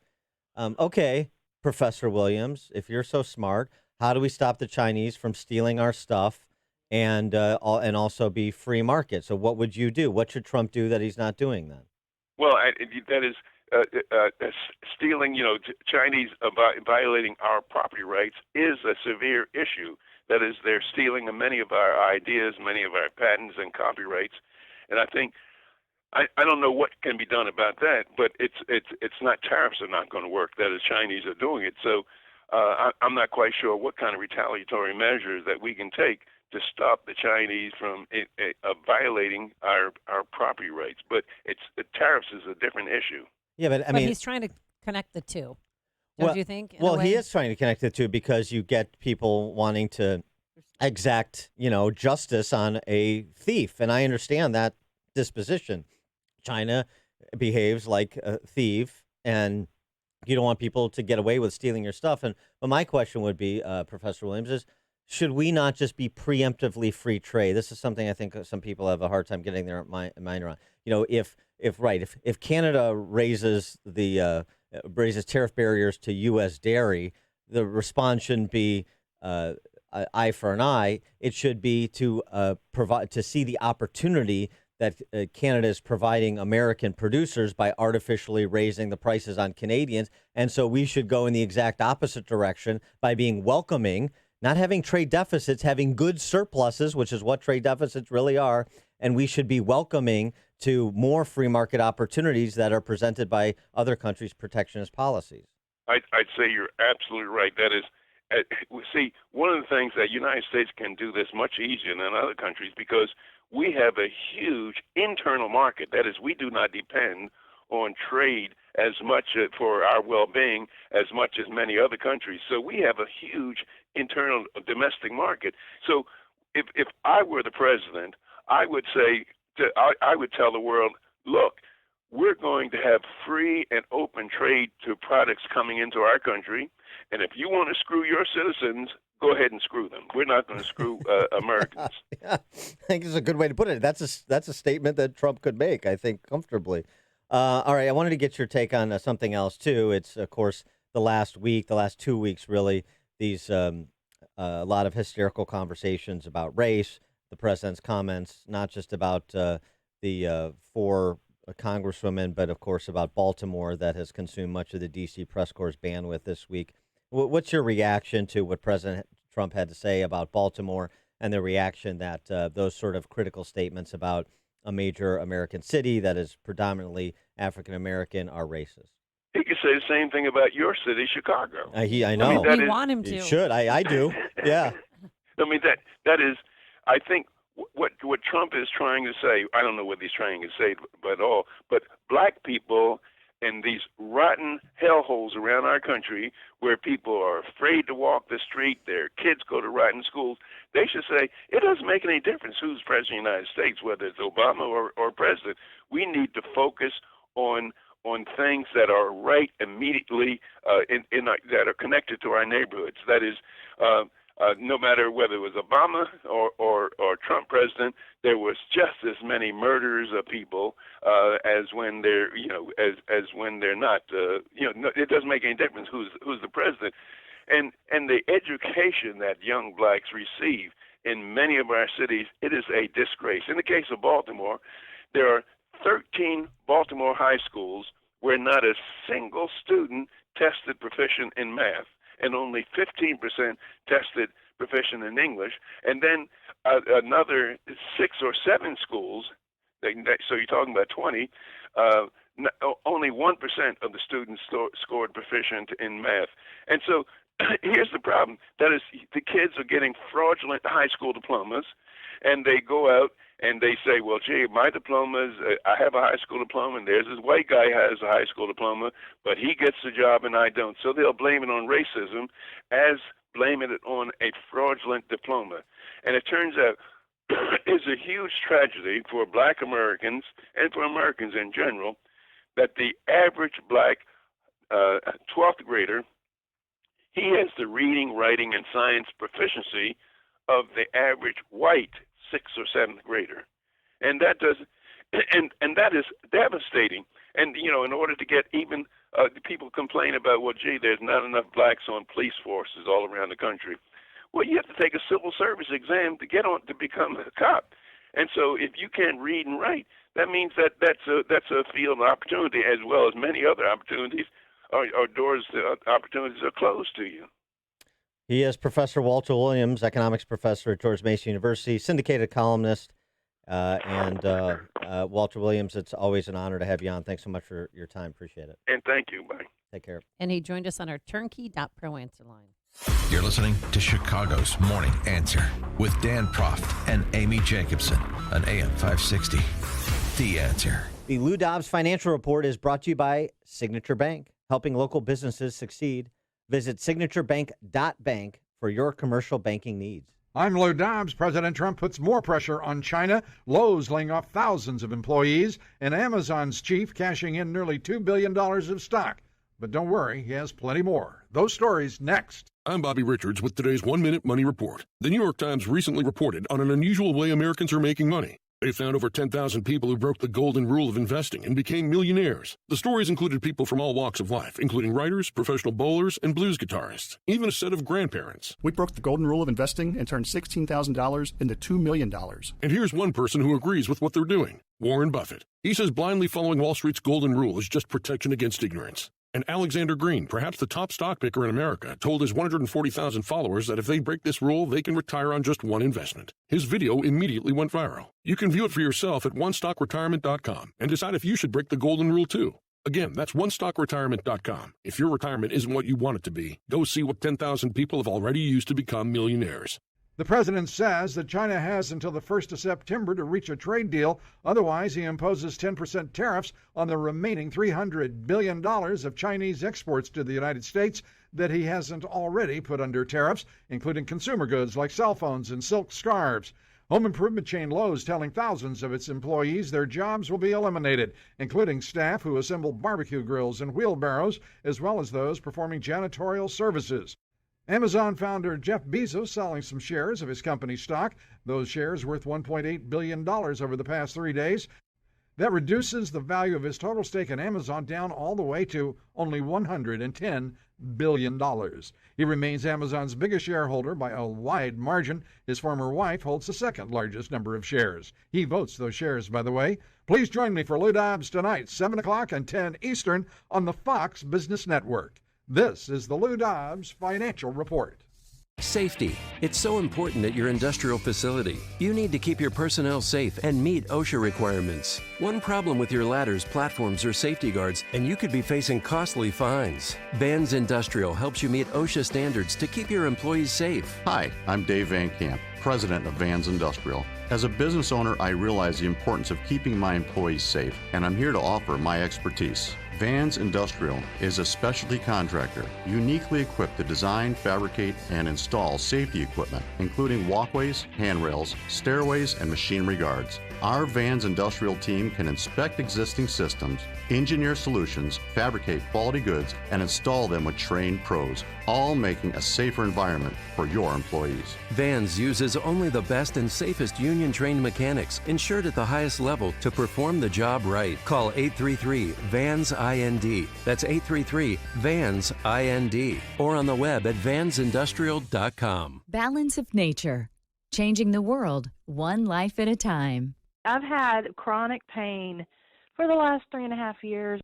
okay, Professor Williams, if you're so smart, how do we stop the Chinese from stealing our stuff and also be free market? So what would you do? What should Trump do that he's not doing then?
Well, that is. Stealing, Chinese violating our property rights is a severe issue. That is, they're stealing many of our ideas, many of our patents and copyrights. And I think I don't know what can be done about that, but it's not tariffs are not going to work. That is, Chinese are doing it. So I'm not quite sure what kind of retaliatory measures that we can take to stop the Chinese from violating our property rights. But tariffs is a different issue.
Yeah, but I mean,
he's trying to connect the two. Don't you think?
Well, he is trying to connect the two because you get people wanting to exact, justice on a thief, and I understand that disposition. China behaves like a thief, and you don't want people to get away with stealing your stuff. But my question would be, Professor Williams, is should we not just be preemptively free trade? This is something I think some people have a hard time getting their mind around. If Canada raises tariff barriers to U.S. dairy, the response shouldn't be eye for an eye. It should be to see the opportunity that Canada is providing American producers by artificially raising the prices on Canadians, and so we should go in the exact opposite direction by being welcoming, not having trade deficits, having good surpluses, which is what trade deficits really are, and we should be welcoming to more free market opportunities that are presented by other countries' protectionist policies.
I'd say you're absolutely right. That is, see, one of the things that the United States can do this much easier than other countries because we have a huge internal market. That is, we do not depend on trade as much for our well-being as much as many other countries. So we have a huge internal domestic market. So if I were the president, I would say, I would tell the world, look, we're going to have free and open trade to products coming into our country. And if you want to screw your citizens, go ahead and screw them. We're not going to screw Americans.
Yeah, I think it's a good way to put it. That's a statement that Trump could make, I think, comfortably. All right, I wanted to get your take on something else, too. It's, of course, the last 2 weeks, really, these a lot of hysterical conversations about race, the president's comments, not just about the 4 congresswomen, but, of course, about Baltimore that has consumed much of the D.C. press corps' bandwidth this week. What's your reaction to what President Trump had to say about Baltimore and the reaction that those sort of critical statements about a major American city that is predominantly African-American are racist?
He could say the same thing about your city, Chicago.
I know.
We want him to.
He should. I do. Yeah.
I mean, that is, I think what Trump is trying to say, I don't know what he's trying to say at all, but black people in these rotten hellholes around our country where people are afraid to walk the street, their kids go to rotten schools, they should say, it doesn't make any difference who's president of the United States, whether it's Obama or president. We need to focus on things that are right immediately that are connected to our neighborhoods. That is, no matter whether it was Obama or Trump president, there was just as many murders of people as when they're as when they're not. It doesn't make any difference who's the president, and the education that young blacks receive in many of our cities, it is a disgrace. In the case of Baltimore, there are 13 Baltimore high schools where not a single student tested proficient in math, and only 15% tested proficient in English. And then another 6 or 7 schools, so you're talking about 20, only 1% of the students scored proficient in math. And so here's the problem. That is, the kids are getting fraudulent high school diplomas, and they go out and they say, well, gee, my diplomas, I have a high school diploma, and there's this white guy who has a high school diploma, but he gets the job and I don't. So they'll blame it on racism as blaming it on a fraudulent diploma. And it turns out it's a huge tragedy for black Americans and for Americans in general that the average black 12th grader, he has the reading, writing, and science proficiency of the average white 6th or 7th grader, and that is devastating. And in order to get even people complain about, well, gee, there's not enough blacks on police forces all around the country. Well, you have to take a civil service exam to get on to become a cop. And so, if you can't read and write, that means that's a field of opportunity as well as many other opportunities. Or doors to opportunities are closed to you.
He is Professor Walter Williams, economics professor at George Mason University, syndicated columnist. And Walter Williams, it's always an honor to have you on. Thanks so much for your time. Appreciate it.
And thank you. Bye.
Take care.
And he joined us on our turnkey.pro answer line.
You're listening to Chicago's Morning Answer with Dan Proft and Amy Jacobson on AM 560. The Answer.
The Lou Dobbs Financial Report is brought to you by Signature Bank, helping local businesses succeed. Visit signaturebank.bank for your commercial banking needs.
I'm Lou Dobbs. President Trump puts more pressure on China. Lowe's laying off thousands of employees, and Amazon's chief cashing in nearly $2 billion of stock. But don't worry, he has plenty more. Those stories next.
I'm Bobby Richards with today's 1-Minute Money Report. The New York Times recently reported on an unusual way Americans are making money. They found over 10,000 people who broke the golden rule of investing and became millionaires. The stories included people from all walks of life, including writers, professional bowlers, and blues guitarists, even a set of grandparents.
We broke the golden rule of investing and turned $16,000 into $2 million.
And here's one person who agrees with what they're doing, Warren Buffett. He says blindly following Wall Street's golden rule is just protection against ignorance. And Alexander Green, perhaps the top stock picker in America, told his 140,000 followers that if they break this rule, they can retire on just one investment. His video immediately went viral. You can view it for yourself at onestockretirement.com and decide if you should break the golden rule too. Again, that's onestockretirement.com. If your retirement isn't what you want it to be, go see what 10,000 people have already used to become millionaires.
The president says that China has until the 1st of September to reach a trade deal. Otherwise, he imposes 10% tariffs on the remaining $300 billion of Chinese exports to the United States that he hasn't already put under tariffs, including consumer goods like cell phones and silk scarves. Home improvement chain Lowe's telling thousands of its employees their jobs will be eliminated, including staff who assemble barbecue grills and wheelbarrows, as well as those performing janitorial services. Amazon founder Jeff Bezos selling some shares of his company stock, those shares worth $1.8 billion over the past 3 days. That reduces the value of his total stake in Amazon down all the way to only $110 billion. He remains Amazon's biggest shareholder by a wide margin. His former wife holds the second largest number of shares. He votes those shares, by the way. Please join me for Lou Dobbs tonight, 7 o'clock and 10 Eastern on the Fox Business Network. This is the Lou Dobbs Financial Report.
Safety. It's so important at your industrial facility. You need to keep your personnel safe and meet OSHA requirements. One problem with your ladders, platforms, or safety guards, and you could be facing costly fines. Vans Industrial helps you meet OSHA standards to keep your employees safe.
Hi, I'm Dave Van Camp, president of Vans Industrial. As a business owner, I realize the importance of keeping my employees safe, and I'm here to offer my expertise. Vans Industrial is a specialty contractor uniquely equipped to design, fabricate, and install safety equipment, including walkways, handrails, stairways, and machinery guards. Our Vans Industrial team can inspect existing systems, engineer solutions, fabricate quality goods, and install them with trained pros, all making a safer environment for your employees.
Vans uses only the best and safest union-trained mechanics, insured at the highest level, to perform the job right. Call 833-VANS-IND. That's 833-VANS-IND. Or on the web at vansindustrial.com.
Balance of nature. Changing the world, one life at a time.
I've had chronic pain for the last 3.5 years.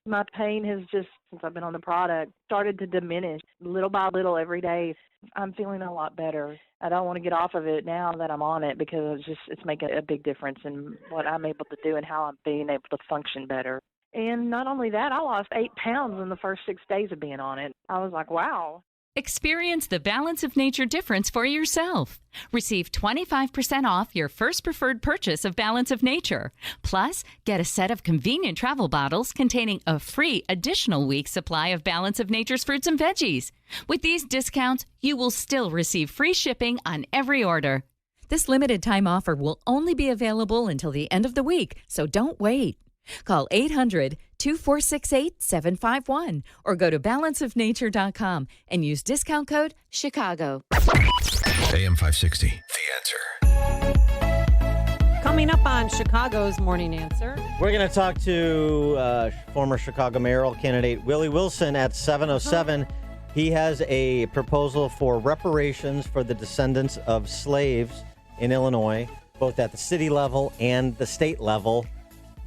My pain has just, since I've been on the product, started to diminish little by little every day. I'm feeling a lot better. I don't want to get off of it now that I'm on it because it's making a big difference in what I'm able to do and how I'm being able to function better. And not only that, I lost 8 pounds in the first 6 days of being on it. I was like, wow.
Experience the Balance of Nature difference for yourself. Receive 25% off your first preferred purchase of Balance of Nature. Plus, get a set of convenient travel bottles containing a free additional week's supply of Balance of Nature's fruits and veggies. With these discounts, you will still receive free shipping on every order. This limited time offer will only be available until the end of the week, so don't wait. Call 800-2468-751 or go to balanceofnature.com and use discount code Chicago.
AM 560, The Answer.
Coming up on Chicago's Morning Answer.
We're going to talk to former Chicago mayoral candidate Willie Wilson at 7:07. He has a proposal for reparations for the descendants of slaves in Illinois, both at the city level and the state level.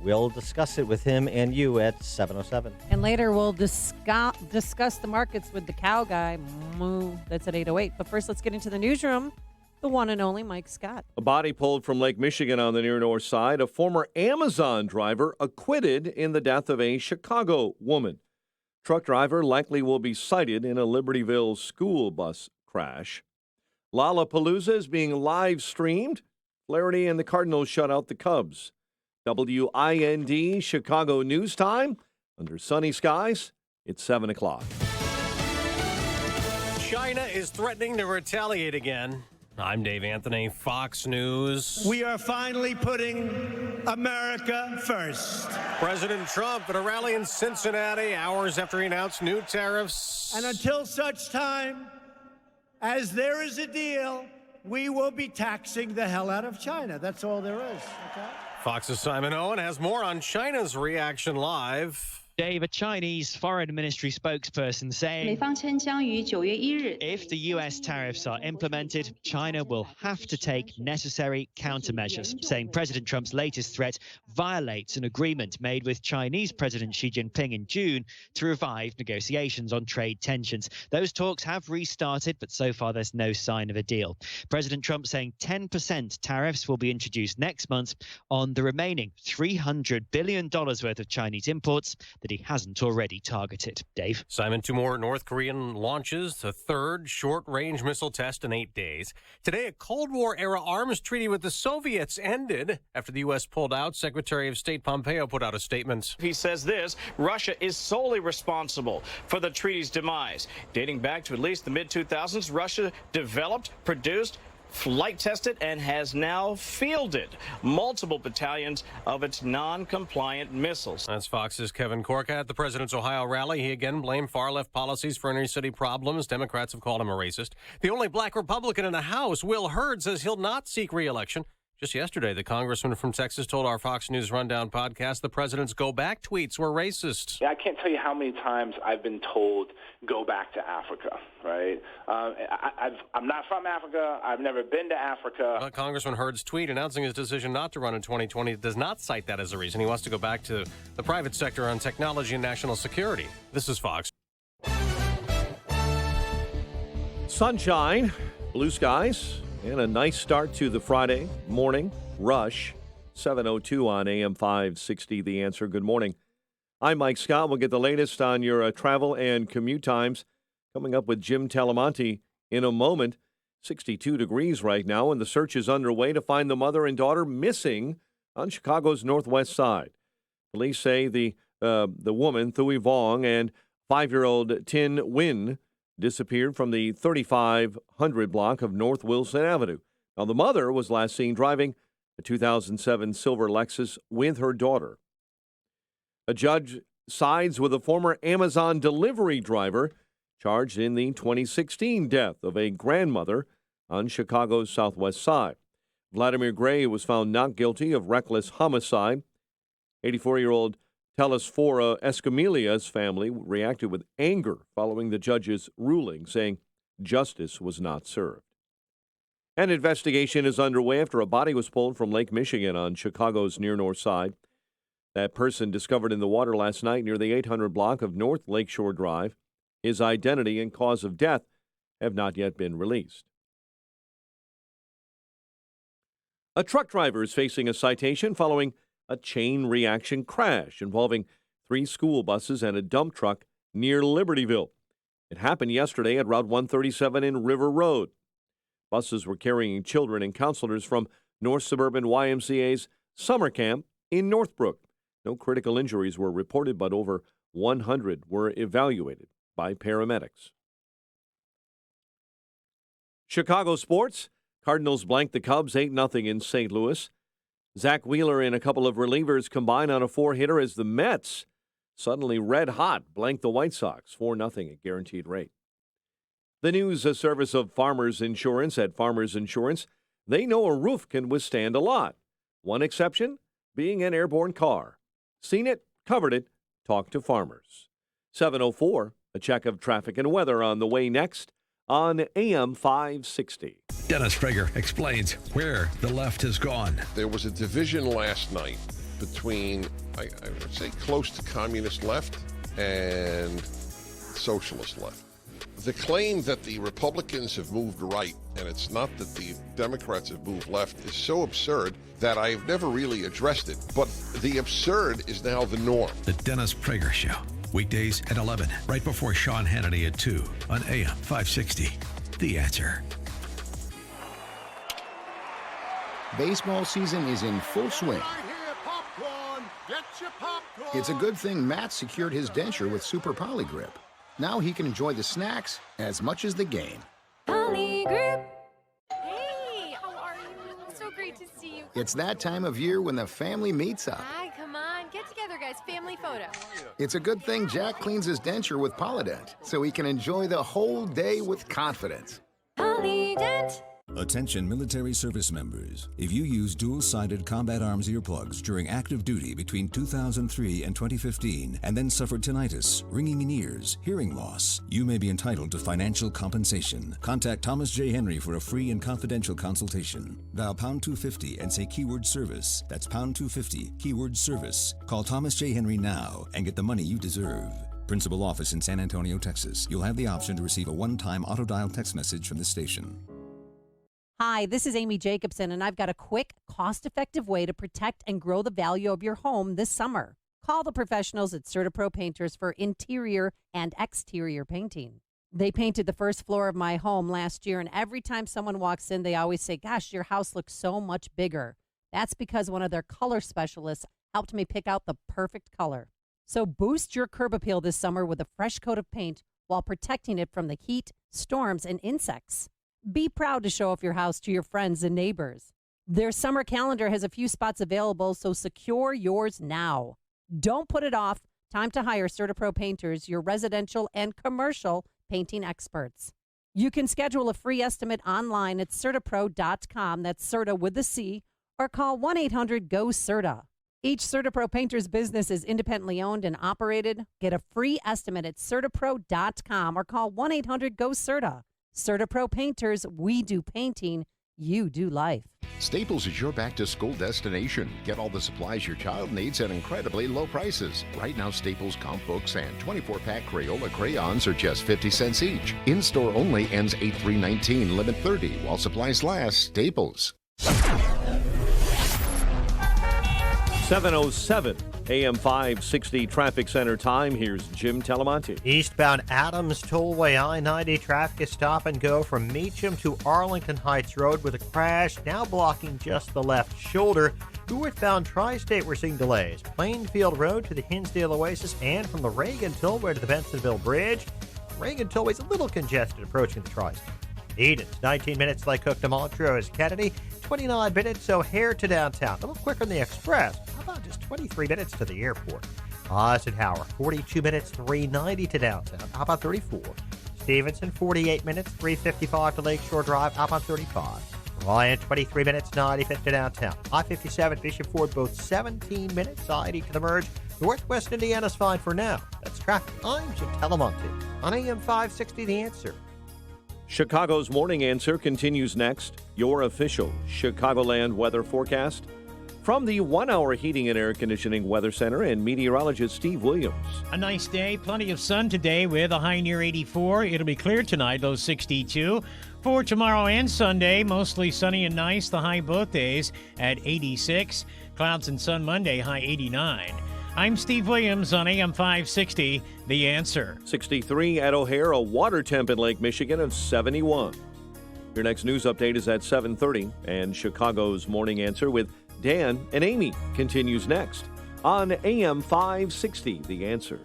We'll discuss it with him and you at 7:07.
And later we'll discuss the markets with the cow guy. That's at 8:08. But first, let's get into the newsroom. The one and only Mike Scott.
A body pulled from Lake Michigan on the near north side. A former Amazon driver acquitted in the death of a Chicago woman. Truck driver likely will be cited in a Libertyville school bus crash. Lollapalooza is being live streamed. Flaherty and the Cardinals shut out the Cubs. WIND Chicago News Time. Under sunny skies, it's 7 o'clock.
China is threatening to retaliate again. I'm Dave Anthony, Fox News.
We are finally putting America first.
President Trump at a rally in Cincinnati hours after he announced new tariffs.
And until such time as there is a deal, we will be taxing the hell out of China. That's all there is. Okay?
Fox's Simon Owen has more on China's reaction live.
Dave, a Chinese foreign ministry spokesperson saying if the U.S. tariffs are implemented, China will have to take necessary countermeasures, saying President Trump's latest threat violates an agreement made with Chinese President Xi Jinping in June to revive negotiations on trade tensions. Those talks have restarted, but so far there's no sign of a deal. President Trump saying 10% tariffs will be introduced next month on the remaining $300 billion worth of Chinese imports that he hasn't already targeted. Dave?
Simon, 2 more North Korean launches, a third short-range missile test in 8 days. Today, a Cold War-era arms treaty with the Soviets ended after the U.S. pulled out. Secretary of State Pompeo put out a statement.
He says this: Russia is solely responsible for the treaty's demise. Dating back to at least the mid-2000s, Russia developed, produced, flight tested, and has now fielded multiple battalions of its non-compliant missiles.
That's Fox's Kevin Corke at the president's Ohio rally. He again blamed far-left policies for inner city problems. Democrats have called him a racist. The only black Republican in the House, Will Hurd, says he'll not seek re-election. Just yesterday, the congressman from Texas told our Fox News Rundown podcast the president's go back tweets were racist.
I can't tell you how many times I've been told, go back to Africa, right? I'm not from Africa. I've never been to Africa.
But Congressman Hurd's tweet announcing his decision not to run in 2020 does not cite that as a reason. He wants to go back to the private sector on technology and national security. This is Fox.
Sunshine, blue skies, and a nice start to the Friday morning rush. 7:02 on AM 560, The Answer. Good morning. I'm Mike Scott. We'll get the latest on your travel and commute times coming up with Jim Talamonte in a moment. 62 degrees right now, and the search is underway to find the mother and daughter missing on Chicago's northwest side. Police say the woman, Thuy Vong, and 5-year-old Tin Nguyen disappeared from the 3500 block of North Wilson Avenue. Now, the mother was last seen driving a 2007 silver Lexus with her daughter. A judge sides with a former Amazon delivery driver charged in the 2016 death of a grandmother on Chicago's southwest side. Vladimir Gray was found not guilty of reckless homicide. 84-year-old Telesfora Escamilla's family reacted with anger following the judge's ruling, saying justice was not served. An investigation is underway after a body was pulled from Lake Michigan on Chicago's near north side. That person discovered in the water last night near the 800 block of North Lakeshore Drive. His identity and cause of death have not yet been released. A truck driver is facing a citation following a chain reaction crash involving 3 school buses and a dump truck near Libertyville. It happened yesterday at Route 137 in River Road. Buses were carrying children and counselors from North Suburban YMCA's summer camp in Northbrook. No critical injuries were reported, but over 100 were evaluated by paramedics. Chicago sports. Cardinals blanked the Cubs 8-0 in St. Louis. Zach Wheeler and a couple of relievers combined on a 4-hitter as the Mets, suddenly red hot, blanked the White Sox 4-0 at guaranteed rate. The news service of Farmers Insurance at Farmers Insurance. They know a roof can withstand a lot. One exception being an airborne car. Seen it, covered it, talk to Farmers. 7:04, a check of traffic and weather on the way next on AM 560.
Dennis Prager explains where the left has gone.
There was a division last night between, I would say, close to communist left and socialist left. The claim that the Republicans have moved right, and it's not that the Democrats have moved left, is so absurd that I've never really addressed it. But the absurd is now the norm.
The Dennis Prager Show. Weekdays at 11, right before Sean Hannity at 2 on AM 560. The Answer.
Baseball season is in full swing. It's a good thing Matt secured his denture with Super Poly Grip. Now he can enjoy the snacks as much as the game.
Poly Grip. Hey, how are you? So great to see you.
It's that time of year when the family meets up.
Hi, come on. Get together, guys. Family photo.
It's a good thing Jack cleans his denture with Polydent so he can enjoy the whole day with confidence.
Polydent.
Attention military service members. If you use dual-sided combat arms earplugs during active duty between 2003 and 2015 and then suffered tinnitus, ringing in ears, hearing loss, you may be entitled to financial compensation. Contact Thomas J. Henry for a free and confidential consultation. Dial pound 250 and say keyword service. That's pound 250, keyword service. Call Thomas J. Henry now and get the money you deserve. Principal office in San Antonio, Texas. You'll have the option to receive a one-time auto-dial text message from the station.
Hi, this is Amy Jacobson, and I've got a quick, cost-effective way to protect and grow the value of your home this summer. Call the professionals at CertaPro Painters for interior and exterior painting. They painted the first floor of my home last year, and every time someone walks in, they always say, gosh, your house looks so much bigger. That's because one of their color specialists helped me pick out the perfect color. So boost your curb appeal this summer with a fresh coat of paint while protecting it from the heat, storms, and insects. Be proud to show off your house to your friends and neighbors. Their summer calendar has a few spots available, so secure yours now. Don't put it off. Time to hire CertaPro Painters, your residential and commercial painting experts. You can schedule a free estimate online at CertaPro.com, that's Certa with a C, or call 1-800-GO-CERTA. Each CertaPro Painters business is independently owned and operated. Get a free estimate at CertaPro.com or call 1-800-GO-CERTA. CertaPro Painters, we do painting, you do life.
Staples is your back-to-school destination. Get all the supplies your child needs at incredibly low prices. Right now, Staples comp books and 24-pack Crayola crayons are just 50 cents each. In-store only, ends 8/3/19, limit 30. While supplies last, Staples.
7:07 AM 560 traffic center time. Here's Jim Telemonte.
Eastbound Adams Tollway I-90 traffic is stop and go from Meacham to Arlington Heights Road with a crash now blocking just the left shoulder. Northbound Tri-State we're seeing delays. Plainfield Road to the Hinsdale Oasis and from the Reagan Tollway to the Bensonville Bridge. Reagan Tollway is a little congested approaching the Tri-State. Edens, 19 minutes like Cook to Montrose. Kennedy, 29 minutes O'Hare to downtown. A little quicker on the Express. How about just 23 minutes to the airport? Eisenhower, 42 minutes, 390 to downtown. How about 34? Stevenson, 48 minutes, 355 to Lakeshore Drive. How about 35? Ryan, 23 minutes, 95 to downtown. I-57, Bishop Ford, both 17 minutes. I-80 to the merge. Northwest Indiana's fine for now. That's traffic. I'm Jim Telemonte on AM 560, The Answer.
Chicago's Morning Answer continues next. Your official Chicagoland weather forecast from the 1 Hour Heating and Air Conditioning Weather Center and meteorologist Steve Williams.
A nice day, plenty of sun today with a high near 84. It'll be clear tonight, low 62. For tomorrow and Sunday, mostly sunny and nice, the high both days at 86. Clouds and sun Monday, high 89. I'm Steve Williams on AM 560, The Answer.
63 at O'Hare, a water temp in Lake Michigan of 71. Your next news update is at 7:30, and Chicago's Morning Answer with Dan and Amy continues next on AM 560, The Answer.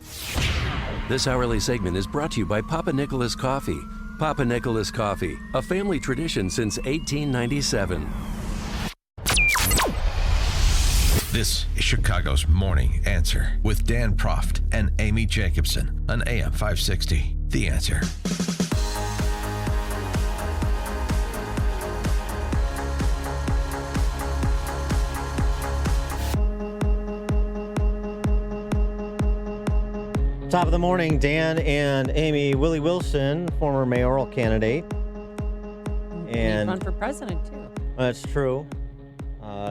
This hourly segment is brought to you by Papa Nicholas Coffee. Papa Nicholas Coffee, a family tradition since 1897.
This is Chicago's Morning Answer with Dan Proft and Amy Jacobson on AM 560. The Answer.
Top of the morning, Dan and Amy. Willie Wilson, former mayoral candidate. And
run for president, too.
That's true.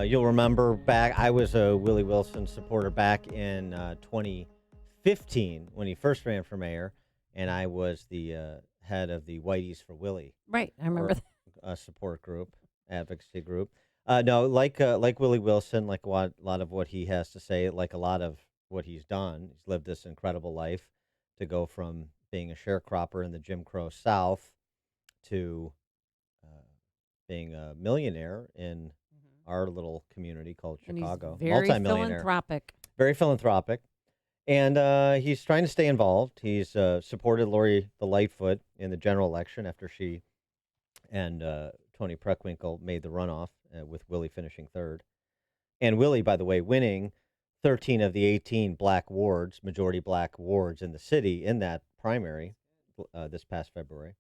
You'll remember back, I was a Willie Wilson supporter back in 2015 when he first ran for mayor, and I was the head of the Whiteys for Willie.
Right, I remember
that. Support group, advocacy group. No, like Willie Wilson, like a lot of what he has to say, like a lot of what he's done. He's lived this incredible life to go from being a sharecropper in the Jim Crow South to being a millionaire in our little community called Chicago.
And he's very philanthropic.
Very philanthropic. And he's trying to stay involved. He's supported Lori the Lightfoot in the general election after she and Tony Preckwinkle made the runoff, with Willie finishing third. And Willie, by the way, winning 13 of the 18 black wards, majority black wards in the city in that primary this past February.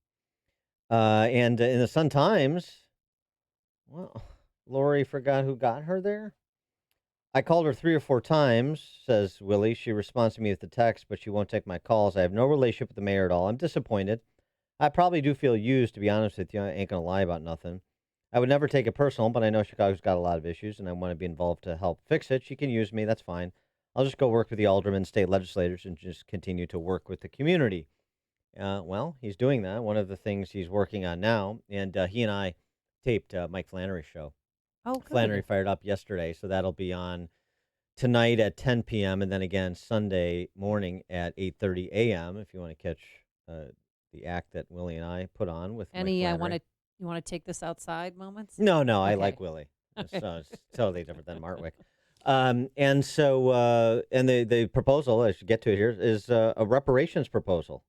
And in the Sun-Times, Well, Lori forgot who got her there. I called her 3 or 4 times, says Willie. She responds to me with the text, but she won't take my calls. I have no relationship with the mayor at all. I'm disappointed. I probably do feel used, to be honest with you. I ain't going to lie about nothing. I would never take it personal, but I know Chicago's got a lot of issues, and I want to be involved to help fix it. She can use me. That's fine. I'll just go work with the aldermen, state legislators, and just continue to work with the community. Well, he's doing that. One of the things he's working on now, and he and I taped Mike Flannery's show.
Oh, good.
Flannery fired up yesterday, so that'll be on tonight at 10 p.m. and then again Sunday morning at 8:30 a.m. if you want to catch the act that Willie and I put on with
Any
Mike Flannery.
you want to take this outside moments?
No, I
Okay.
like Willie.
Okay.
So it's totally different than Martwick. And so and the proposal, I should get to it here, is a reparations proposal.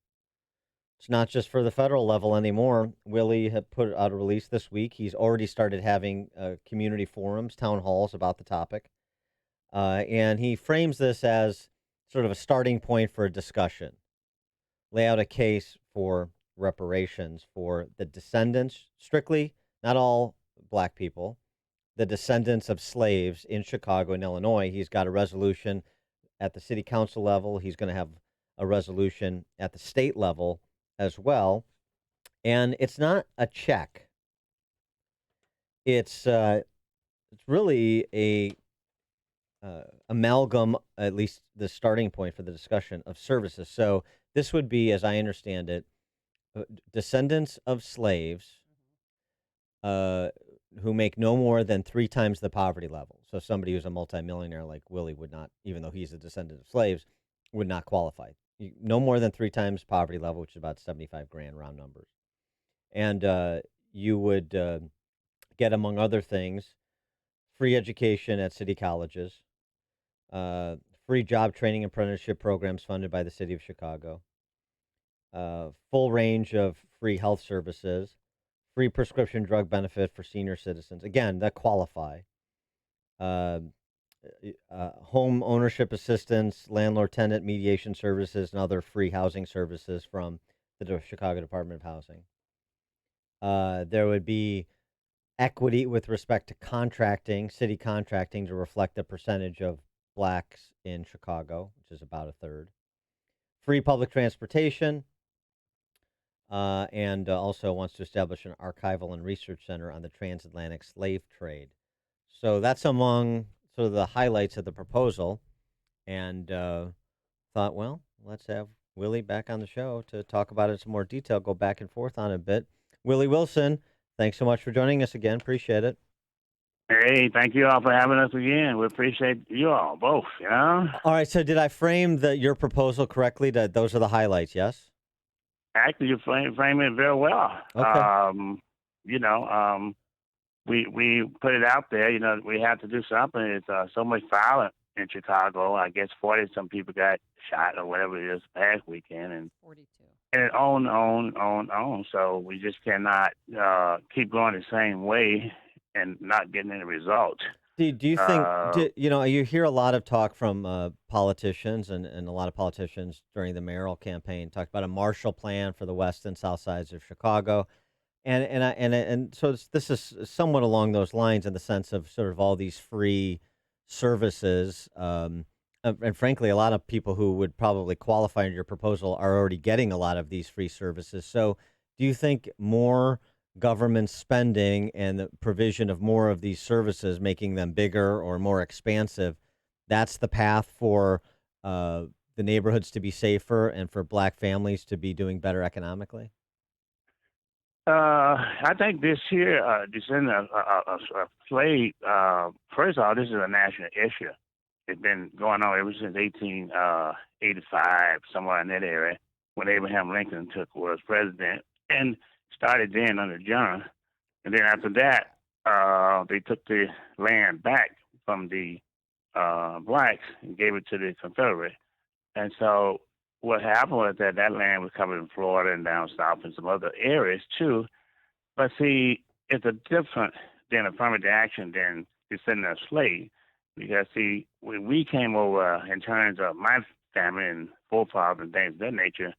It's not just for the federal level anymore. Willie had put out a release this week. He's already started having community forums, town halls about the topic. And he frames this as sort of a starting point for a discussion. Lay out a case for reparations for the descendants, strictly, not all black people, the descendants of slaves in Chicago and Illinois. He's got a resolution at the city council level. He's going to have a resolution at the state level as well. And it's not a check. It's really a amalgam, at least the starting point for the discussion of services. So this would be, as I understand it, descendants of slaves who make no more than 3 times the poverty level. So somebody who's a multimillionaire like Willie would not, even though he's a descendant of slaves, would not qualify. No more than 3 times poverty level, which is about 75 grand round numbers. And you would get, among other things, free education at city colleges, free job training and apprenticeship programs funded by the city of Chicago, full range of free health services, free prescription drug benefit for senior citizens, again, that qualify, home ownership assistance, landlord-tenant mediation services, and other free housing services from the Chicago Department of Housing. There would be equity with respect to contracting, city contracting, to reflect the percentage of blacks in Chicago, which is about a third. Free public transportation, and also wants to establish an archival and research center on the transatlantic slave trade. So that's among sort of the highlights of the proposal, and thought, well, let's have Willie back on the show to talk about it in some more detail, go back and forth on it a bit. Willie Wilson, thanks so much for joining us again. Appreciate it.
Hey, thank you all for having us again. We appreciate you all, both, you know?
All right, so did I frame your proposal correctly? That those are the highlights, yes?
Actually, you frame it very well.
Okay.
We put it out there. You know, we have to do something. It's so much violence in Chicago. I guess 40-some people got shot or whatever it is past weekend, and
42.
And it on. So we just cannot keep going the same way and not getting any results.
Do you think, you hear a lot of talk from politicians and a lot of politicians during the mayoral campaign talked about a Marshall Plan for the west and south sides of Chicago. And so this is somewhat along those lines in the sense of sort of all these free services. And frankly, a lot of people who would probably qualify under your proposal are already getting a lot of these free services. So do you think more government spending and the provision of more of these services, making them bigger or more expansive, that's the path for the neighborhoods to be safer and for black families to be doing better economically?
I think this year, descendant of slave, first of all, this is a national issue. It's been going on ever since 1885, somewhere in that area, when Abraham Lincoln was president, and started then under John. And then after that, they took the land back from the blacks and gave it to the Confederate. And so what happened was that land was covered in Florida and down south and some other areas too. But see, it's a different than affirmative action than descendant of slave. Because see, when we came over in terms of my family and forefathers and things of that nature,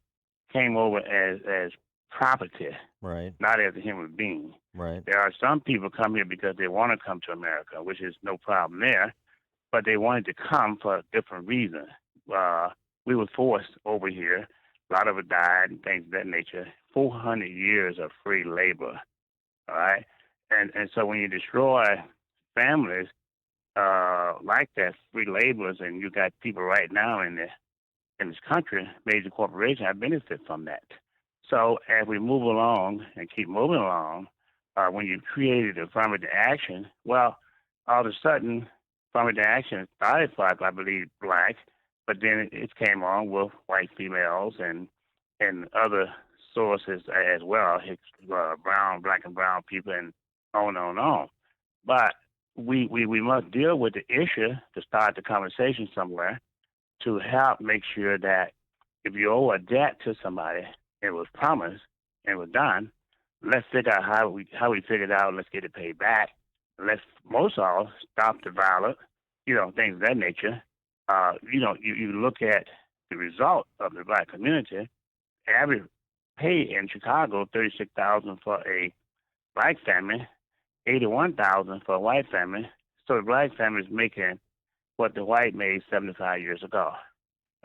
came over as property,
Right.
not as a human being.
Right.
There are some people come here because they want to come to America, which is no problem there, but they wanted to come for a different reason. We were forced over here. A lot of it died and things of that nature. 400 years of free labor, all right? And so when you destroy families like that, free laborers, and you got people right now in this country, major corporations, have benefit from that. So as we move along and keep moving along, when you created affirmative action, well, all of a sudden, affirmative action started for, I believe, black, but then it came on with white females and other sources as well, brown, black and brown people, and on and on. But we must deal with the issue to start the conversation somewhere to help make sure that if you owe a debt to somebody, it was promised and was done, let's figure out how we figure it out. Let's get it paid back. Let's most all stop the violence, things of that nature. You look at the result of the black community. Average pay in Chicago, $36,000 for a black family, $81,000 for a white family. So the black family is making what the white made 75 years ago.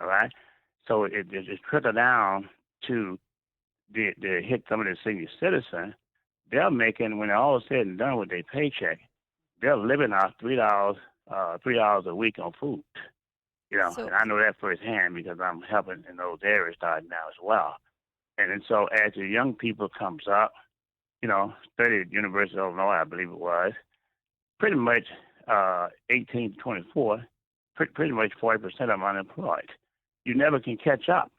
All right. So it trickled down to the hit some of the senior citizens. They're making, when all is said and done with their paycheck, they're living off $3 a week on food. And I know that firsthand because I'm helping in those areas starting now as well. And so as the young people comes up, studied at University of Illinois, I believe it was, pretty much 18 to 24, pretty much 40% of them unemployed. You never can catch up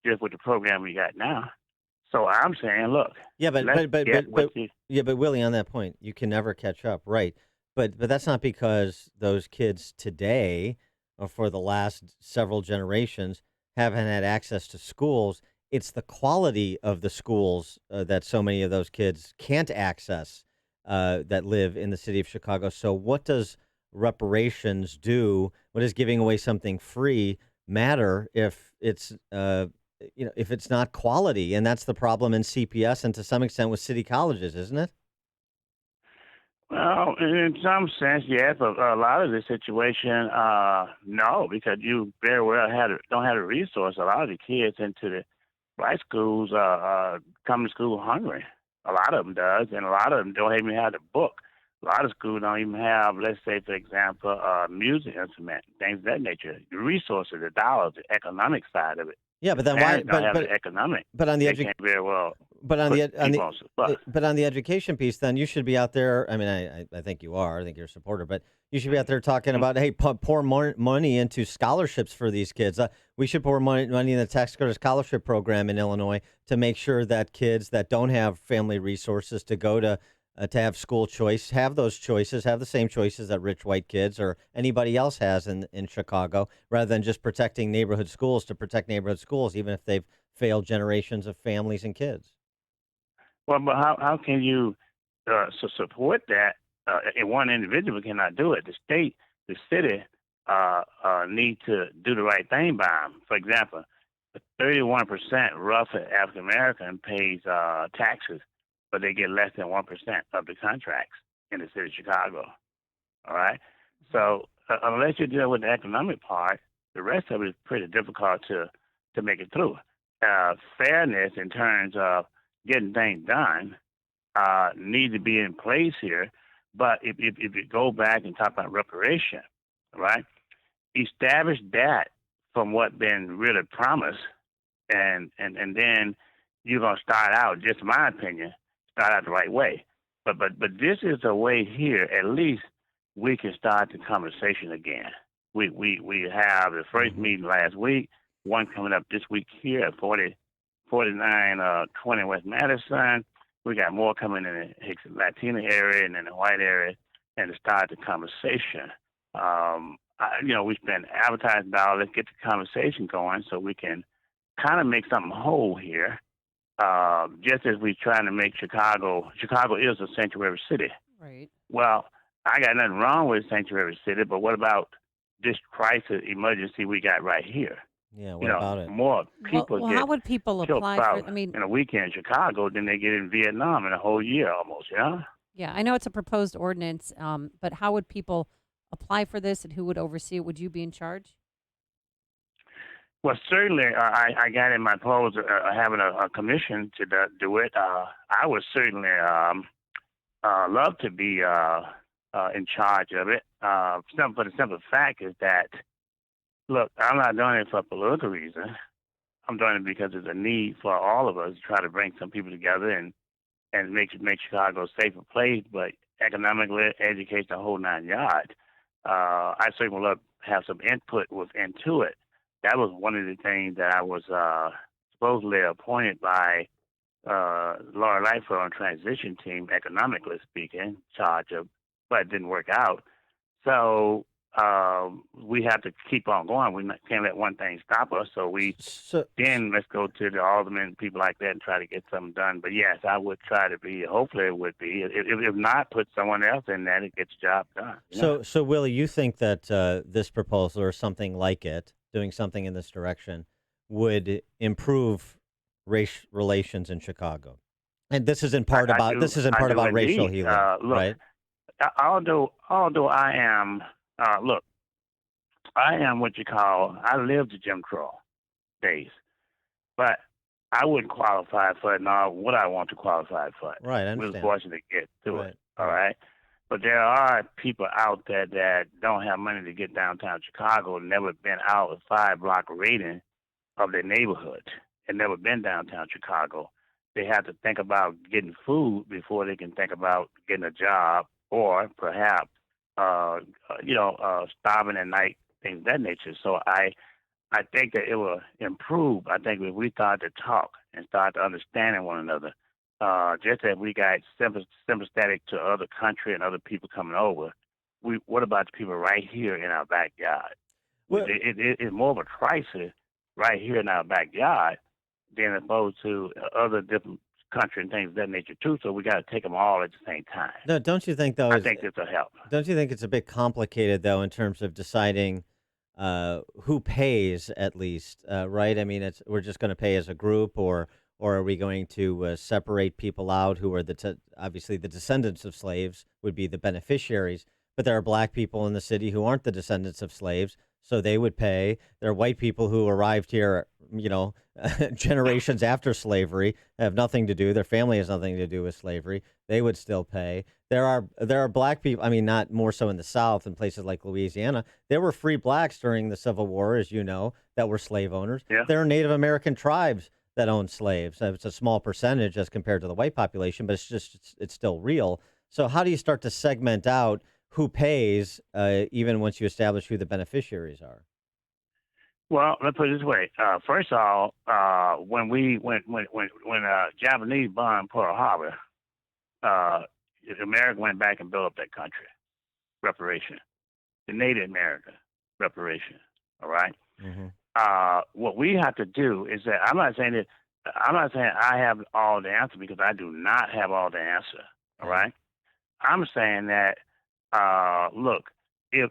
just with the program we got now. So I'm saying, look.
Yeah, but Willie, on that point, you can never catch up, right? But that's not because those kids today, or for the last several generations, haven't had access to schools. It's the quality of the schools that so many of those kids can't access that live in the city of Chicago. So what does reparations do? What does giving away something free matter if it's if it's not quality? And that's the problem in CPS and to some extent with city colleges, isn't it?
Well, in some sense, yes, but a lot of the situation, no, because you very well don't have the resource. A lot of the kids into the black schools come to school hungry. A lot of them does, and a lot of them don't even have the book. A lot of schools don't even have, let's say, for example, music instrument, things of that nature. The resources, the dollars, the economic side of it.
Yeah, but then why?
But the economic.
But on the
can't very well.
But on the education piece, then you should be out there. I mean, I think you are. I think you're a supporter, but you should be out there talking about, hey, pour more money into scholarships for these kids. We should pour money in the tax credit scholarship program in Illinois to make sure that kids that don't have family resources to go to have school choice, have those choices, have the same choices that rich white kids or anybody else has in Chicago, rather than just protecting neighborhood schools to protect neighborhood schools, even if they've failed generations of families and kids.
Well, but how can you support that? And one individual cannot do it. The state, the city need to do the right thing by them. For example, 31% roughly African American pays taxes, but they get less than 1% of the contracts in the city of Chicago. All right? So unless you deal with the economic part, the rest of it is pretty difficult to make it through. Fairness in terms of getting things done need to be in place here. But if you go back and talk about reparation, right, establish that from what been really promised, and then you're going to start out, just my opinion, start out the right way. But this is a way here, at least we can start the conversation again. We have the first meeting last week, one coming up this week here at 4920 West Madison. We got more coming in the Hicks Latino area and in the white area, and to start the conversation. We spend advertising dollars, get the conversation going so we can kind of make something whole here. Just as we're trying to make Chicago is a sanctuary city.
Right.
Well, I got nothing wrong with sanctuary city, but what about this crisis emergency we got right here?
Yeah, what about it?
More people
Well,
get
how would people
killed
apply
about
for? I mean,
in a weekend in Chicago than they get in Vietnam in a whole year almost.
yeah, I know it's a proposed ordinance, but how would people apply for this, and who would oversee it? Would you be in charge?
Well, certainly, I got in my proposal having a commission to do it. I would certainly love to be in charge of it. For the simple fact is that, look, I'm not doing it for a political reason. I'm doing it because there's a need for all of us to try to bring some people together and make Chicago a safer place, but economically, education, the whole 9 yards. I certainly would love to have some input into it. That was one of the things that I was supposedly appointed by Laura Lightfoot on transition team, economically speaking, charge of, but it didn't work out. So we have to keep on going. We can't let one thing stop us. So then let's go to the aldermen, people like that, and try to get something done. But yes, I would try to be. Hopefully, it would be. If not, put someone else in there to get the job done.
So Willie, you think that this proposal or something like it, doing something in this direction, would improve race relations in Chicago? And this is in part about racial healing, right?
Although I am, I am what you call, I lived the Jim Crow days, but I wouldn't qualify for it nor would I want to qualify for it.
Right, I understand.
We were fortunate to get to it, all right? But there are people out there that don't have money to get downtown Chicago, never been out a 5-block rating of their neighborhood, and never been downtown Chicago. They have to think about getting food before they can think about getting a job, or perhaps, starving at night, things of that nature. So I think that it will improve. I think if we start to talk and start to understanding one another, just as we got sympathetic to other country and other people coming over, what about the people right here in our backyard? Well, it's more of a crisis right here in our backyard than opposed to other different country and things of that nature too. So we got to take them all at the same time.
No, don't you think though?
I think this will help.
Don't you think it's a bit complicated though in terms of deciding who pays at least, right? I mean, we're just going to pay as a group, or are we going to separate people out who are obviously the descendants of slaves would be the beneficiaries, but there are black people in the city who aren't the descendants of slaves, so they would pay. There are white people who arrived here, generations after slavery, have nothing to do. Their family has nothing to do with slavery. They would still pay. There are black people. I mean, not more so in the South, in places like Louisiana. There were free blacks during the Civil War, as you know, that were slave owners.
Yeah.
There are Native American tribes that own slaves. It's a small percentage as compared to the white population, but it's still real. So how do you start to segment out who pays, even once you establish who the beneficiaries are?
Well, let's put it this way. First of all, when Japanese bombed Pearl Harbor, America went back and built up that country. Reparation. The Native American reparation. All right?
Mm-hmm.
What we have to do is that I'm not saying I have all the answer, because I do not have all the answer. All right? I'm saying that, look, if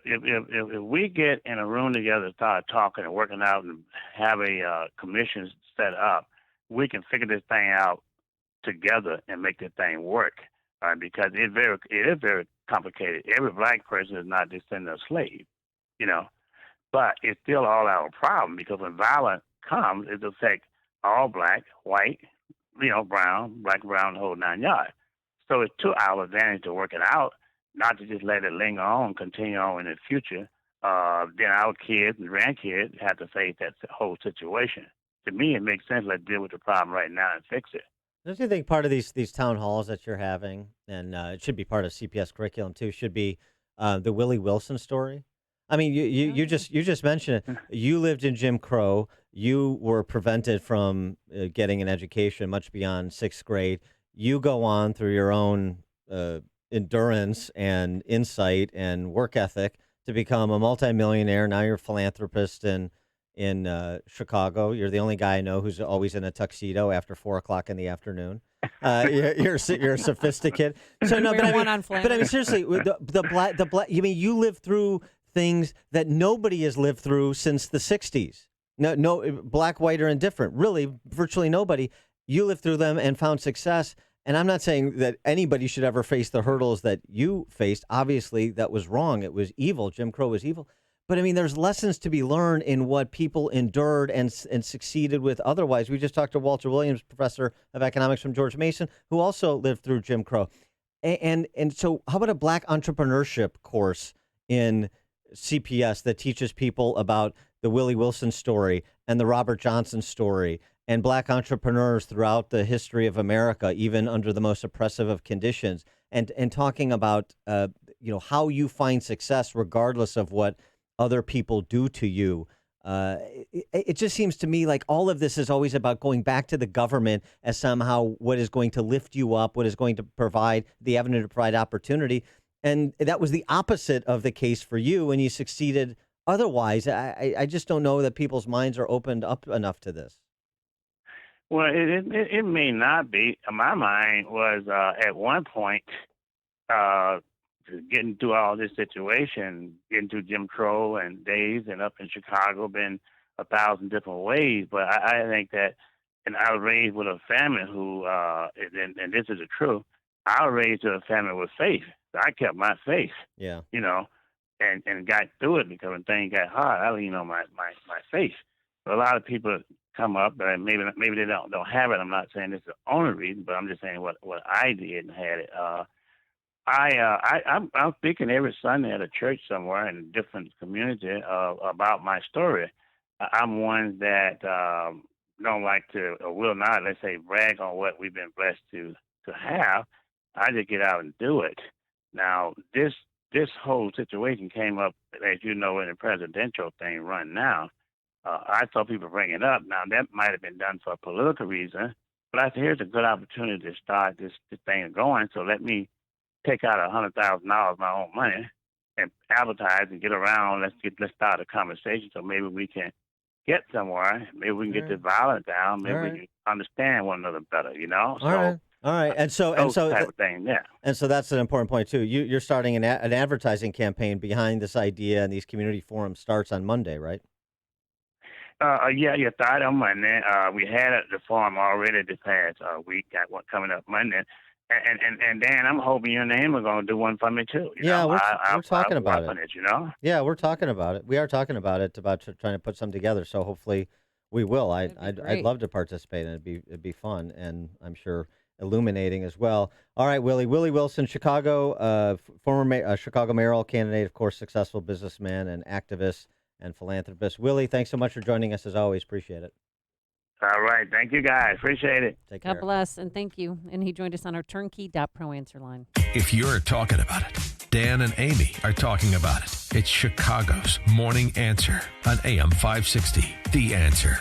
we get in a room together and start talking and working out and have a commission set up, we can figure this thing out together and make this thing work. Because it is very complicated. Every black person is not descendant of slave, but it's still all our problem, because when violence comes, it affects all black, white, brown, black, brown, the whole 9 yards. So it's to our advantage to work it out, not to just let it linger on, continue on in the future. Then our kids and grandkids have to face that whole situation. To me, it makes sense. Let's deal with the problem right now and fix it.
Don't you think part of these town halls that you're having, and it should be part of CPS curriculum too, should be the Willie Wilson story? I mean, you just mentioned it. You lived in Jim Crow. You were prevented from getting an education much beyond 6th grade. You go on through your own endurance and insight and work ethic to become a multimillionaire. Now you're a philanthropist in Chicago. You're the only guy I know who's always in a tuxedo after 4:00 in the afternoon. You're sophisticated. So no, but I mean seriously, the black. You mean you lived through things that nobody has lived through since the '60s. No, black, white, or indifferent. Really, virtually nobody. You lived through them and found success. And I'm not saying that anybody should ever face the hurdles that you faced. Obviously, that was wrong. It was evil. Jim Crow was evil. But I mean, there's lessons to be learned in what people endured and succeeded with otherwise. We just talked to Walter Williams, professor of economics from George Mason, who also lived through Jim Crow. And so how about a black entrepreneurship course in CPS that teaches people about the Willie Wilson story and the Robert Johnson story and black entrepreneurs throughout the history of America, even under the most oppressive of conditions, and talking about how you find success regardless of what other people do to you. It just seems to me like all of this is always about going back to the government as somehow what is going to lift you up, what is going to provide the avenue to provide opportunity. And that was the opposite of the case for you, and you succeeded otherwise. I just don't know that people's minds are opened up enough to this.
Well, it may not be. My mind was at one point getting through all this situation, getting through Jim Crow and days and up in Chicago, been 1,000 different ways. But I think that, and I was raised with a family who, and this is the truth, I was raised with a family with faith. So I kept my faith.
Yeah.
And got through it because when things got hard, I leaned on my faith. But a lot of people come up, and maybe they don't have it. I'm not saying this is the only reason, but I'm just saying what I did and had it. I'm speaking every Sunday at a church somewhere in a different community about my story. I'm one that don't like to, or will not, let's say, brag on what we've been blessed to have. I just get out and do it. Now, this whole situation came up, as you know, in the presidential thing run now. I saw people bring it up. Now, that might have been done for a political reason, but I said, here's a good opportunity to start this thing going, so let me take out $100,000, my own money, and advertise and get around. Let's start a conversation so maybe we can get somewhere. Maybe we can get the violence down. Maybe we can understand one another better,
All right. And so
type of thing, yeah.
And so that's an important point too. You're starting an advertising campaign behind this idea, and these community forums starts on Monday, right?
Yeah, started on Monday. We had the forum already this past week. Got one coming up Monday. And Dan, I'm hoping you and him are going to do one for me too.
We're talking about it.
Yeah,
we're talking about it. We are talking about it, about trying to put some together. So hopefully we will. I'd love to participate, and it'd be fun, and I'm sure illuminating as well. All right, Willie Wilson, Chicago, former Chicago mayoral candidate, of course, successful businessman and activist and philanthropist. Willie, thanks so much for joining us as always. Appreciate it.
All right. Thank you, guys. Appreciate it.
Take care.
God bless, and thank you. And he joined us on our turnkey.pro answer line.
If you're talking about it, Dan and Amy are talking about it. It's Chicago's Morning Answer on AM 560. The Answer.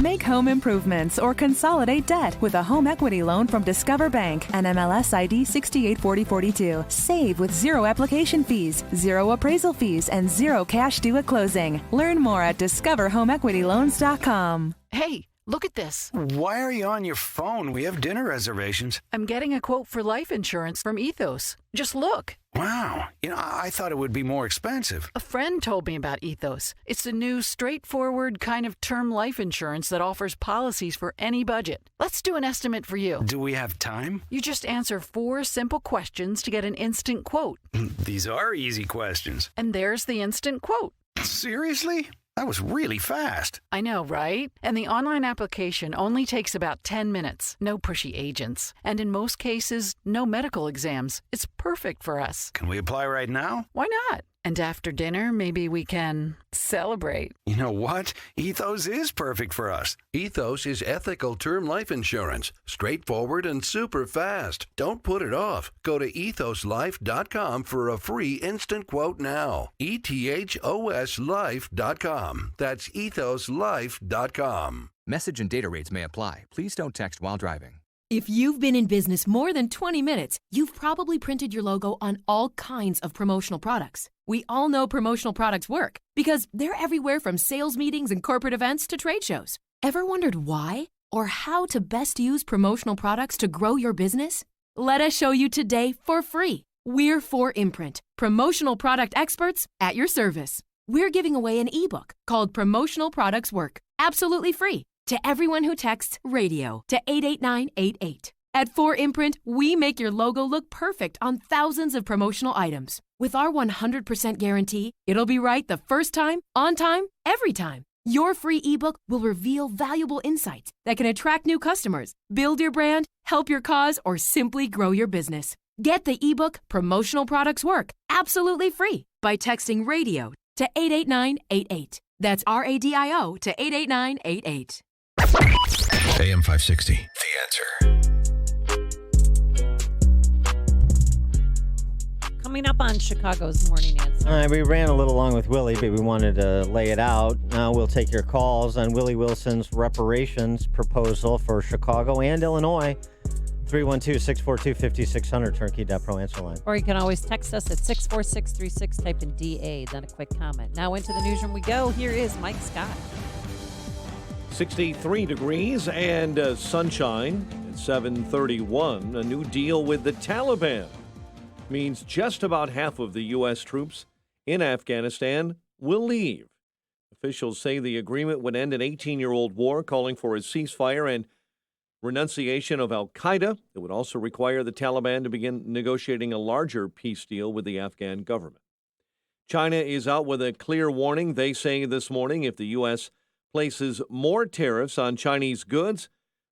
Make home improvements or consolidate debt with a home equity loan from Discover Bank and MLS ID 684042. Save with 0 application fees, 0 appraisal fees, and 0 cash due at closing. Learn more at discoverhomeequityloans.com.
Hey, look at this.
Why are you on your phone? We have dinner reservations.
I'm getting a quote for life insurance from Ethos. Just look.
Wow. I thought it would be more expensive.
A friend told me about Ethos. It's the new, straightforward kind of term life insurance that offers policies for any budget. Let's do an estimate for you.
Do we have time?
You just answer 4 simple questions to get an instant quote.
These are easy questions.
And there's the instant quote.
Seriously? That was really fast.
I know, right? And the online application only takes about 10 minutes. No pushy agents. And in most cases, no medical exams. It's perfect for us.
Can we apply right now?
Why not? And after dinner, maybe we can celebrate.
You know what? Ethos is perfect for us.
Ethos is ethical term life insurance. Straightforward and super fast. Don't put it off. Go to ethoslife.com for a free instant quote now. ETHOSlife.com. That's ethoslife.com.
Message and data rates may apply. Please don't text while driving.
If you've been in business more than 20 minutes, you've probably printed your logo on all kinds of promotional products. We all know promotional products work because they're everywhere from sales meetings and corporate events to trade shows. Ever wondered why or how to best use promotional products to grow your business? Let us show you today for free. We're 4imprint, promotional product experts at your service. we're giving away an ebook called Promotional Products Work, absolutely free, to everyone who texts radio to 88988. At 4 Imprint, we make your logo look perfect on thousands of promotional items. With our 100% guarantee, it'll be right the first time, on time, every time. Your free ebook will reveal valuable insights that can attract new customers, build your brand, help your cause, or simply grow your business. Get the ebook Promotional Products Work absolutely free by texting radio to 88988. That's RADIO to 88988.
AM 560, The Answer.
Coming up on Chicago's Morning Answer.
All right, we ran a little long with Willie, but we wanted to lay it out. Now we'll take your calls on Willie Wilson's reparations proposal for Chicago and Illinois. 312-642-5600, turnkey.pro answer line.
Or you can always text us at 64636, type in DA, then a quick comment. Now into the newsroom we go. Here is Mike Scott.
63 degrees and sunshine at 7:31. A new deal with the Taliban means just about half of the U.S. troops in Afghanistan will leave. Officials say the agreement would end an 18-year-old war, calling for a ceasefire and renunciation of al-Qaeda. It would also require the Taliban to begin negotiating a larger peace deal with the Afghan government. China is out with a clear warning. They say this morning if the U.S. places more tariffs on Chinese goods,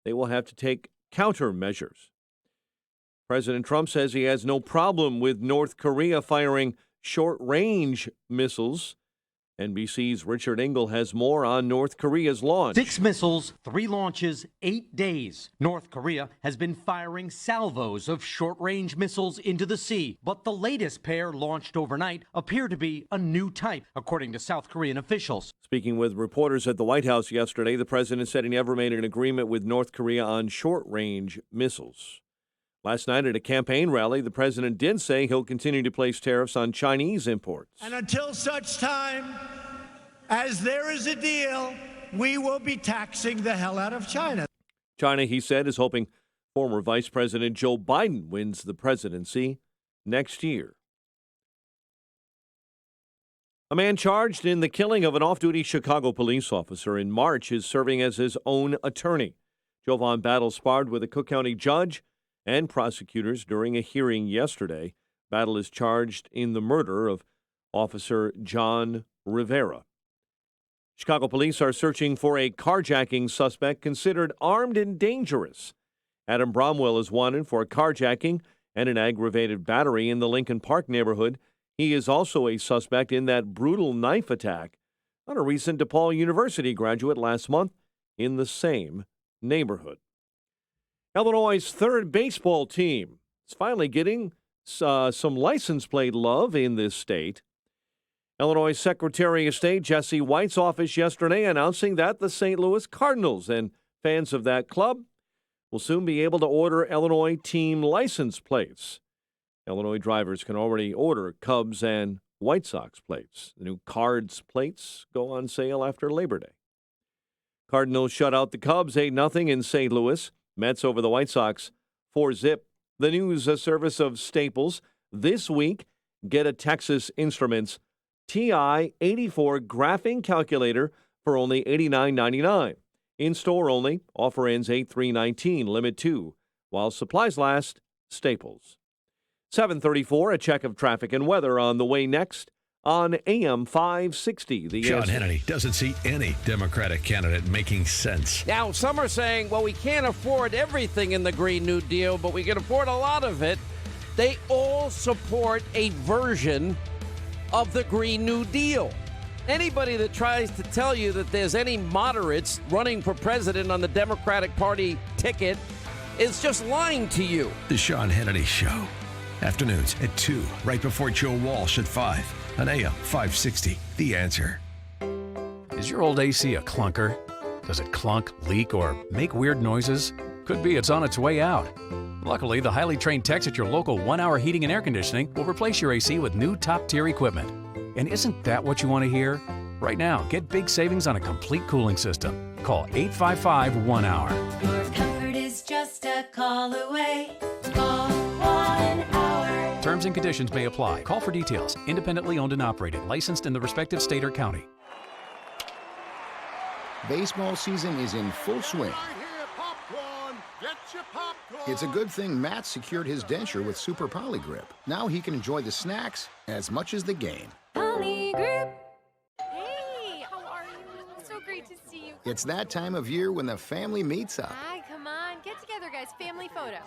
they will have to take countermeasures. President Trump says he has no problem with North Korea firing short-range missiles. NBC's Richard Engel has more on North Korea's launch.
6 missiles, 3 launches, 8 days. North Korea has been firing salvos of short-range missiles into the sea, but the latest pair launched overnight appear to be a new type, according to South Korean officials.
Speaking with reporters at the White House yesterday, the president said he never made an agreement with North Korea on short-range missiles. Last night at a campaign rally, the president did say he'll continue to place tariffs on Chinese imports.
And until such time as there is a deal, we will be taxing the hell out of China.
China, he said, is hoping former Vice President Joe Biden wins the presidency next year. A man charged in the killing of an off-duty Chicago police officer in March is serving as his own attorney. Jovan Battle sparred with a Cook County judge and prosecutors during a hearing yesterday. Battle is charged in the murder of Officer John Rivera. Chicago police are searching for a carjacking suspect considered armed and dangerous. Adam Bromwell is wanted for carjacking and an aggravated battery in the Lincoln Park neighborhood. He is also a suspect in that brutal knife attack on a recent DePaul University graduate last month in the same neighborhood. Illinois' third baseball team is finally getting some license plate love in this state. Illinois Secretary of State Jesse White's office yesterday announcing that the St. Louis Cardinals and fans of that club will soon be able to order Illinois team license plates. Illinois drivers can already order Cubs and White Sox plates. The new Cards plates go on sale after Labor Day. Cardinals shut out the Cubs 8-0 in St. Louis. Mets over the White Sox 4-0. The news service of Staples this week, get a Texas Instruments TI-84 graphing calculator for only $89.99. In-store only. Offer ends 8/3/19. Limit 2. While supplies last, Staples. 7:34, a check of traffic and weather on the way next on AM 560. The
Sean
answer.
Hannity doesn't see any Democratic candidate making sense.
Now, some are saying, well, we can't afford everything in the Green New Deal, but we can afford a lot of it. They all support a version of the Green New Deal. Anybody that tries to tell you that there's any moderates running for president on the Democratic Party ticket is just lying to you.
The Sean Hannity Show. Afternoons at 2, right before Joe Walsh at 5 on AM 560. The Answer.
Is your old AC a clunker? Does it clunk, leak, or make weird noises? Could be it's on its way out. Luckily, the highly trained techs at your local 1-Hour Heating and Air Conditioning will replace your AC with new top-tier equipment. And isn't that what you want to hear? Right now, get big savings on a complete cooling system. Call 855-1-HOUR.
Your comfort is just a call away. Call 1 hour.
Terms Terms and conditions may apply. Call for details. Independently owned and operated. Licensed in the respective state or county.
Baseball season is in full swing. It's a good thing Matt secured his denture with Super Poly Grip. Now he can enjoy the snacks as much as the game.
Poly Grip. Hey, how are you? So great to see you.
It's that time of year when the family meets up.
Hi, come on. Get together, guys. Family photo.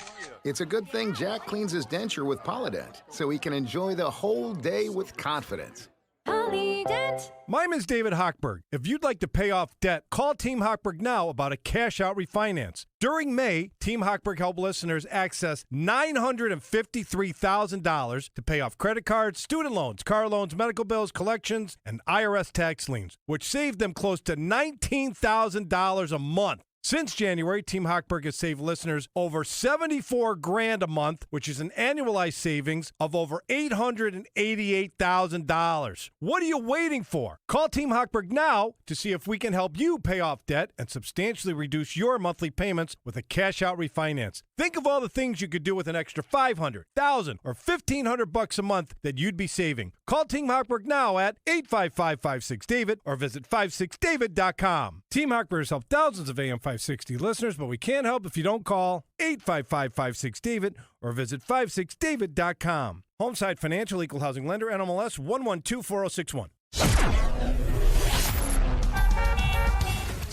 It's a good thing Jack cleans his denture with Polydent so he can enjoy the whole day with confidence.
Polydent.
My name is David Hochberg. If you'd like to pay off debt, call Team Hochberg now about a cash-out refinance. During May, Team Hochberg helped listeners access $953,000 to pay off credit cards, student loans, car loans, medical bills, collections, and IRS tax liens, which saved them close to $19,000 a month. Since January, Team Hochberg has saved listeners over $74,000 a month, which is an annualized savings of over $888,000. What are you waiting for? Call Team Hochberg now to see if we can help you pay off debt and substantially reduce your monthly payments with a cash-out refinance. Think of all the things you could do with an extra $500, $1,000, or $1,500 a month that you'd be saving. Call Team Hochberg now at 855-56-DAVID or visit 56david.com. Team Hochberg has helped thousands of AM 560 listeners, but we can't help if you don't call 855-56-DAVID or visit 56david.com. Homeside Financial, Equal Housing Lender, NMLS 1124061.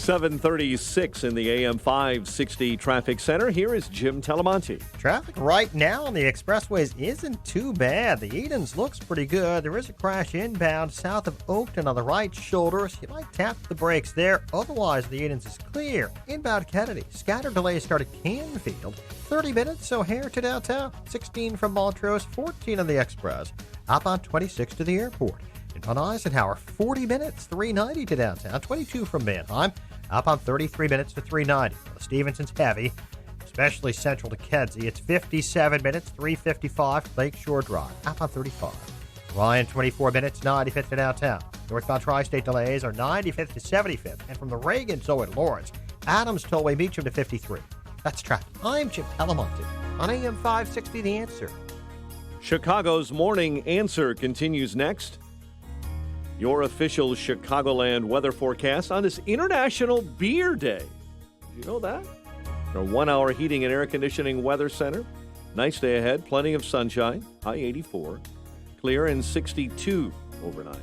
7:36 in the AM 560 traffic center. Here is Jim Telemonte.
Traffic right now on the expressways isn't too bad. The Edens looks pretty good. There is a crash inbound south of Oakton on the right shoulder, so you might tap the brakes there. Otherwise, the Edens is clear. Inbound Kennedy, scattered delays start at Canfield. 30 minutes O'Hare to downtown. 16 from Montrose, 14 on the express. Up on 26 to the airport. And on Eisenhower, 40 minutes, 390 to downtown. 22 from Mannheim. Up on 33 minutes to 390. Stevenson's heavy, especially central to Kedzie. It's 57 minutes, 355 Lakeshore Drive. Up on 35. Ryan, 24 minutes, 95th to downtown. Northbound Tri-State delays are 95th to 75th. And from the Reagan, so at Lawrence. Adams Tollway Meacham to 53. That's traffic. I'm Jim Telemonte on AM 560 The Answer.
Chicago's Morning Answer continues next. Your official Chicagoland weather forecast on this International Beer Day. Did you know that? Our 1 hour heating and air conditioning weather center. Nice day ahead. Plenty of sunshine. High 84. Clear and 62 overnight.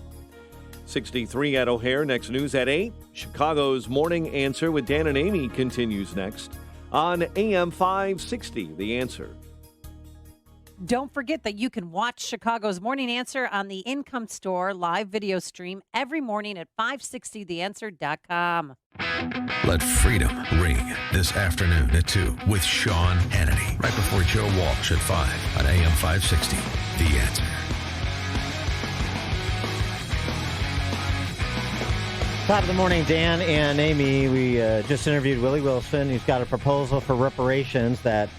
63 at O'Hare. Next news at 8. Chicago's Morning Answer with Dan and Amy continues next on AM 560. The Answer.
Don't forget that you can watch Chicago's Morning Answer on the Income Store live video stream every morning at 560theanswer.com.
Let freedom ring this afternoon at 2 with Sean Hannity, right before Joe Walsh at 5 on AM 560. The Answer.
Top of the morning, Dan and Amy. We just interviewed Willie Wilson. He's got a proposal for reparations that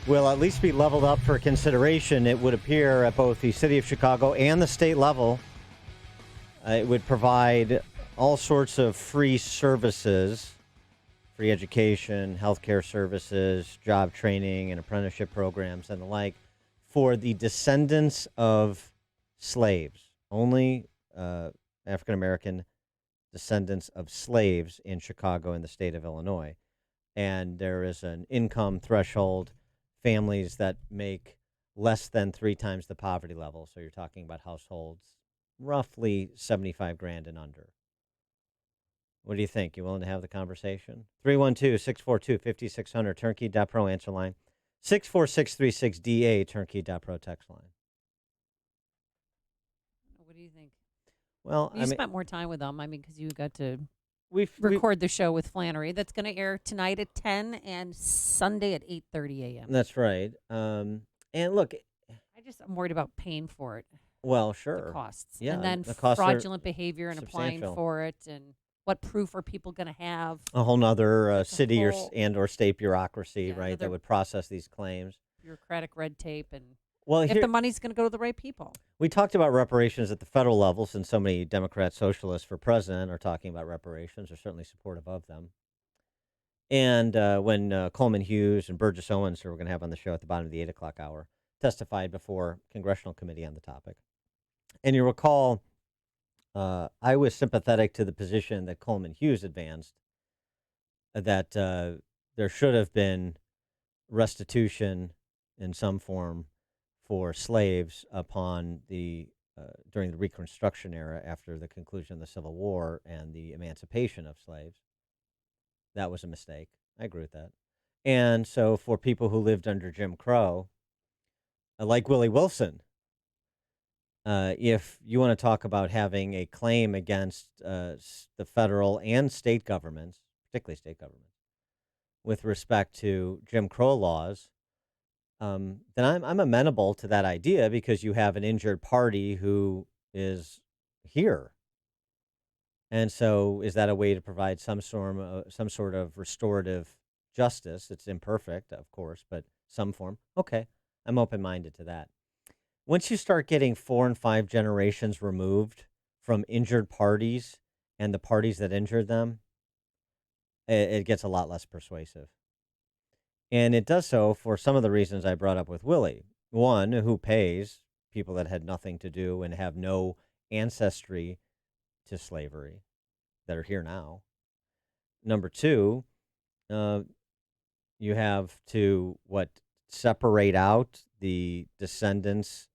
will at least be leveled up for consideration. It would appear at both the city of Chicago and the state level. It would provide all sorts of free services, free education, healthcare services, job training, and apprenticeship programs and the like for the descendants of slaves. Only African-American descendants of slaves in Chicago and the state of Illinois. And there is an income threshold. Families that make less than 3 times the poverty level. So you're talking about households roughly $75,000 and under. What do you think? You willing to have the conversation? 312-642-5600, turnkey.pro answer line. 64636DA, turnkey.pro text line.
What do you think?
Well,
you spent more time with them. Because you got to record the show with Flannery. That's going to air tonight at 10 and Sunday at 8:30 a.m.
That's right. And look,
I'm worried about paying for it.
Well, sure.
The costs.
Yeah,
and then
the costs
fraudulent behavior and applying
substantial.
for it, and what proof are people going to have?
A whole nother city or state bureaucracy, right, that would process these claims.
Bureaucratic red tape and
if
the money's going to go to the right people.
We talked about reparations at the federal level, since so many Democrat socialists for president are talking about reparations, or certainly supportive of them. And when Coleman Hughes and Burgess Owens, who we're going to have on the show at the bottom of the 8 o'clock hour, testified before a congressional committee on the topic. And you recall, I was sympathetic to the position that Coleman Hughes advanced, that there should have been restitution in some form for slaves upon the during the Reconstruction era after the conclusion of the Civil War and the emancipation of slaves. That was a mistake. I agree with that. And so for people who lived under Jim Crow, like Willie Wilson, if you want to talk about having a claim against the federal and state governments, particularly state governments, with respect to Jim Crow laws, then I'm amenable to that idea because you have an injured party who is here. And so is that a way to provide some sort of restorative justice? It's imperfect, of course, but some form. Okay, I'm open-minded to that. Once you start getting 4 and 5 generations removed from injured parties and the parties that injured them, it gets a lot less persuasive. And it does so for some of the reasons I brought up with Willie. One, who pays people that had nothing to do and have no ancestry to slavery that are here now. Number two, you have to separate out the descendants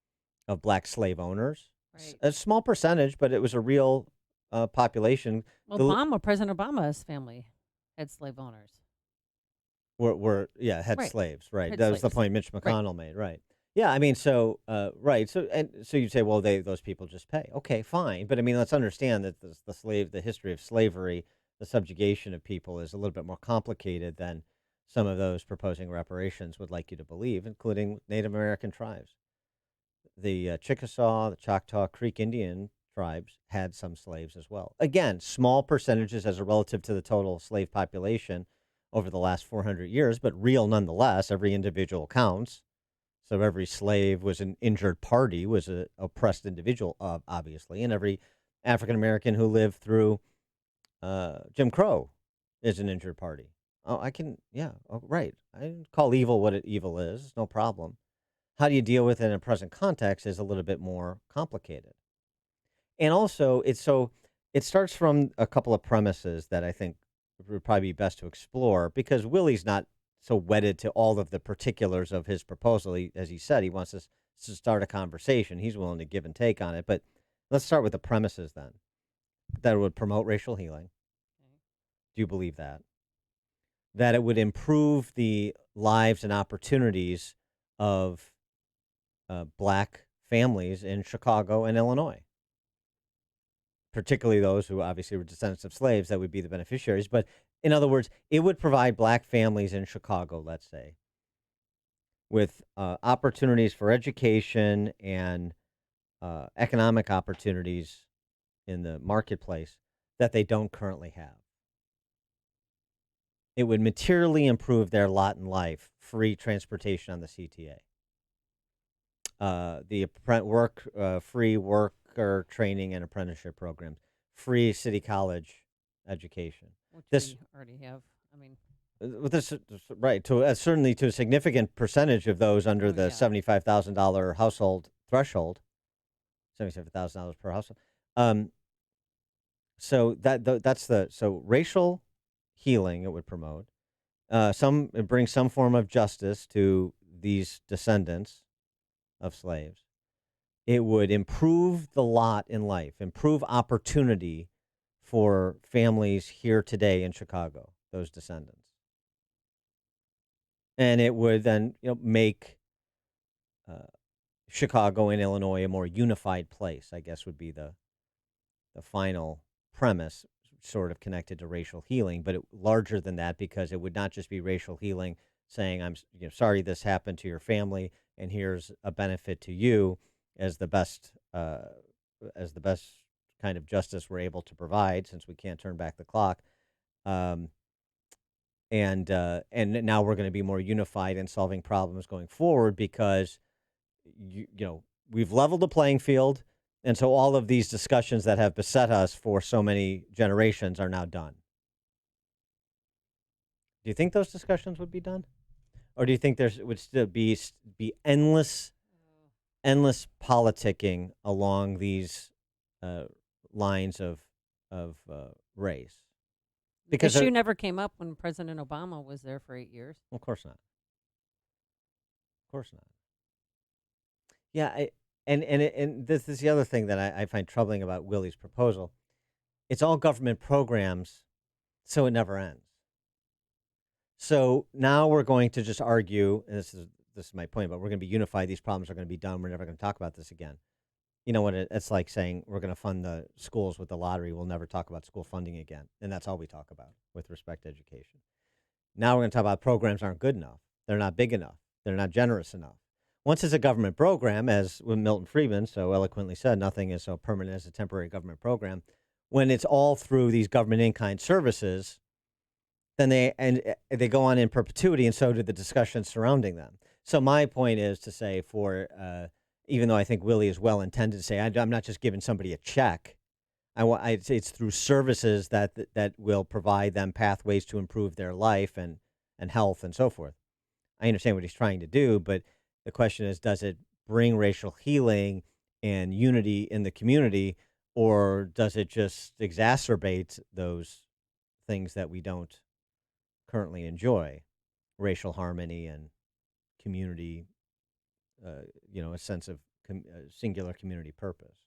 of black slave owners.
Right.
A small percentage, but it was a real population.
Well, President Obama's family had slave owners.
Had
Right.
slaves, right?
Had
That was the
slaves.
point Mitch McConnell made, right? Yeah, I mean, so right, so you'd say, well, those people just pay. Okay, fine, but I mean, let's understand that the history of slavery, the subjugation of people, is a little bit more complicated than some of those proposing reparations would like you to believe, including Native American tribes. The Chickasaw, the Choctaw Creek Indian tribes had some slaves as well. Again, small percentages as a relative to the total slave population over the last 400 years, but real nonetheless. Every individual counts. So every slave was an injured party, was an oppressed individual, obviously, and every African American who lived through Jim Crow is an injured party. Oh, right. I call evil what evil is, no problem. How do you deal with it in a present context is a little bit more complicated. And also, it starts from a couple of premises that I think would probably be best to explore, because Willie's not so wedded to all of the particulars of his proposal. As he said, he wants us to start a conversation. He's willing to give and take on it. But let's start with the premises then. That it would promote racial healing. Do you believe that? That it would improve the lives and opportunities of black families in Chicago and Illinois, particularly those who obviously were descendants of slaves that would be the beneficiaries. But in other words, it would provide black families in Chicago, let's say, with opportunities for education and economic opportunities in the marketplace that they don't currently have. It would materially improve their lot in life, free transportation on the CTA. Free worker training and apprenticeship programs, free city college education.
Which we already have. I mean,
right, certainly to a significant percentage of those under the $75,000 household threshold, $77,000 per household. So so racial healing it would promote. It brings some form of justice to these descendants of slaves. It would improve the lot in life, improve opportunity for families here today in Chicago, those descendants. And it would then make Chicago and Illinois a more unified place, I guess would be the final premise, sort of connected to racial healing, but larger than that, because it would not just be racial healing saying, I'm sorry this happened to your family, and here's a benefit to you as the best kind of justice we're able to provide, since we can't turn back the clock. And now we're going to be more unified in solving problems going forward, because we've leveled the playing field, and so all of these discussions that have beset us for so many generations are now done. Do you think those discussions would be done? Or do you think there would still be endless endless politicking along these lines of race.
Because the issue never came up when President Obama was there for 8 years.
Of course not. Of course not. Yeah, and this is the other thing that I find troubling about Willie's proposal. It's all government programs, so it never ends. So now we're going to just argue, and this is my point, but we're going to be unified. These problems are going to be done. We're never going to talk about this again. You know what? It's like saying we're going to fund the schools with the lottery. We'll never talk about school funding again. And that's all we talk about with respect to education. Now we're going to talk about programs aren't good enough. They're not big enough. They're not generous enough. Once it's a government program, as Milton Friedman so eloquently said, nothing is so permanent as a temporary government program. When it's all through these government in-kind services, then they go on in perpetuity, and so do the discussions surrounding them. So my point is to say, even though I think Willie is well intended to say, I'm not just giving somebody a check. It's through services that will provide them pathways to improve their life and health and so forth. I understand what he's trying to do, but the question is, does it bring racial healing and unity in the community, or does it just exacerbate those things that we don't currently enjoy, racial harmony and community, a sense of singular community purpose?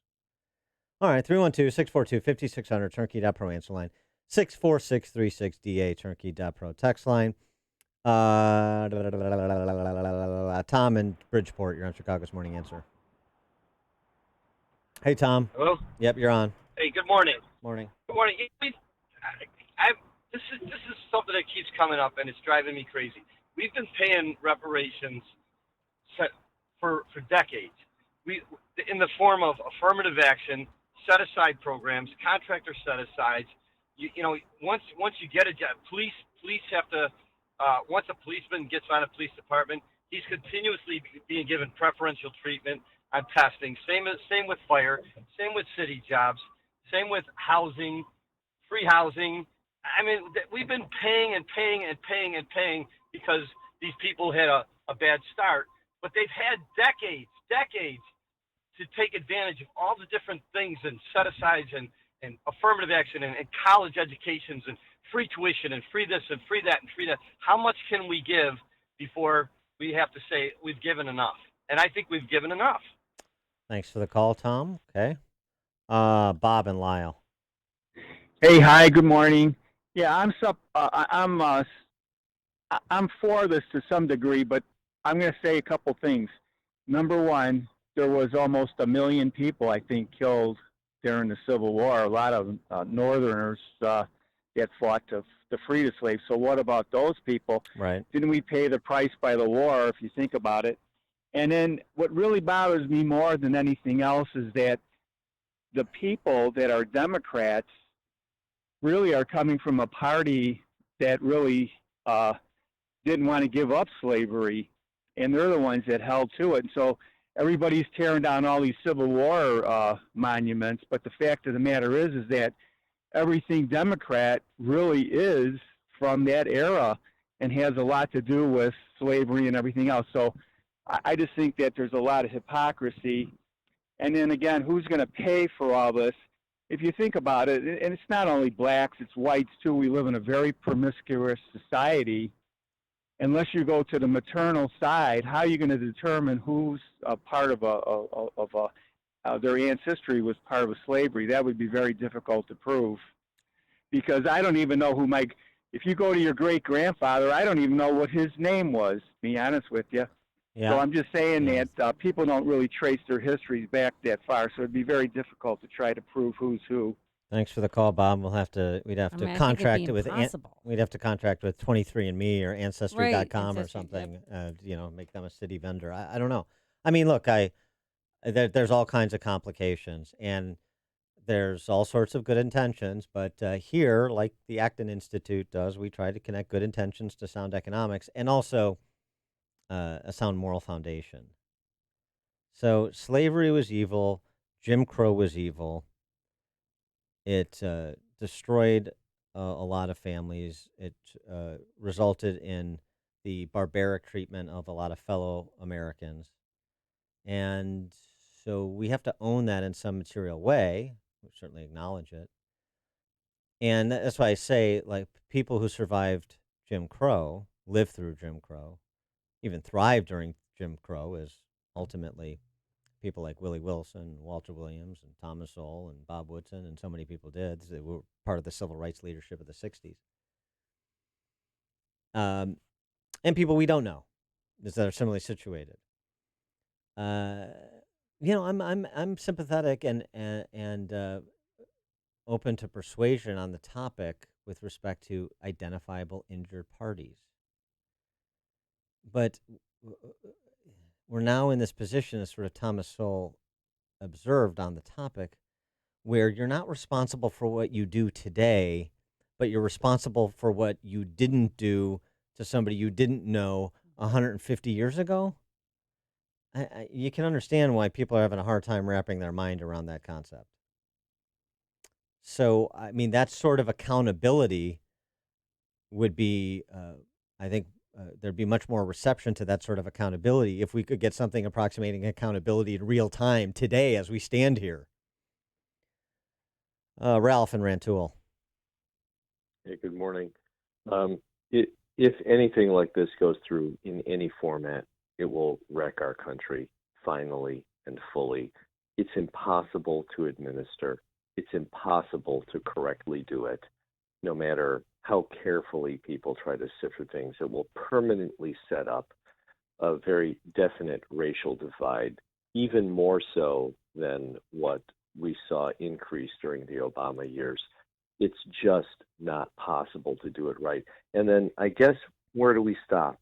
All right, 312-642-5600, turnkey.pro answer line, 64636DA, turnkey.pro text line. Tom in Bridgeport, you're on Chicago's Morning Answer. Hey, Tom.
Hello?
Yep, you're on.
Hey, good morning.
Morning.
Good morning. This is something that keeps coming up, and it's driving me crazy. We've been paying reparations for decades. In the form of affirmative action, set-aside programs, contractor set-asides. Once you get a job, police have to. Once a policeman gets on a police department, he's continuously being given preferential treatment on testing. Same with fire. Same with city jobs. Same with housing, free housing. I mean, we've been paying and paying and paying and paying because these people had a bad start. But they've had decades to take advantage of all the different things and set-asides and affirmative action and college educations and free tuition and free this and free that and free that. How much can we give before we have to say we've given enough? And I think we've given enough.
Thanks for the call, Tom. Okay. Bob and Lyle.
Hey, hi, good morning. Yeah, I'm for this to some degree, but I'm going to say a couple things. Number one, there was almost 1 million people, I think, killed during the Civil War. A lot of Northerners that fought to free the slaves. So what about those people?
Right.
Didn't we pay the price by the war, if you think about it? And then what really bothers me more than anything else is that the people that are Democrats really are coming from a party that really didn't want to give up slavery, and they're the ones that held to it. And so everybody's tearing down all these Civil War monuments, but the fact of the matter is that everything Democrat really is from that era and has a lot to do with slavery and everything else. So I just think that there's a lot of hypocrisy. And then again, who's going to pay for all this? If you think about it, and it's not only blacks, it's whites too. We live in a very promiscuous society. Unless you go to the maternal side, how are you going to determine who's a part of their ancestry was part of a slavery? That would be very difficult to prove, because I don't even know if you go to your great-grandfather, I don't even know what his name was, to be honest with you.
Yeah.
So I'm just saying that people don't really trace their histories back that far, so it'd be very difficult to try to prove who's who.
Thanks for the call, Bob. We'd have to contract it with we'd have to contract with 23andMe or Ancestry.com or something. Yep. Make them a city vendor. I don't know. I mean, look, there's all kinds of complications, and there's all sorts of good intentions. But here, like the Acton Institute does, we try to connect good intentions to sound economics and also a sound moral foundation. So slavery was evil. Jim Crow was evil. It destroyed a lot of families. It resulted in the barbaric treatment of a lot of fellow Americans. And so we have to own that in some material way. We certainly acknowledge it. And that's why I say, like, people who survived Jim Crow, lived through Jim Crow, even thrived during Jim Crow, is ultimately people like Willie Wilson, Walter Williams, and Thomas Sowell, and Bob Woodson, and so many people did. They were part of the civil rights leadership of the 60s. And people we don't know that are similarly situated. I'm sympathetic and open to persuasion on the topic with respect to identifiable injured parties. But we're now in this position, as sort of Thomas Sowell observed on the topic, where you're not responsible for what you do today, but you're responsible for what you didn't do to somebody you didn't know 150 years ago. You can understand why people are having a hard time wrapping their mind around that concept. So, I mean, that sort of accountability would be, I think, there'd be much more reception to that sort of accountability if we could get something approximating accountability in real time today as we stand here. Ralph and Rantoul.
Hey, good morning. If anything like this goes through in any format, it will wreck our country finally and fully. It's impossible to administer. It's impossible to correctly do it, no matter how carefully people try to sift through things. It will permanently set up a very definite racial divide, even more so than what we saw increase during the Obama years. It's just not possible to do it right. And then I guess, where do we stop?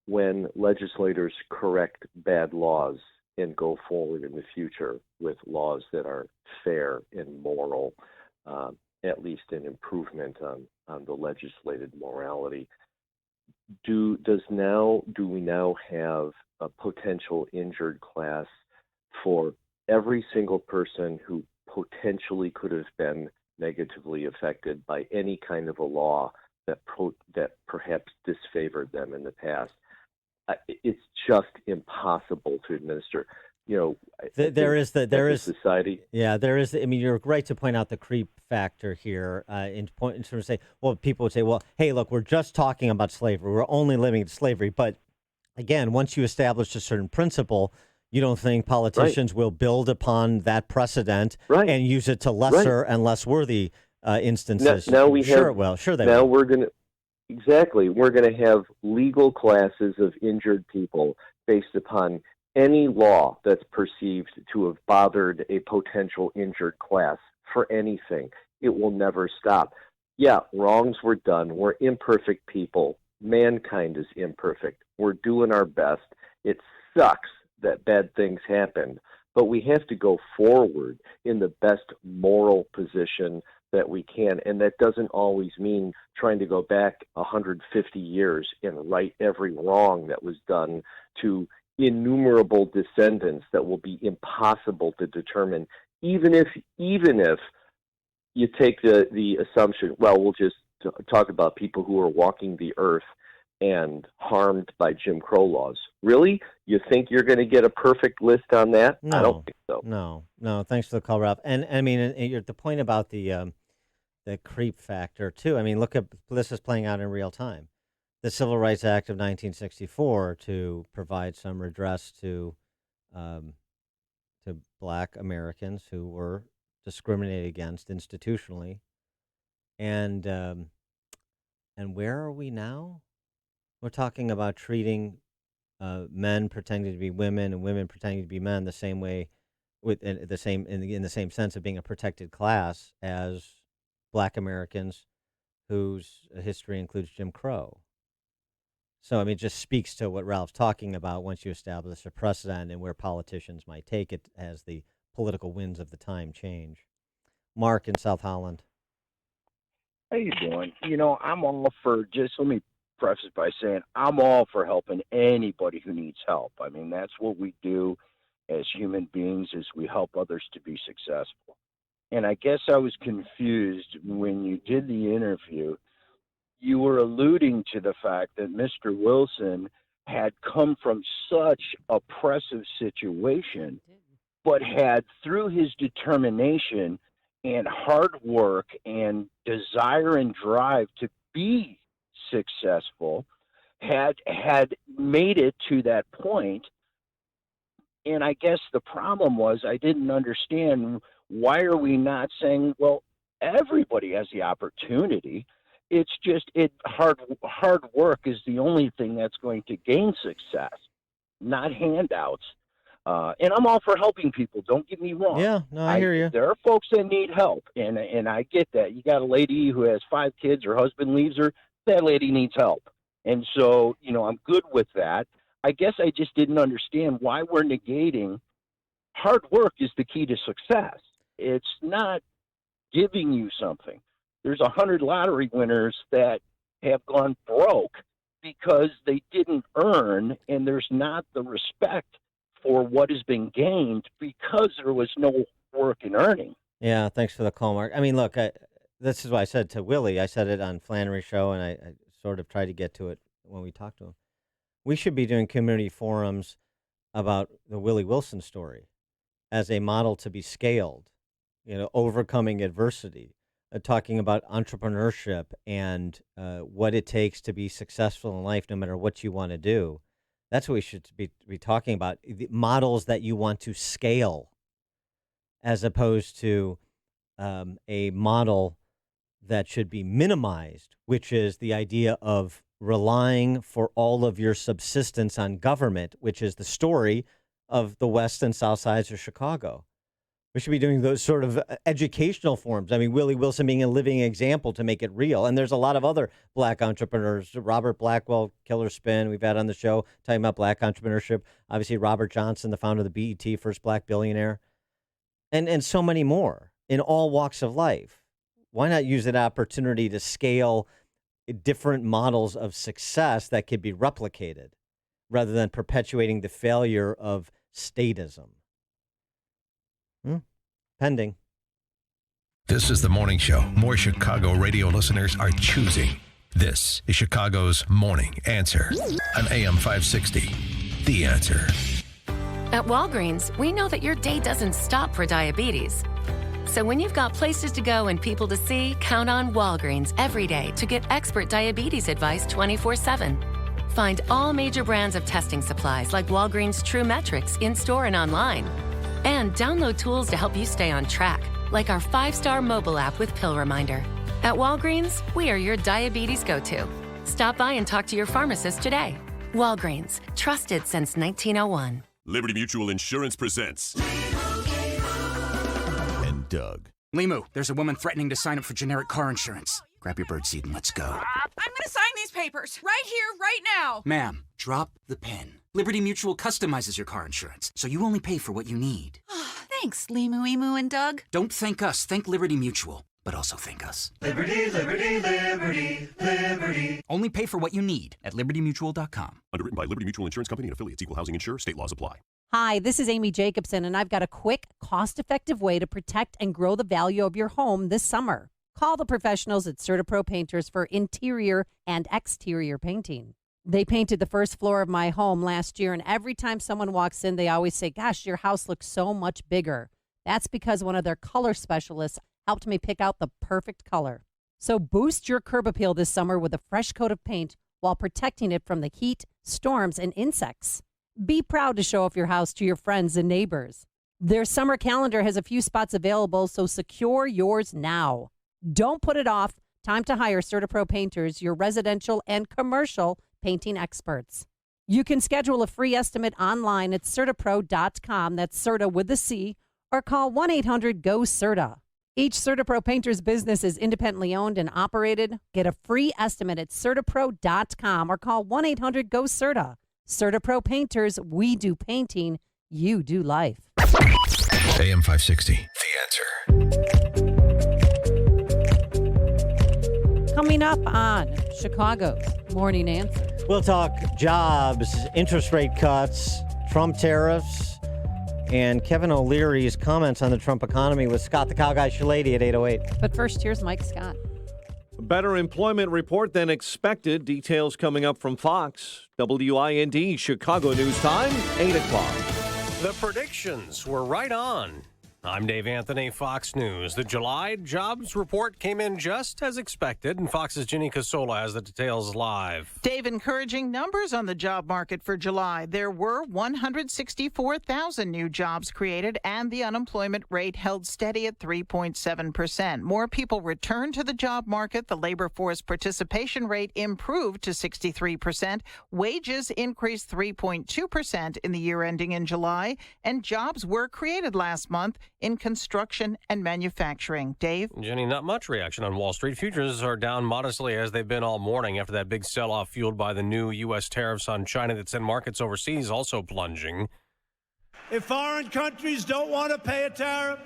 When legislators correct bad laws and go forward in the future with laws that are fair and moral, at least an improvement on the legislated morality. Do we now have a potential injured class for every single person who potentially could have been negatively affected by any kind of a law that perhaps disfavored them in the past? It's just impossible to administer. There is society.
Yeah, there is. I mean, you're right to point out the creep factor here. In terms of say, well, people would say, well, hey, look, we're just talking about slavery. We're only limiting slavery. But again, once you establish a certain principle, you don't think politicians will build upon that precedent and use it to lesser and less worthy instances.
Now we
sure,
have.
Well, sure they
now
will.
we're going to. Exactly. We're going to have legal classes of injured people based upon any law that's perceived to have bothered a potential injured class for anything. It will never stop. Yeah, wrongs were done. We're imperfect people. Mankind is imperfect. We're doing our best. It sucks that bad things happened, but we have to go forward in the best moral position that we can, and that doesn't always mean trying to go back 150 years and right every wrong that was done to innumerable descendants that will be impossible to determine, even if you take the assumption, well, we'll just talk about people who are walking the earth and harmed by Jim Crow laws. Really? You think you're going to get a perfect list on that?
No,
I don't think so.
No. Thanks for the call, Ralph. And I mean, and the point about the creep factor too. I mean, look at this is playing out in real time. The Civil Rights Act of 1964 to provide some redress to Black Americans who were discriminated against institutionally, and where are we now? We're talking about treating men pretending to be women and women pretending to be men the same way, in the same sense of being a protected class as Black Americans whose history includes Jim Crow. So, I mean, it just speaks to what Ralph's talking about once you establish a precedent and where politicians might take it as the political winds of the time change. Mark in South Holland.
How you doing? I'm all for, just let me preface by saying I'm all for helping anybody who needs help. I mean, that's what we do as human beings, is we help others to be successful. And I guess I was confused when you did the interview. You were alluding to the fact that Mr. Wilson had come from such oppressive situation, but had, through his determination and hard work and desire and drive to be successful, had made it to that point. And I guess the problem was I didn't understand, why are we not saying, well, everybody has the opportunity. It's just hard work is the only thing that's going to gain success, not handouts. And I'm all for helping people. Don't get me wrong.
Yeah, no, I hear you.
There are folks that need help, and I get that. You got a lady who has 5 kids, her husband leaves her. That lady needs help. And so, I'm good with that. I guess I just didn't understand why we're negating hard work is the key to success. It's not giving you something. There's 100 lottery winners that have gone broke because they didn't earn, and there's not the respect for what has been gained because there was no work in earning.
Yeah, thanks for the call, Mark. I mean, look, this is what I said to Willie. I said it on Flannery's show, and I sort of tried to get to it when we talked to him. We should be doing community forums about the Willie Wilson story as a model to be scaled, overcoming adversity, talking about entrepreneurship and what it takes to be successful in life, no matter what you want to do. That's what we should be talking about, the models that you want to scale, as opposed to a model that should be minimized, which is the idea of relying for all of your subsistence on government, which is the story of the west and south sides of Chicago. We should be doing those sort of educational forums. I mean, Willie Wilson being a living example to make it real. And there's a lot of other black entrepreneurs. Robert Blackwell, Killer Spin, we've had on the show talking about black entrepreneurship. Obviously, Robert Johnson, the founder of the BET, first black billionaire. And so many more in all walks of life. Why not use that opportunity to scale different models of success that could be replicated rather than perpetuating the failure of statism? Pending.
This is the morning show more Chicago radio listeners are choosing. This is Chicago's Morning Answer on AM 560. The Answer.
At Walgreens, we know that your day doesn't stop for diabetes. So when you've got places to go and people to see, count on Walgreens every day to get expert diabetes advice 24/7. Find all major brands of testing supplies like Walgreens True Metrics in-store and online. And download tools to help you stay on track, like our 5-star mobile app with Pill Reminder. At Walgreens, we are your diabetes go-to. Stop by and talk to your pharmacist today. Walgreens, trusted since 1901.
Liberty Mutual Insurance presents and Doug.
Limu, there's a woman threatening to sign up for generic car insurance. Grab your birdseed and let's go.
I'm gonna sign these papers right here, right now.
Ma'am, drop the pen. Liberty Mutual customizes your car insurance, so you only pay for what you need.
Thanks, Limu, Emu, and Doug.
Don't thank us, thank Liberty Mutual. But also thank us.
Liberty, liberty, liberty, liberty.
Only pay for what you need at libertymutual.com.
Underwritten by Liberty Mutual Insurance Company and affiliates. Equal housing insurer. State laws apply.
Hi, this is Amy Jacobson, and I've got a quick, cost-effective way to protect and grow the value of your home this summer. Call the professionals at CertaPro Painters for interior and exterior painting. They painted the first floor of my home last year, and every time someone walks in, they always say, gosh, your house looks so much bigger. That's because one of their color specialists helped me pick out the perfect color. So boost your curb appeal this summer with a fresh coat of paint while protecting it from the heat, storms, and insects. Be proud to show off your house to your friends and neighbors. Their summer calendar has a few spots available, so secure yours now. Don't put it off. Time to hire CertaPro Painters, your residential and commercial painting experts. You can schedule a free estimate online at CertaPro.com, that's Certa with a C, or call 1-800-GO-CERTA. Each CertaPro Painters business is independently owned and operated. Get a free estimate at CertaPro.com or call 1-800-GO-CERTA. CertaPro Painters, we do painting, you do life.
AM 560, The Answer.
Coming up on Chicago's Morning Answer.
We'll talk jobs, interest rate cuts, Trump tariffs, and Kevin O'Leary's comments on the Trump economy with Scott the Cow Guy Shilady at 8:08.
But first, here's Mike Scott.
Better employment report than expected. Details coming up from Fox. WIND Chicago News Time, 8 o'clock.
The predictions were right on. I'm Dave Anthony, Fox News. The July jobs report came in just as expected, and Fox's Ginny Casola has the details live.
Dave, encouraging numbers on the job market for July. There were 164,000 new jobs created, and the unemployment rate held steady at 3.7%. More people returned to the job market. The labor force participation rate improved to 63%. Wages increased 3.2% in the year ending in July, and jobs were created last month in construction and manufacturing. Dave?
Jenny, not much reaction on Wall Street. Futures are down modestly as they've been all morning after that big sell-off fueled by the new U.S. tariffs on China that sent markets overseas also plunging.
If foreign countries don't want to pay a tariff,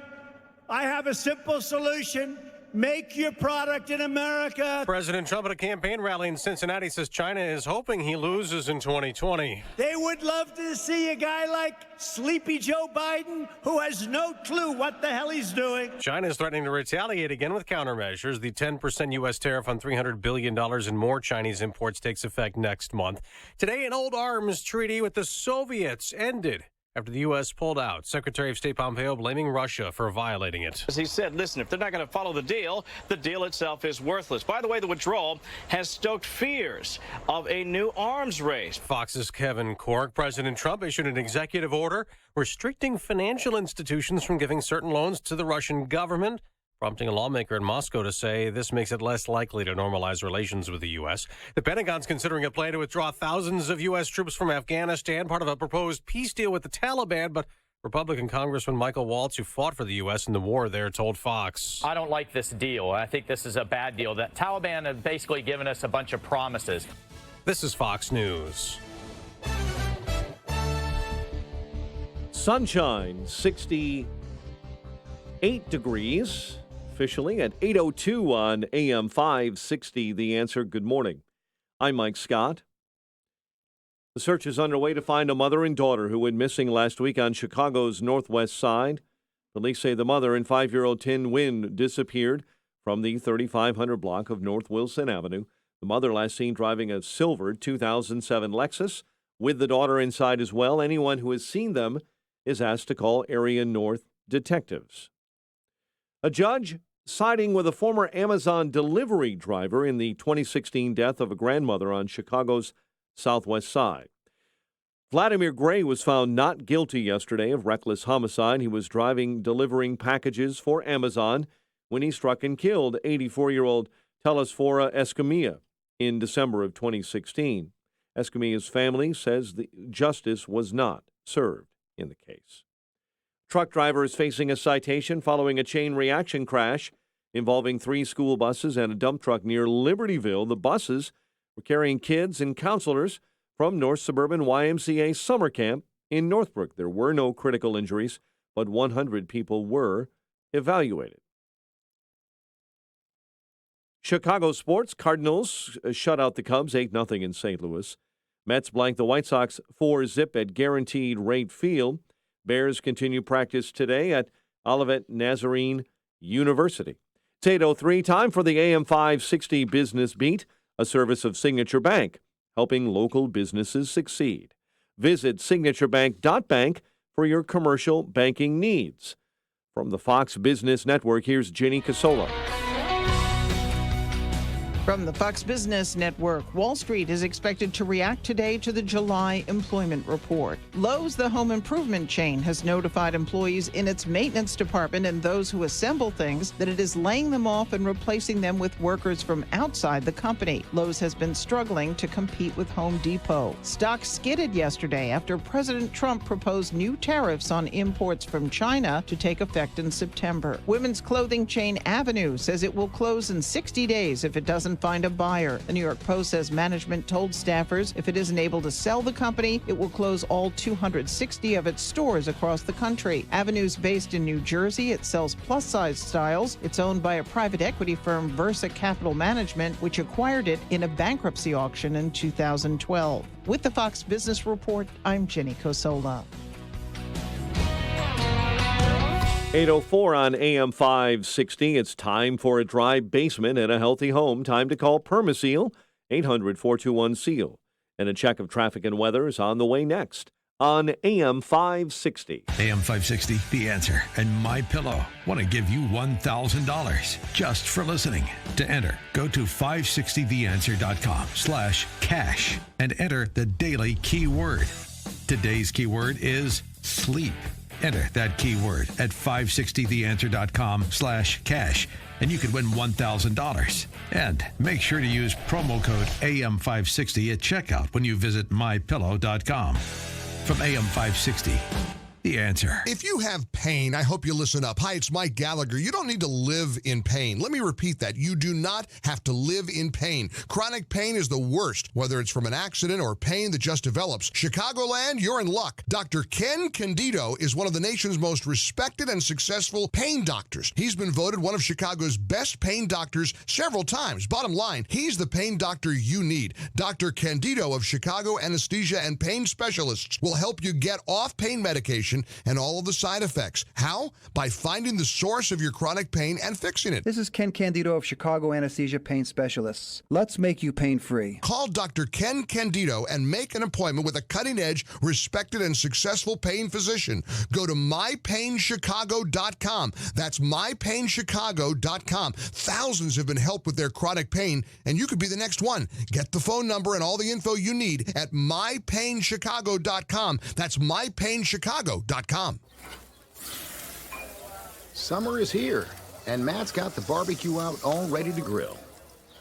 I have a simple solution. Make your product in America.
President Trump at a campaign rally in Cincinnati says China is hoping he loses in 2020.
They would love to see a guy like Sleepy Joe Biden who has no clue what the hell he's doing.
China is threatening to retaliate again with countermeasures. The 10% U.S. tariff on $300 billion in more Chinese imports takes effect next month. Today, an old arms treaty with the Soviets ended after the U.S. pulled out. Secretary of State Pompeo blaming Russia for violating it.
As he said, listen, if they're not going to follow the deal itself is worthless. By the way, the withdrawal has stoked fears of a new arms race.
Fox's Kevin Corke. President Trump issued an executive order restricting financial institutions from giving certain loans to the Russian government, prompting a lawmaker in Moscow to say this makes it less likely to normalize relations with the U.S. The Pentagon's considering a plan to withdraw thousands of U.S. troops from Afghanistan, part of a proposed peace deal with the Taliban, but Republican Congressman Michael Waltz, who fought for the U.S. in the war there, told Fox.
I don't like this deal. I think this is a bad deal. The Taliban have basically given us a bunch of promises.
This is Fox News.
Sunshine, 68 degrees. Officially at 8:02 on AM 560. The Answer. Good morning. I'm Mike Scott. The search is underway to find a mother and daughter who went missing last week on Chicago's northwest side. Police say the mother and 5-year-old Tin Nguyen disappeared from the 3500 block of North Wilson Avenue. The mother last seen driving a silver 2007 Lexus with the daughter inside as well. Anyone who has seen them is asked to call Area North detectives. A judge siding with a former Amazon delivery driver in the 2016 death of a grandmother on Chicago's southwest side. Vladimir Gray was found not guilty yesterday of reckless homicide. He was delivering packages for Amazon when he struck and killed 84-year-old Telesfora Escamilla in December of 2016. Escamilla's family says the justice was not served in the case. Truck driver is facing a citation following a chain reaction crash involving 3 school buses and a dump truck near Libertyville. The buses were carrying kids and counselors from North Suburban YMCA summer camp in Northbrook. There were no critical injuries, but 100 people were evaluated. Chicago sports. Cardinals shut out the Cubs 8-0 in St. Louis. Mets blanked the White Sox 4-0 at Guaranteed Rate Field. Bears continue practice today at Olivet Nazarene University. It's 8:03, time for the AM 560 Business Beat, a service of Signature Bank, helping local businesses succeed. Visit signaturebank.bank for your commercial banking needs. From the Fox Business Network, here's Ginny Casola.
From the Fox Business Network, Wall Street is expected to react today to the July employment report. Lowe's, the home improvement chain, has notified employees in its maintenance department and those who assemble things that it is laying them off and replacing them with workers from outside the company. Lowe's has been struggling to compete with Home Depot. Stocks skidded yesterday after President Trump proposed new tariffs on imports from China to take effect in September. Women's clothing chain Avenue says it will close in 60 days if it doesn't find a buyer. The New York Post says management told staffers if it isn't able to sell the company, it will close all 260 of its stores across the country. Avenue's based in New Jersey. It sells plus-size styles. It's owned by a private equity firm, Versa Capital Management, which acquired it in a bankruptcy auction in 2012. With the Fox Business Report, I'm Ginny Casola.
8:04 on AM 560. It's time for a dry basement in a healthy home. Time to call Permaseal, 800-421-SEAL. And a check of traffic and weather is on the way next on AM 560.
AM 560, The Answer, and MyPillow want to give you $1,000 just for listening. To enter, go to 560theanswer.com/cash and enter the daily keyword. Today's keyword is sleep. Enter that keyword at 560theanswer.com/cash and you could win $1,000. And make sure to use promo code AM560 at checkout when you visit mypillow.com. From AM 560, The Answer.
If you have pain, I hope you listen up. Hi, it's Mike Gallagher. You don't need to live in pain. Let me repeat that. You do not have to live in pain. Chronic pain is the worst, whether it's from an accident or pain that just develops. Chicagoland, you're in luck. Dr. Ken Candido is one of the nation's most respected and successful pain doctors. He's been voted one of Chicago's best pain doctors several times. Bottom line, he's the pain doctor you need. Dr. Candido of Chicago Anesthesia and Pain Specialists will help you get off pain medication and all of the side effects. How? By finding the source of your chronic pain and fixing it.
This is Ken Candido of Chicago Anesthesia Pain Specialists. Let's make you pain-free.
Call Dr. Ken Candido and make an appointment with a cutting-edge, respected, and successful pain physician. Go to mypainchicago.com. That's mypainchicago.com. Thousands have been helped with their chronic pain, and you could be the next one. Get the phone number and all the info you need at mypainchicago.com. That's mypainchicago.com.
Summer is here, and Matt's got the barbecue out all ready to grill.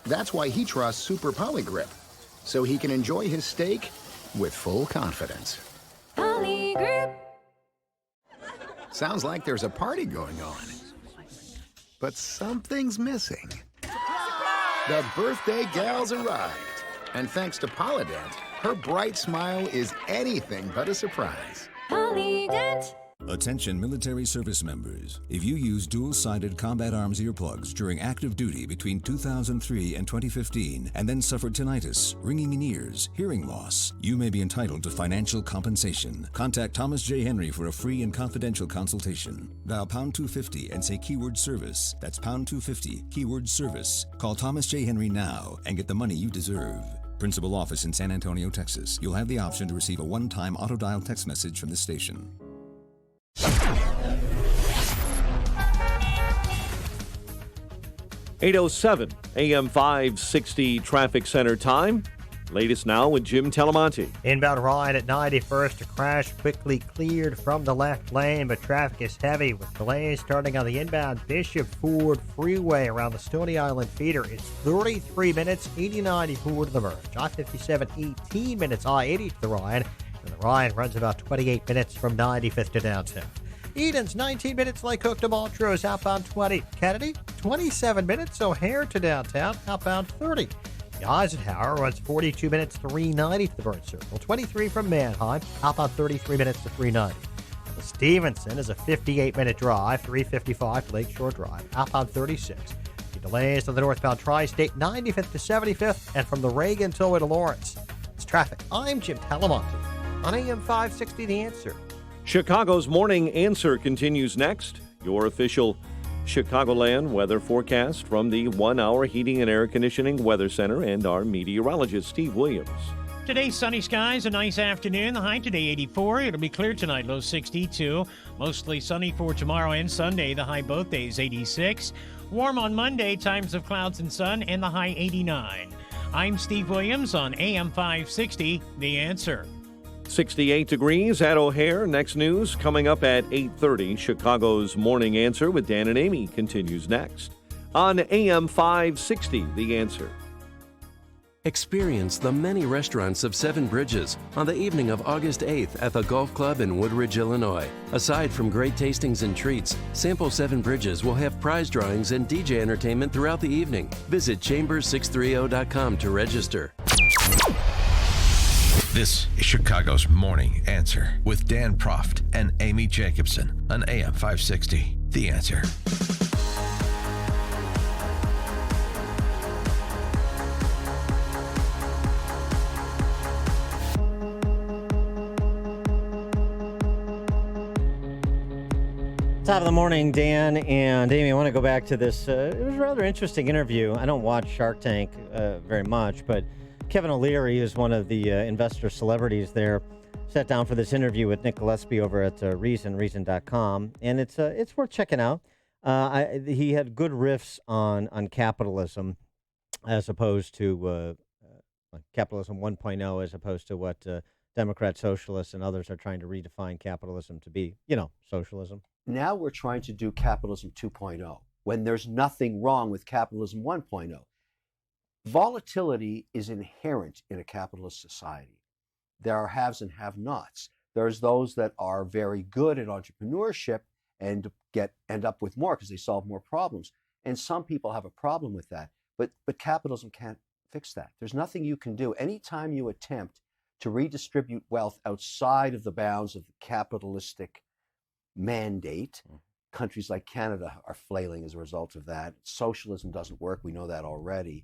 That's why he trusts Super Poly Grip, so he can enjoy his steak with full confidence.
Poly Grip.
Sounds like there's a party going on, but something's missing. The birthday gal's arrived, and thanks to Polydent, her bright smile is anything but a surprise.
Polydent.
Attention military service members. If you use dual-sided combat arms earplugs during active duty between 2003 and 2015 and then suffered tinnitus, ringing in ears, hearing loss, you may be entitled to financial compensation. Contact Thomas J. Henry for a free and confidential consultation. Dial pound 250 and say keyword service. That's pound 250, keyword service. Call Thomas J. Henry now and get the money you deserve. Principal office in San Antonio, Texas. You'll have the option to receive a one-time auto-dial text message from the station.
8:07 AM 560 Traffic Center time. Latest now with Jim Telemonte.
Inbound Ryan at 91st, a crash quickly cleared from the left lane, but traffic is heavy with delays starting on the inbound Bishop Ford Freeway around the Stony Island feeder. It's 33 minutes, 89 Ford to the merge. I-57, 18 minutes, I-80 to the Ryan, and the Ryan runs about 28 minutes from 95th to downtown. Eden's 19 minutes, Lake Hook to Montrose, outbound 20. Kennedy, 27 minutes, O'Hare to downtown, outbound 30. The Eisenhower runs 42 minutes, 390 to the Burn Circle, 23 from Manheim, outbound 33 minutes to 390. The Stevenson is a 58-minute drive, 355 to Lakeshore Drive, outbound 36. The delays on the northbound Tri-State, 95th to 75th, and from the Reagan Tollway to Lawrence. It's traffic. I'm Jim Telemonte on AM 560 The Answer.
Chicago's Morning Answer continues next. Your official Chicagoland weather forecast from the 1-hour Heating and Air Conditioning Weather Center and our meteorologist, Steve Williams.
Today, sunny skies, a nice afternoon. The high today, 84. It'll be clear tonight, low 62. Mostly sunny for tomorrow and Sunday. The high both days, 86. Warm on Monday, times of clouds and sun, and the high 89. I'm Steve Williams on AM 560, The Answer.
68 degrees at O'Hare. Next news coming up at 8:30. Chicago's Morning Answer with Dan and Amy continues next on AM 560, The Answer.
Experience the many restaurants of Seven Bridges on the evening of August 8th at the Golf Club in Woodridge, Illinois. Aside from great tastings and treats, Sample Seven Bridges will have prize drawings and DJ entertainment throughout the evening. Visit chambers630.com to register.
This is Chicago's Morning Answer with Dan Proft and Amy Jacobson on AM 560. The Answer.
Top of the morning, Dan and Amy. I want to go back to this. It was a rather interesting interview. I don't watch Shark Tank very much, but Kevin O'Leary is one of the investor celebrities there. Sat down for this interview with Nick Gillespie over at Reason.com, and it's worth checking out. He had good riffs on capitalism as opposed to capitalism 1.0 as opposed to what Democrat socialists and others are trying to redefine capitalism to be, socialism.
Now we're trying to do capitalism 2.0 when there's nothing wrong with capitalism 1.0. Volatility is inherent in a capitalist society. There are haves and have-nots. There's those that are very good at entrepreneurship and end up with more because they solve more problems. And some people have a problem with that. But capitalism can't fix that. There's nothing you can do. Anytime you attempt to redistribute wealth outside of the bounds of the capitalistic mandate, countries like Canada are flailing as a result of that. Socialism doesn't work. We know that already.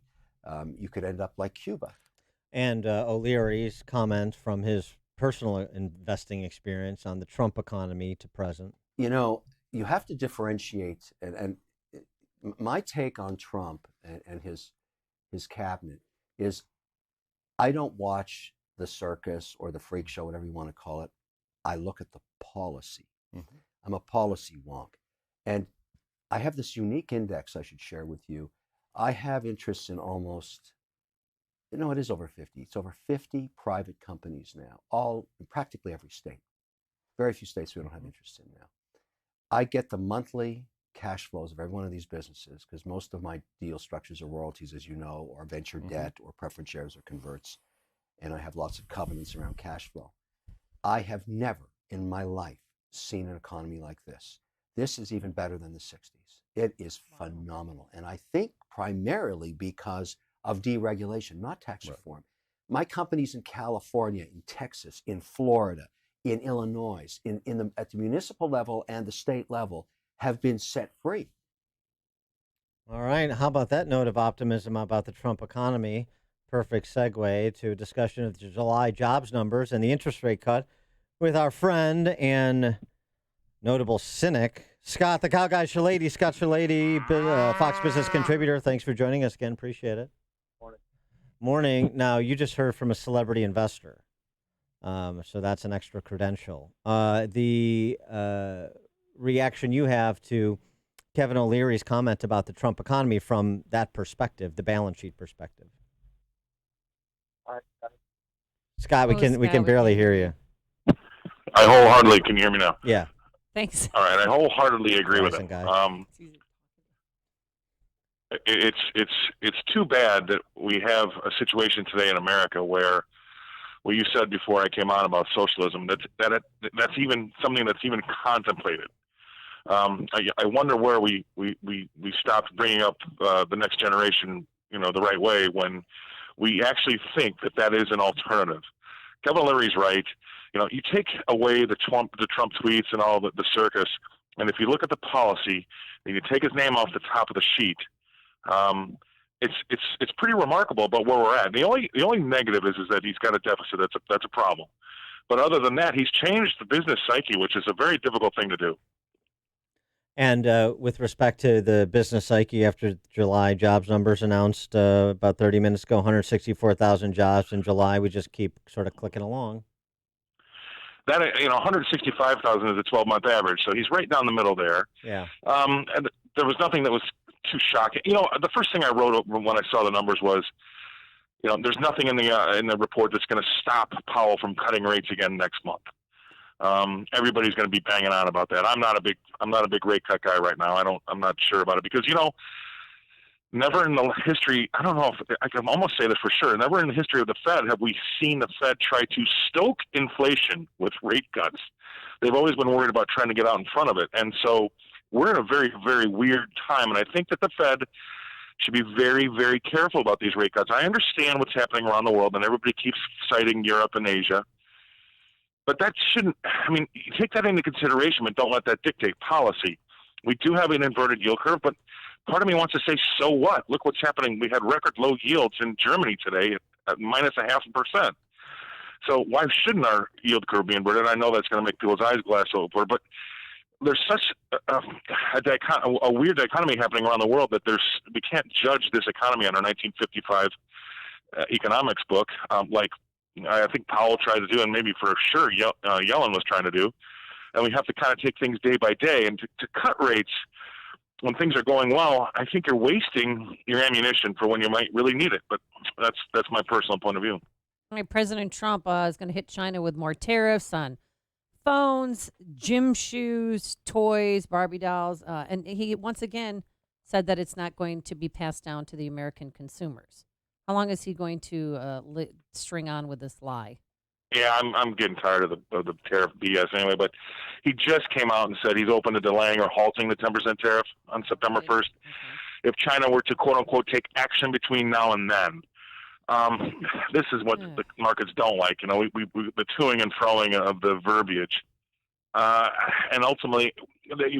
You could end up like Cuba.
And O'Leary's comment from his personal investing experience on the Trump economy to present.
You have to differentiate. And my take on Trump and his cabinet is I don't watch the circus or the freak show, whatever you want to call it. I look at the policy. Mm-hmm. I'm a policy wonk. And I have this unique index I should share with you. I have interests in almost, it is over 50. It's over 50 private companies now, all in practically every state. Very few states we don't have interest in now. I get the monthly cash flows of every one of these businesses because most of my deal structures are royalties, as you know, or venture debt or preference shares or converts. And I have lots of covenants around cash flow. I have never in my life seen an economy like this. This is even better than the 60s. It is phenomenal. And I think primarily because of deregulation, not tax reform. My companies in California, in Texas, in Florida, in Illinois, at the municipal level and the state level have been set free.
All right. How about that note of optimism about the Trump economy? Perfect segue to a discussion of the July jobs numbers and the interest rate cut with our friend and notable cynic, Scott, the Cow Guy Shalady. Scott Shalady, Fox Business contributor. Thanks for joining us again. Appreciate it. Morning. Now, you just heard from a celebrity investor, so that's an extra credential. The reaction you have to Kevin O'Leary's comment about the Trump economy from that perspective, the balance sheet perspective. Scott, we can barely hear you.
I wholeheartedly can you hear me now.
Yeah.
Thanks.
All right, I wholeheartedly agree with him. It's too bad that we have a situation today in America where, well, you said before I came on about socialism that's even something that's even contemplated. I wonder where we stopped bringing up the next generation, the right way when we actually think that is an alternative. Kevin O'Leary's right. You take away the Trump tweets and all the circus, and if you look at the policy, and you take his name off the top of the sheet, it's pretty remarkable about where we're at. The only negative is that he's got a deficit. That's a problem. But other than that, he's changed the business psyche, which is a very difficult thing to do.
And with respect to the business psyche, after July jobs numbers announced about 30 minutes ago, 164,000 jobs in July, we just keep sort of clicking along.
That 165,000 is a 12-month average, so he's right down the middle there.
Yeah.
And there was nothing that was too shocking. The first thing I wrote when I saw the numbers was, there's nothing in the report that's going to stop Powell from cutting rates again next month. Everybody's going to be banging on about that. I'm not a big rate cut guy right now. I'm not sure about it because never in the history, I don't know if I can almost say this for sure, never in the history of the Fed have we seen the Fed try to stoke inflation with rate cuts. They've always been worried about trying to get out in front of it. And so we're in a very, very weird time. And I think that the Fed should be very, very careful about these rate cuts. I understand what's happening around the world, and everybody keeps citing Europe and Asia. But that shouldn't, you take that into consideration, but don't let that dictate policy. We do have an inverted yield curve, but part of me wants to say, so what? Look what's happening. We had record low yields in Germany today at minus 0.5%. So why shouldn't our yield curve be inverted? I know that's going to make people's eyes glass over, but there's such a weird dichotomy happening around the world that we can't judge this economy on our 1955 economics book, like I think Powell tried to do, and maybe for sure Yellen was trying to do. And we have to kind of take things day by day. And to cut rates when things are going well, I think you're wasting your ammunition for when you might really need it. But that's my personal point of view.
President Trump is going to hit China with more tariffs on phones, gym shoes, toys, Barbie dolls. And he once again said that it's not going to be passed down to the American consumers. How long is he going to string on with this lie?
Yeah, I'm getting tired of the tariff BS anyway, but he just came out and said he's open to delaying or halting the 10% tariff on September 1st. If China were to, quote unquote, take action between now and then. This is what the markets don't like. You know, we the toing and froing of the verbiage. And ultimately,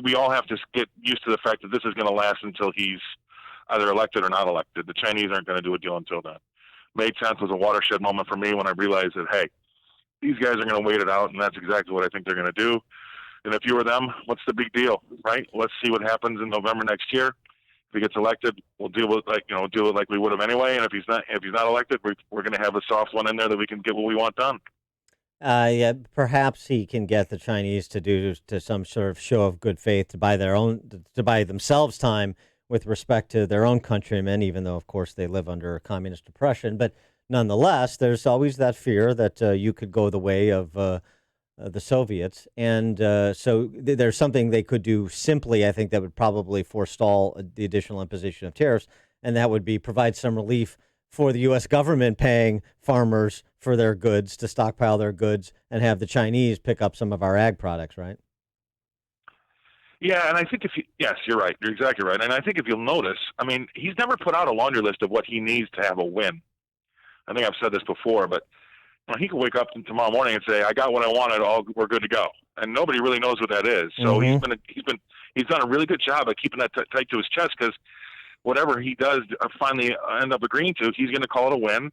we all have to get used to the fact that this is going to last until he's either elected or not elected. The Chinese aren't going to do a deal until then. May 10th was a watershed moment for me when I realized that, hey, these guys are going to wait it out, and that's exactly what I think they're going to do. And if you were them, what's the big deal, right? Let's see what happens in November next year. If he gets elected, we'll deal with it like we would have anyway. And if he's not elected, we're going to have a soft one in there that we can get what we want done.
Yeah, perhaps he can get the Chinese to do some sort of show of good faith to buy themselves time with respect to their own countrymen, even though, of course, they live under a communist oppression. But nonetheless, there's always that fear that you could go the way of the Soviets. And so there's something they could do simply, I think, that would probably forestall the additional imposition of tariffs, and that would be provide some relief for the U.S. government paying farmers for their goods to stockpile their goods and have the Chinese pick up some of our ag products, right?
Yeah, and I think yes, you're right. You're exactly right. And I think if you'll notice, I mean, he's never put out a laundry list of what he needs to have a win. I think I've said this before, but he could wake up tomorrow morning and say, "I got what I wanted. We're good to go," and nobody really knows what that is. So he's done a really good job of keeping that tight to his chest, because whatever he does finally end up agreeing to, he's going to call it a win,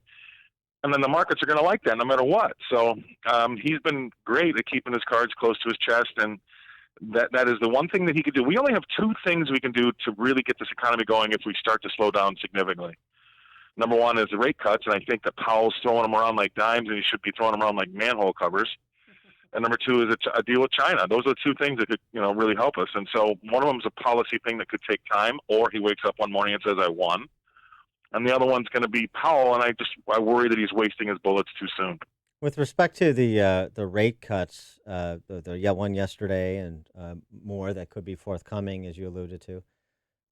and then the markets are going to like that no matter what. So he's been great at keeping his cards close to his chest, and that is the one thing that he could do. We only have two things we can do to really get this economy going if we start to slow down significantly. Number one is the rate cuts, and I think that Powell's throwing them around like dimes, and he should be throwing them around like manhole covers. And number two is a deal with China. Those are the two things that could, really help us. And so one of them is a policy thing that could take time, or he wakes up one morning and says, "I won." And the other one's going to be Powell, and I worry that he's wasting his bullets too soon.
With respect to the rate cuts, the one yesterday and more that could be forthcoming, as you alluded to,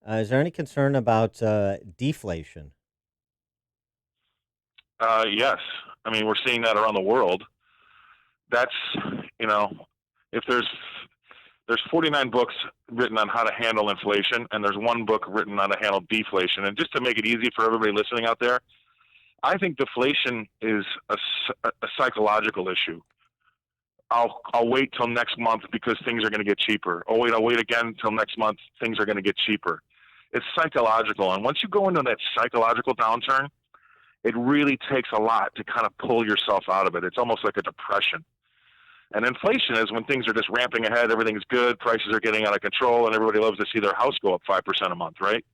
is there any concern about deflation?
Yes. I mean, we're seeing that around the world. That's, if there's 49 books written on how to handle inflation, and there's one book written on how to handle deflation. And just to make it easy for everybody listening out there, I think deflation is a psychological issue. I'll wait till next month because things are going to get cheaper. I'll wait again till next month, things are going to get cheaper. It's psychological. And once you go into that psychological downturn, it really takes a lot to kind of pull yourself out of it. It's almost like a depression. And inflation is when things are just ramping ahead, everything's good, prices are getting out of control, and everybody loves to see their house go up 5% a month, right?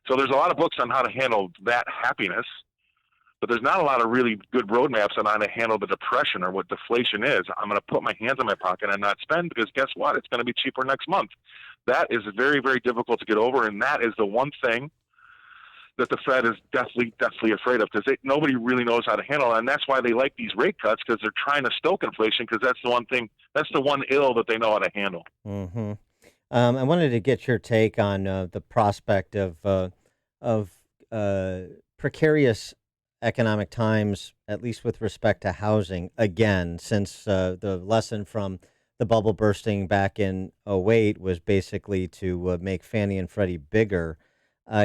So there's a lot of books on how to handle that happiness, but there's not a lot of really good roadmaps on how to handle the depression or what deflation is. I'm going to put my hands in my pocket and not spend because guess what? It's going to be cheaper next month. That is very, very difficult to get over, and that is the one thing that the Fed is definitely afraid of, because nobody really knows how to handle it. And that's why they like these rate cuts, because they're trying to stoke inflation, because that's the one ill that they know how to handle.
Mm-hmm. I wanted to get your take on the prospect of precarious economic times, at least with respect to housing, again, since the lesson from the bubble bursting back in 2008 was basically to make Fannie and Freddie bigger.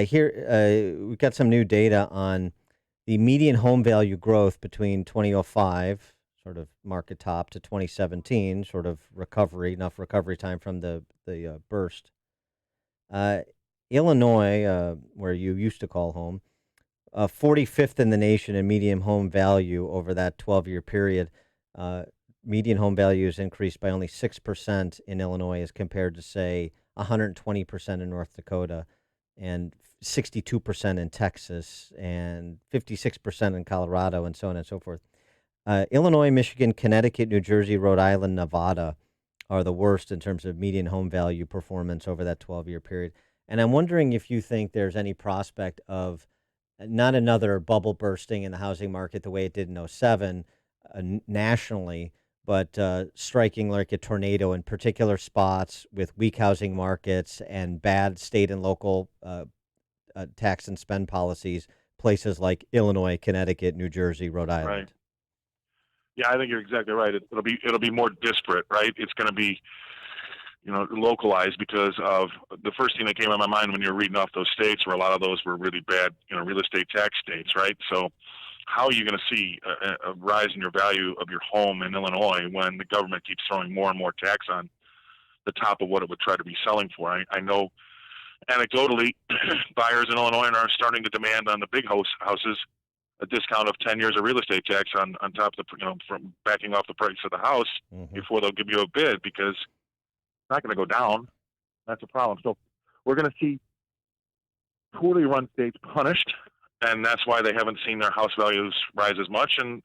Here, we've got some new data on the median home value growth between 2005, sort of market top, to 2017, sort of enough recovery time from the burst. Illinois, where you used to call home, 45th in the nation in median home value over that 12-year period. median home values increased by only 6% in Illinois as compared to, say, 120% in North Dakota and 62% in Texas and 56% in Colorado and so on and so forth. Illinois, Michigan, Connecticut, New Jersey, Rhode Island, Nevada are the worst in terms of median home value performance over that 12-year period. And I'm wondering if you think there's any prospect of not another bubble bursting in the housing market the way it did in '07 nationally, but striking like a tornado in particular spots with weak housing markets and bad state and local tax and spend policies, places like Illinois, Connecticut, New Jersey, Rhode Island.
Right. Yeah, I think you're exactly right. It'll be more disparate, right? It's going to be, localized because of the first thing that came to my mind when you were reading off those states, where a lot of those were really bad, real estate tax states, right? So, how are you going to see a rise in your value of your home in Illinois when the government keeps throwing more and more tax on the top of what it would try to be selling for? I know, anecdotally, buyers in Illinois are starting to demand on the big houses a discount of 10 years of real estate tax on top of the, from backing off the price of the house before they'll give you a bid, because it's not going to go down. That's a problem. So we're going to see poorly run states punished, and that's why they haven't seen their house values rise as much. And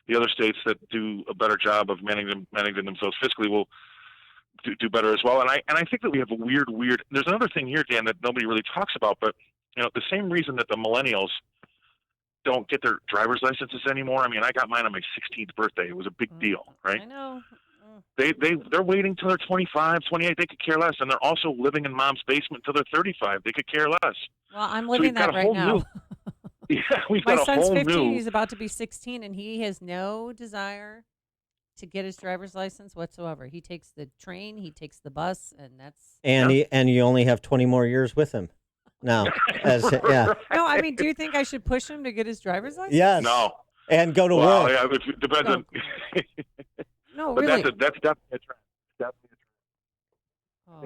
the other states that do a better job of managing themselves fiscally will do better as well. And I think that we have a weird. There's another thing here, Dan, that nobody really talks about, but the same reason that the millennials don't get their driver's licenses anymore. I mean, I got mine on my 16th birthday. It was a big deal, right?
I know.
They're waiting till they're 25, 28. They could care less, and they're also living in mom's basement till they're 35. They could care less.
Well, I'm living that right now.
Yeah, we've
My
got a
son's
whole
15.
new.
He's about to be 16, and he has no desire to get his driver's license whatsoever. He takes the train, he takes the bus, and that's.
And you only have 20 more years with him. No, yeah.
No, I mean, do you think I should push him to get his driver's license?
Yes.
No.
And go to
well,
work.
Yeah, it depends on.
No,
but
really.
that's definitely a trend. Definitely a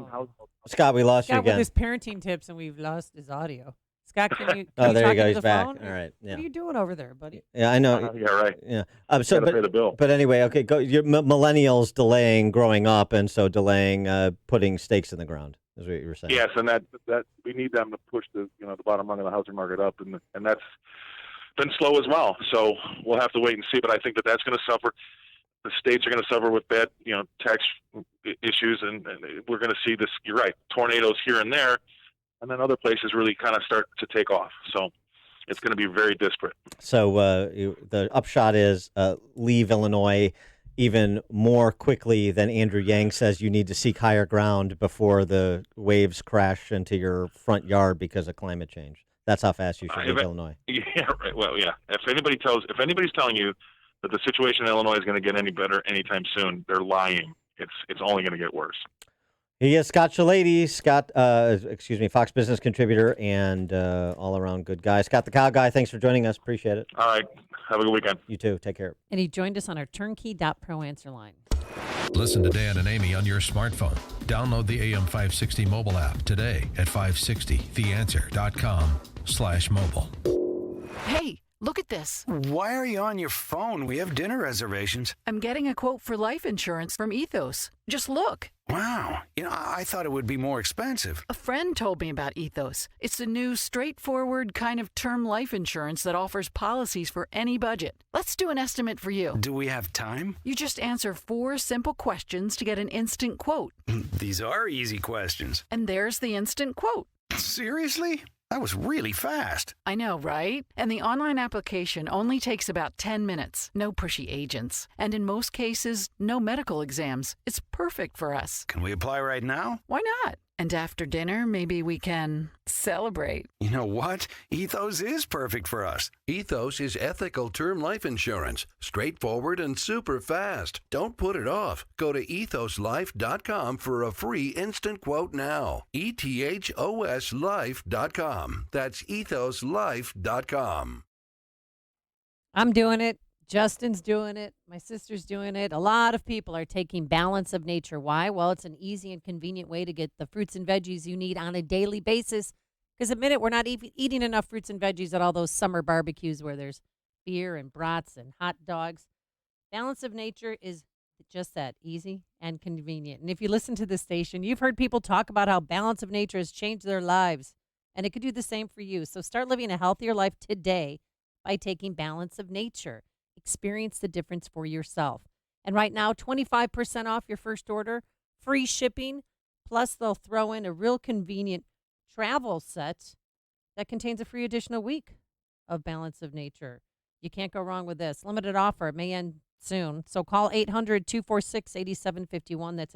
trend.
Oh.
Scott, we lost you
Scott with
again.
his parenting tips, and we've lost his audio. Scott, can you?
Oh, there you
talk
go.
into
He's
the
back.
phone?
All right. Yeah.
What are you doing over there, buddy?
Yeah, I know.
Yeah, right.
Yeah.
You gotta pay the bill.
But anyway, okay. Go. Your millennials delaying growing up, and so delaying putting stakes in the ground is what you were saying.
Yes, and that we need them to push the the bottom rung of the housing market up, and that's been slow as well. So we'll have to wait and see. But I think that's going to suffer. The states are going to suffer with bad tax issues, and we're going to see this. You're right, tornadoes here and there, and then other places really kind of start to take off. So it's going to be very disparate.
So the upshot is leave Illinois even more quickly than Andrew Yang says you need to seek higher ground before the waves crash into your front yard because of climate change. That's how fast you should leave Illinois.
Yeah, right. Well, yeah. If anybody's telling you that the situation in Illinois is going to get any better anytime soon, they're lying. It's only going to get worse.
He is Scott Shalady, Fox Business contributor and all-around good guy. Scott the Cow Guy, thanks for joining us. Appreciate it.
All right. Have a good weekend.
You too. Take care.
And he joined us on our turnkey.pro answer line.
Listen to Dan and Amy on your smartphone. Download the AM 560 mobile app today at 560theanswer.com/mobile.
Hey, look at this.
Why are you on your phone? We have dinner reservations.
I'm getting a quote for life insurance from Ethos. Just look.
Wow. I thought it would be more expensive.
A friend told me about Ethos. It's a new, straightforward kind of term life insurance that offers policies for any budget. Let's do an estimate for you.
Do we have time?
You just answer 4 simple questions to get an instant quote.
These are easy questions.
And there's the instant quote.
Seriously? That was really fast.
I know, right? And the online application only takes about 10 minutes. No pushy agents. And in most cases, no medical exams. It's perfect for us.
Can we apply right now?
Why not? And after dinner, maybe we can celebrate.
You know what? Ethos is perfect for us.
Ethos is ethical term life insurance. Straightforward and super fast. Don't put it off. Go to ethoslife.com for a free instant quote now. ethoslife.com. That's ethoslife.com.
I'm doing it. Justin's doing it. My sister's doing it. A lot of people are taking Balance of Nature. Why? Well, it's an easy and convenient way to get the fruits and veggies you need on a daily basis. Because admit it, we're not eating enough fruits and veggies at all those summer barbecues where there's beer and brats and hot dogs. Balance of Nature is just that, easy and convenient. And if you listen to this station, you've heard people talk about how Balance of Nature has changed their lives, and it could do the same for you. So start living a healthier life today by taking Balance of Nature. Experience the difference for yourself. And right now, 25% off your first order, free shipping, plus they'll throw in a real convenient travel set that contains a free additional week of Balance of Nature. You can't go wrong with this. Limited offer. It may end soon. So call 800-246-8751. That's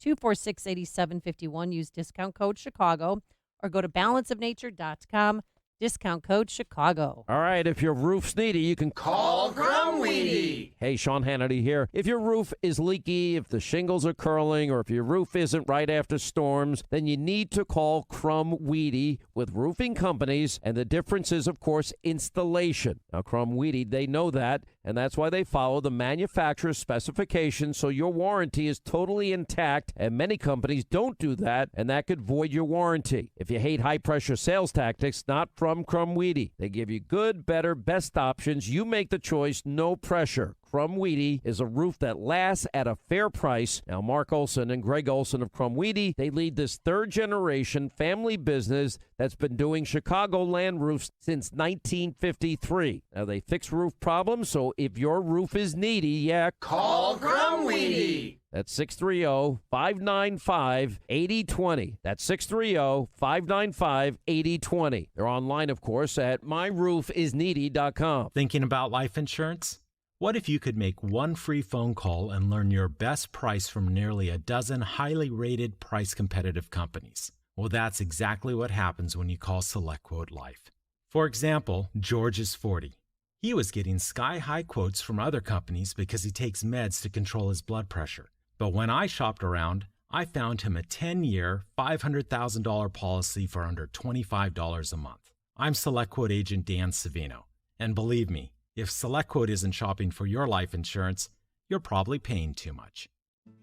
800-246-8751. Use discount code Chicago or go to balanceofnature.com. Discount code Chicago.
All right, if your roof's needy, you can call Crumweedy. Hey, Sean Hannity here. If your roof is leaky, if the shingles are curling, or if your roof isn't right after storms, then you need to call Crumweedy with roofing companies. And the difference is, of course, installation. Now, Crumweedy, they know that, and that's why they follow the manufacturer's specifications, so your warranty is totally intact. And many companies don't do that, and that could void your warranty. If you hate high-pressure sales tactics, not from Crumweedy. They give you good, better, best options. You make the choice, no pressure. Crumweedy is a roof that lasts at a fair price. Now, Mark Olson and Greg Olson of Crumweedy, they lead this third-generation family business that's been doing Chicagoland roofs since 1953. Now, they fix roof problems, so if your roof is needy, call Crumweedy. That's 630-595-8020. That's 630-595-8020. They're online, of course, at myroofisneedy.com.
Thinking about life insurance? What if you could make one free phone call and learn your best price from nearly a dozen highly rated, price-competitive companies? Well, that's exactly what happens when you call SelectQuote Life. For example, George is 40. He was getting sky-high quotes from other companies because he takes meds to control his blood pressure. But when I shopped around, I found him a 10-year, $500,000 policy for under $25 a month. I'm SelectQuote agent Dan Savino. And believe me, if SelectQuote isn't shopping for your life insurance, you're probably paying too much.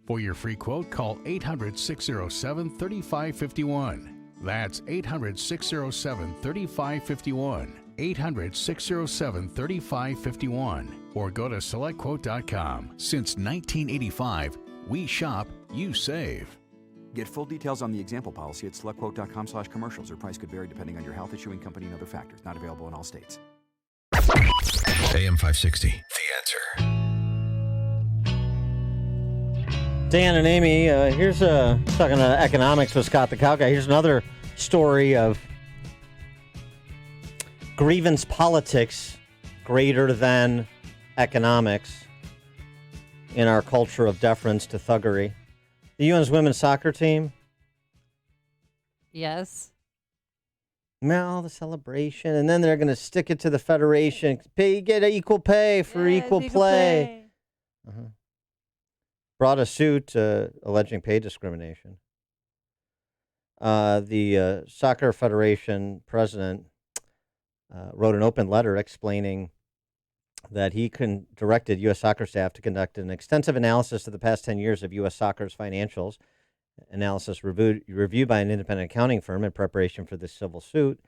For your free quote, call 800-607-3551. That's 800-607-3551. 800-607-3551. Or go to SelectQuote.com. Since 1985, we shop, you save.
Get full details on the example policy at SelectQuote.com/commercials. Or price could vary depending on your health, issuing company, and other factors. Not available in all states.
AM 560, The Answer.
Dan and Amy, here's talking economics with Scott the Cow Guy. Here's another story of grievance politics greater than economics in our culture of deference to thuggery. The UN's women's soccer team.
Yes.
Now the celebration, and then they're going to stick it to the federation. Get equal pay for equal play. Brought a suit alleging pay discrimination. The Soccer Federation president wrote an open letter explaining that he directed U.S. soccer staff to conduct an extensive analysis of the past 10 years of U.S. soccer's financials. Analysis reviewed by an independent accounting firm in preparation for this civil suit.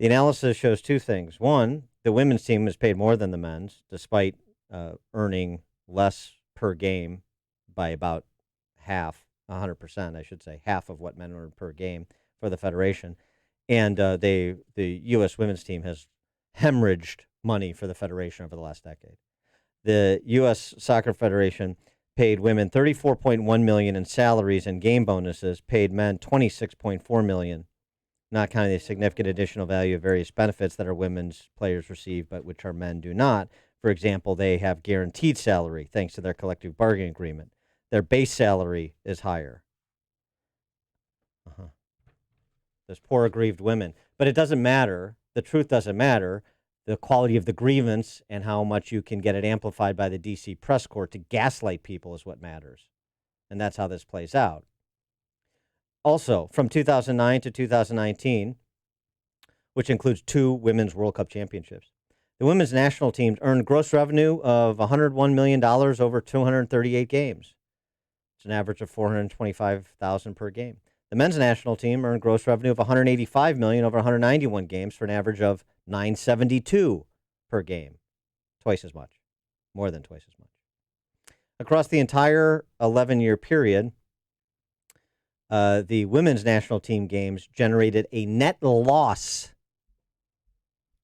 The analysis shows two things. One, the women's team is paid more than the men's, despite earning less per game by about half, 100%, I should say, half of what men earn per game for the federation. And the U.S. women's team has hemorrhaged money for the federation over the last decade. The U.S. Soccer Federation paid women $34.1 million in salaries and game bonuses, paid men $26.4 million, not counting the significant additional value of various benefits that our women's players receive, but which our men do not. For example, they have guaranteed salary thanks to their collective bargaining agreement. Their base salary is higher. There's poor aggrieved women. But it doesn't matter. The truth doesn't matter. The quality of the grievance and how much you can get it amplified by the D.C. press corps to gaslight people is what matters. And that's how this plays out. Also, from 2009 to 2019, which includes 2 Women's World Cup championships, the women's national team earned gross revenue of $101 million over 238 games. It's an average of $425,000 per game. The men's national team earned gross revenue of $185 million over 191 games for an average of $972 per game, twice as much. more than twice as much. Across the entire 11-year period, the women's national team games generated a net loss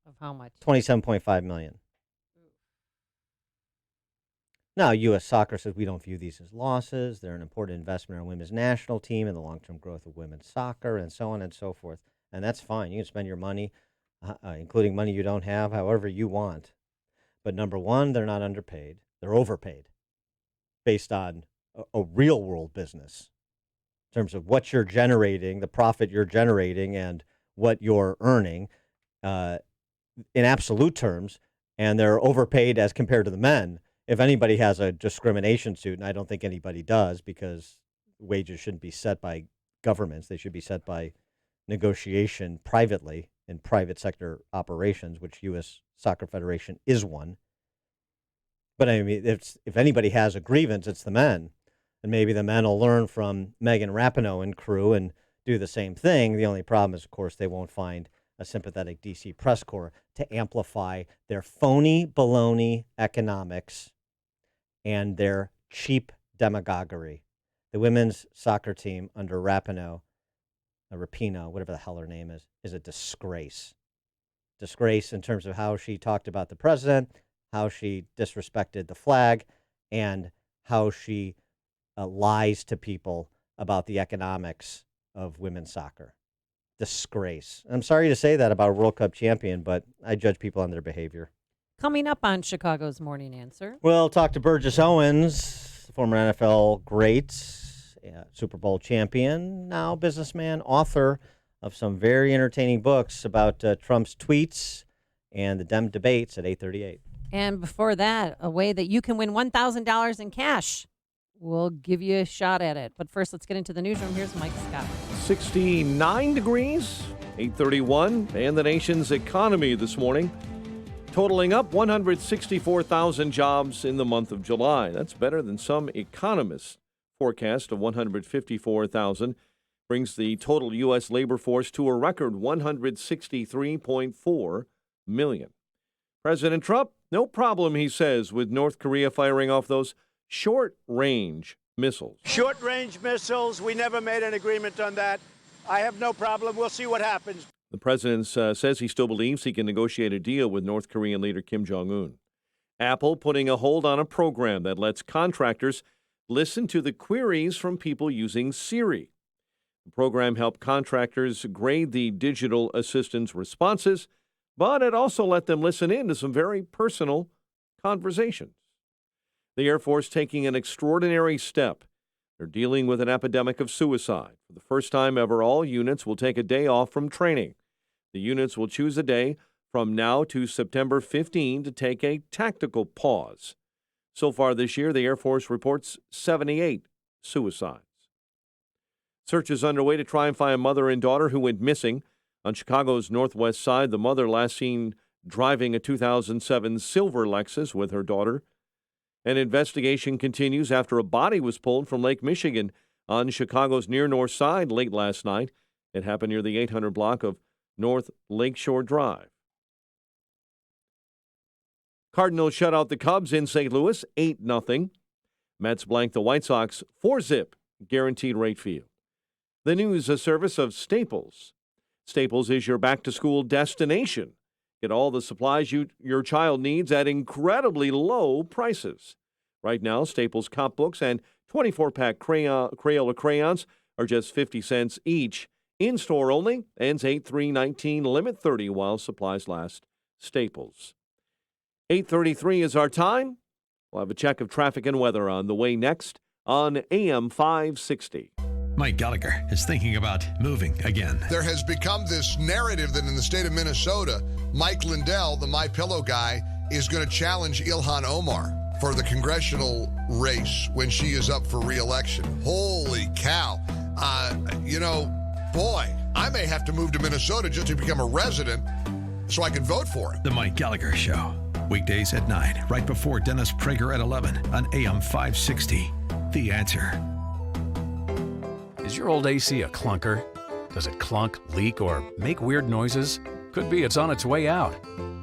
Of how much?
$27.5 million. Now, U.S. Soccer says we don't view these as losses. They're an important investment in our women's national team and the long-term growth of women's soccer and so on and so forth. And that's fine. You can spend your money, including money you don't have, however you want. But number one, they're not underpaid. They're overpaid based on a real-world business in terms of what you're generating, the profit you're generating, and what you're earning in absolute terms. And they're overpaid as compared to the men. If anybody has a discrimination suit, and I don't think anybody does, because wages shouldn't be set by governments. They should be set by negotiation privately in private sector operations, which U.S. Soccer Federation is one. But I mean, if anybody has a grievance, it's the men. And maybe the men will learn from Megan Rapinoe and crew and do the same thing. The only problem is, of course, they won't find a sympathetic D.C. press corps to amplify their phony baloney economics and their cheap demagoguery. The women's soccer team under Rapinoe, whatever the hell her name is a disgrace. Disgrace in terms of how she talked about the president, how she disrespected the flag, and how she lies to people about the economics of women's soccer. Disgrace. I'm sorry to say that about a World Cup champion, but I judge people on their behavior.
Coming up on Chicago's Morning Answer.
We'll talk to Burgess Owens, former NFL great, Super Bowl champion, now businessman, author of some very entertaining books about Trump's tweets and the Dem debates at 8:38.
And before that, a way that you can win $1,000 in cash. We'll give you a shot at it. But first, let's get into the newsroom. Here's Mike Scott.
69 degrees, 8:31, and the nation's economy this morning, totaling up 164,000 jobs in the month of July. That's better than some economists' forecast of 154,000, brings the total U.S. labor force to a record 163.4 million. President Trump, no problem, he says, with North Korea firing off those short-range missiles.
Short-range missiles, we never made an agreement on that. I have no problem. We'll see what happens.
The president says he still believes he can negotiate a deal with North Korean leader Kim Jong-un. Apple putting a hold on a program that lets contractors listen to the queries from people using Siri. The program helped contractors grade the digital assistant's responses, but it also let them listen in to some very personal conversations. The Air Force taking an extraordinary step. They're dealing with an epidemic of suicide. For the first time ever, all units will take a day off from training. The units will choose a day from now to September 15 to take a tactical pause. So far this year, the Air Force reports 78 suicides. Search is underway to try and find a mother and daughter who went missing. On Chicago's northwest side, the mother last seen driving a 2007 silver Lexus with her daughter. An investigation continues after a body was pulled from Lake Michigan on Chicago's near north side late last night. It happened near the 800 block of North Lakeshore Drive. Cardinals shut out the Cubs in St. Louis, 8-0. Mets blanked the White Sox 4-zip, guaranteed rate field. The news service of Staples. Staples is your back-to-school destination. Get all the supplies your child needs at incredibly low prices. Right now, Staples cop books and 24-pack Crayola crayons are just 50 cents each. In-store only, ends 8/3/19, limit 30 while supplies last. Staples. 8:33 is our time. We'll have a check of traffic and weather on the way next on AM 560.
Mike Gallagher is thinking about moving again.
There has become this narrative that in the state of Minnesota, Mike Lindell, the MyPillow guy, is going to challenge Ilhan Omar for the congressional race when she is up for re-election. Holy cow. Boy, I may have to move to Minnesota just to become a resident so I can vote for him.
The Mike Gallagher Show. Weekdays at 9, right before Dennis Prager at 11 on AM 560. The Answer.
Is your old AC a clunker? Does it clunk, leak, or make weird noises? Could be it's on its way out.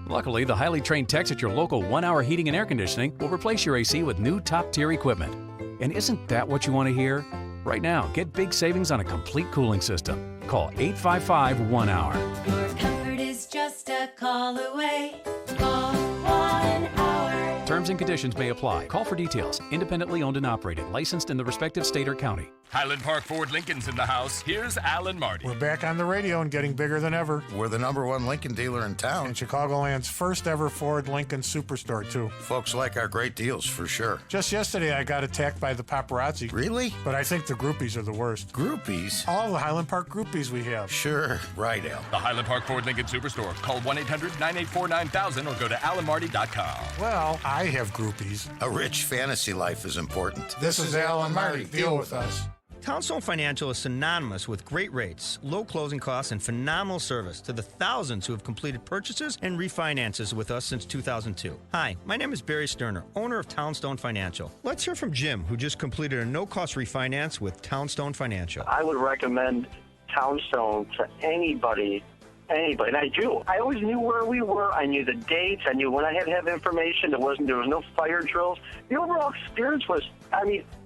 Luckily, the highly trained techs at your local 1 Hour Heating and Air Conditioning will replace your AC with new top-tier equipment. And isn't that what you want to hear? Right now, get big savings on a complete cooling system. Call 855-1-HOUR.
Your comfort is just a call away. Call 1 Hour.
Terms and conditions may apply. Call for details. Independently owned and operated. Licensed in the respective state or county.
Highland Park Ford Lincoln's in the house. Here's Alan Marty.
We're back on the radio and getting bigger than ever.
We're the #1 Lincoln dealer in town.
And Chicagoland's first ever Ford Lincoln Superstore, too.
Folks like our great deals, for sure.
Just yesterday, I got attacked by the paparazzi.
Really?
But I think the groupies are the worst.
Groupies?
All the Highland Park groupies we have.
Sure. Right, Al.
The Highland Park Ford Lincoln Superstore. Call 1-800-984-9000 or go to alanmarty.com.
Well, I have groupies.
A rich fantasy life is important.
This is Alan Marty. Deal with us.
Townstone Financial is synonymous with great rates, low closing costs, and phenomenal service to the thousands who have completed purchases and refinances with us since 2002. Hi, my name is Barry Sterner, owner of Townstone Financial. Let's hear from Jim, who just completed a no-cost refinance with Townstone Financial.
I would recommend Townstone to anybody, and I do. I always knew where we were. I knew the dates. I knew when I had to have information. There was no fire drills. The overall experience was,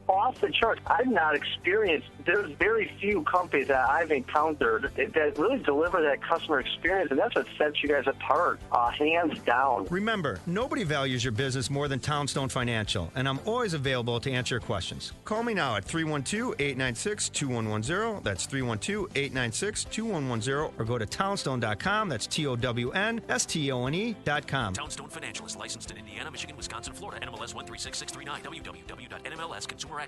off the charts. I've not experienced, there's very few companies that I've encountered that really deliver that customer experience, and that's what sets you guys apart, hands down.
Remember, nobody values your business more than Townstone Financial, and I'm always available to answer your questions. Call me now at 312-896-2110. That's 312-896-2110, or go to townstone.com. That's TOWNSTONE.com.
Townstone Financial is licensed in Indiana, Michigan, Wisconsin, Florida, NMLS 136639, www.nmlsconsumeraccess.org,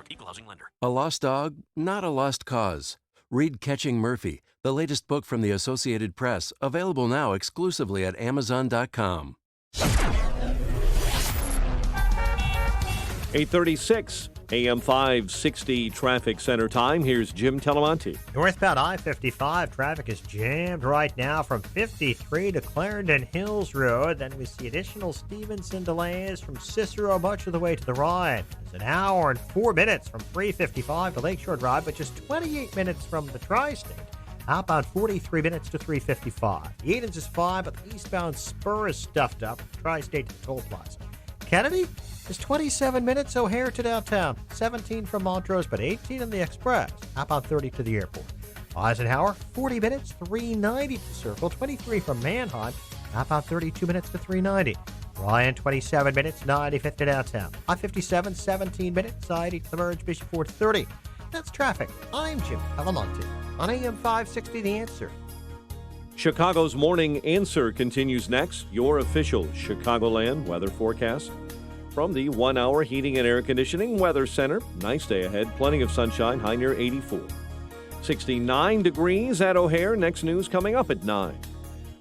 Equal Housing Lender.
A lost dog, not a lost cause. Read Catching Murphy, the latest book from the Associated Press, available now exclusively at Amazon.com.
8:36 AM 560 traffic center time. Here's Jim Telemonte.
Northbound I-55 traffic is jammed right now from 53 to Clarendon Hills Road. Then we see additional Stevenson delays from Cicero much of the way to the right. It's an hour and 4 minutes from 355 to Lakeshore Drive, but just 28 minutes from the Tri-State. Outbound 43 minutes to 355. The Edens is 5, but the eastbound spur is stuffed up. Tri-State to the Toll Plaza. Kennedy is 27 minutes O'Hare to downtown, 17 from Montrose, but 18 in the Express. Outbound 30 to the airport. Eisenhower, 40 minutes, 390 to Circle, 23 from Mannheim. Outbound 32 minutes to 390. Ryan, 27 minutes, 95th to downtown. I-57, 17 minutes, I-80 to the merge, Bishop Ford, 30. That's traffic. I'm Jim Telemonte on AM 560, The Answer.
Chicago's Morning Answer continues next. Your official Chicagoland weather forecast from the 1 Hour Heating and Air Conditioning Weather Center. Nice day ahead. Plenty of sunshine. High near 84. 69 degrees at O'Hare. Next news coming up at 9.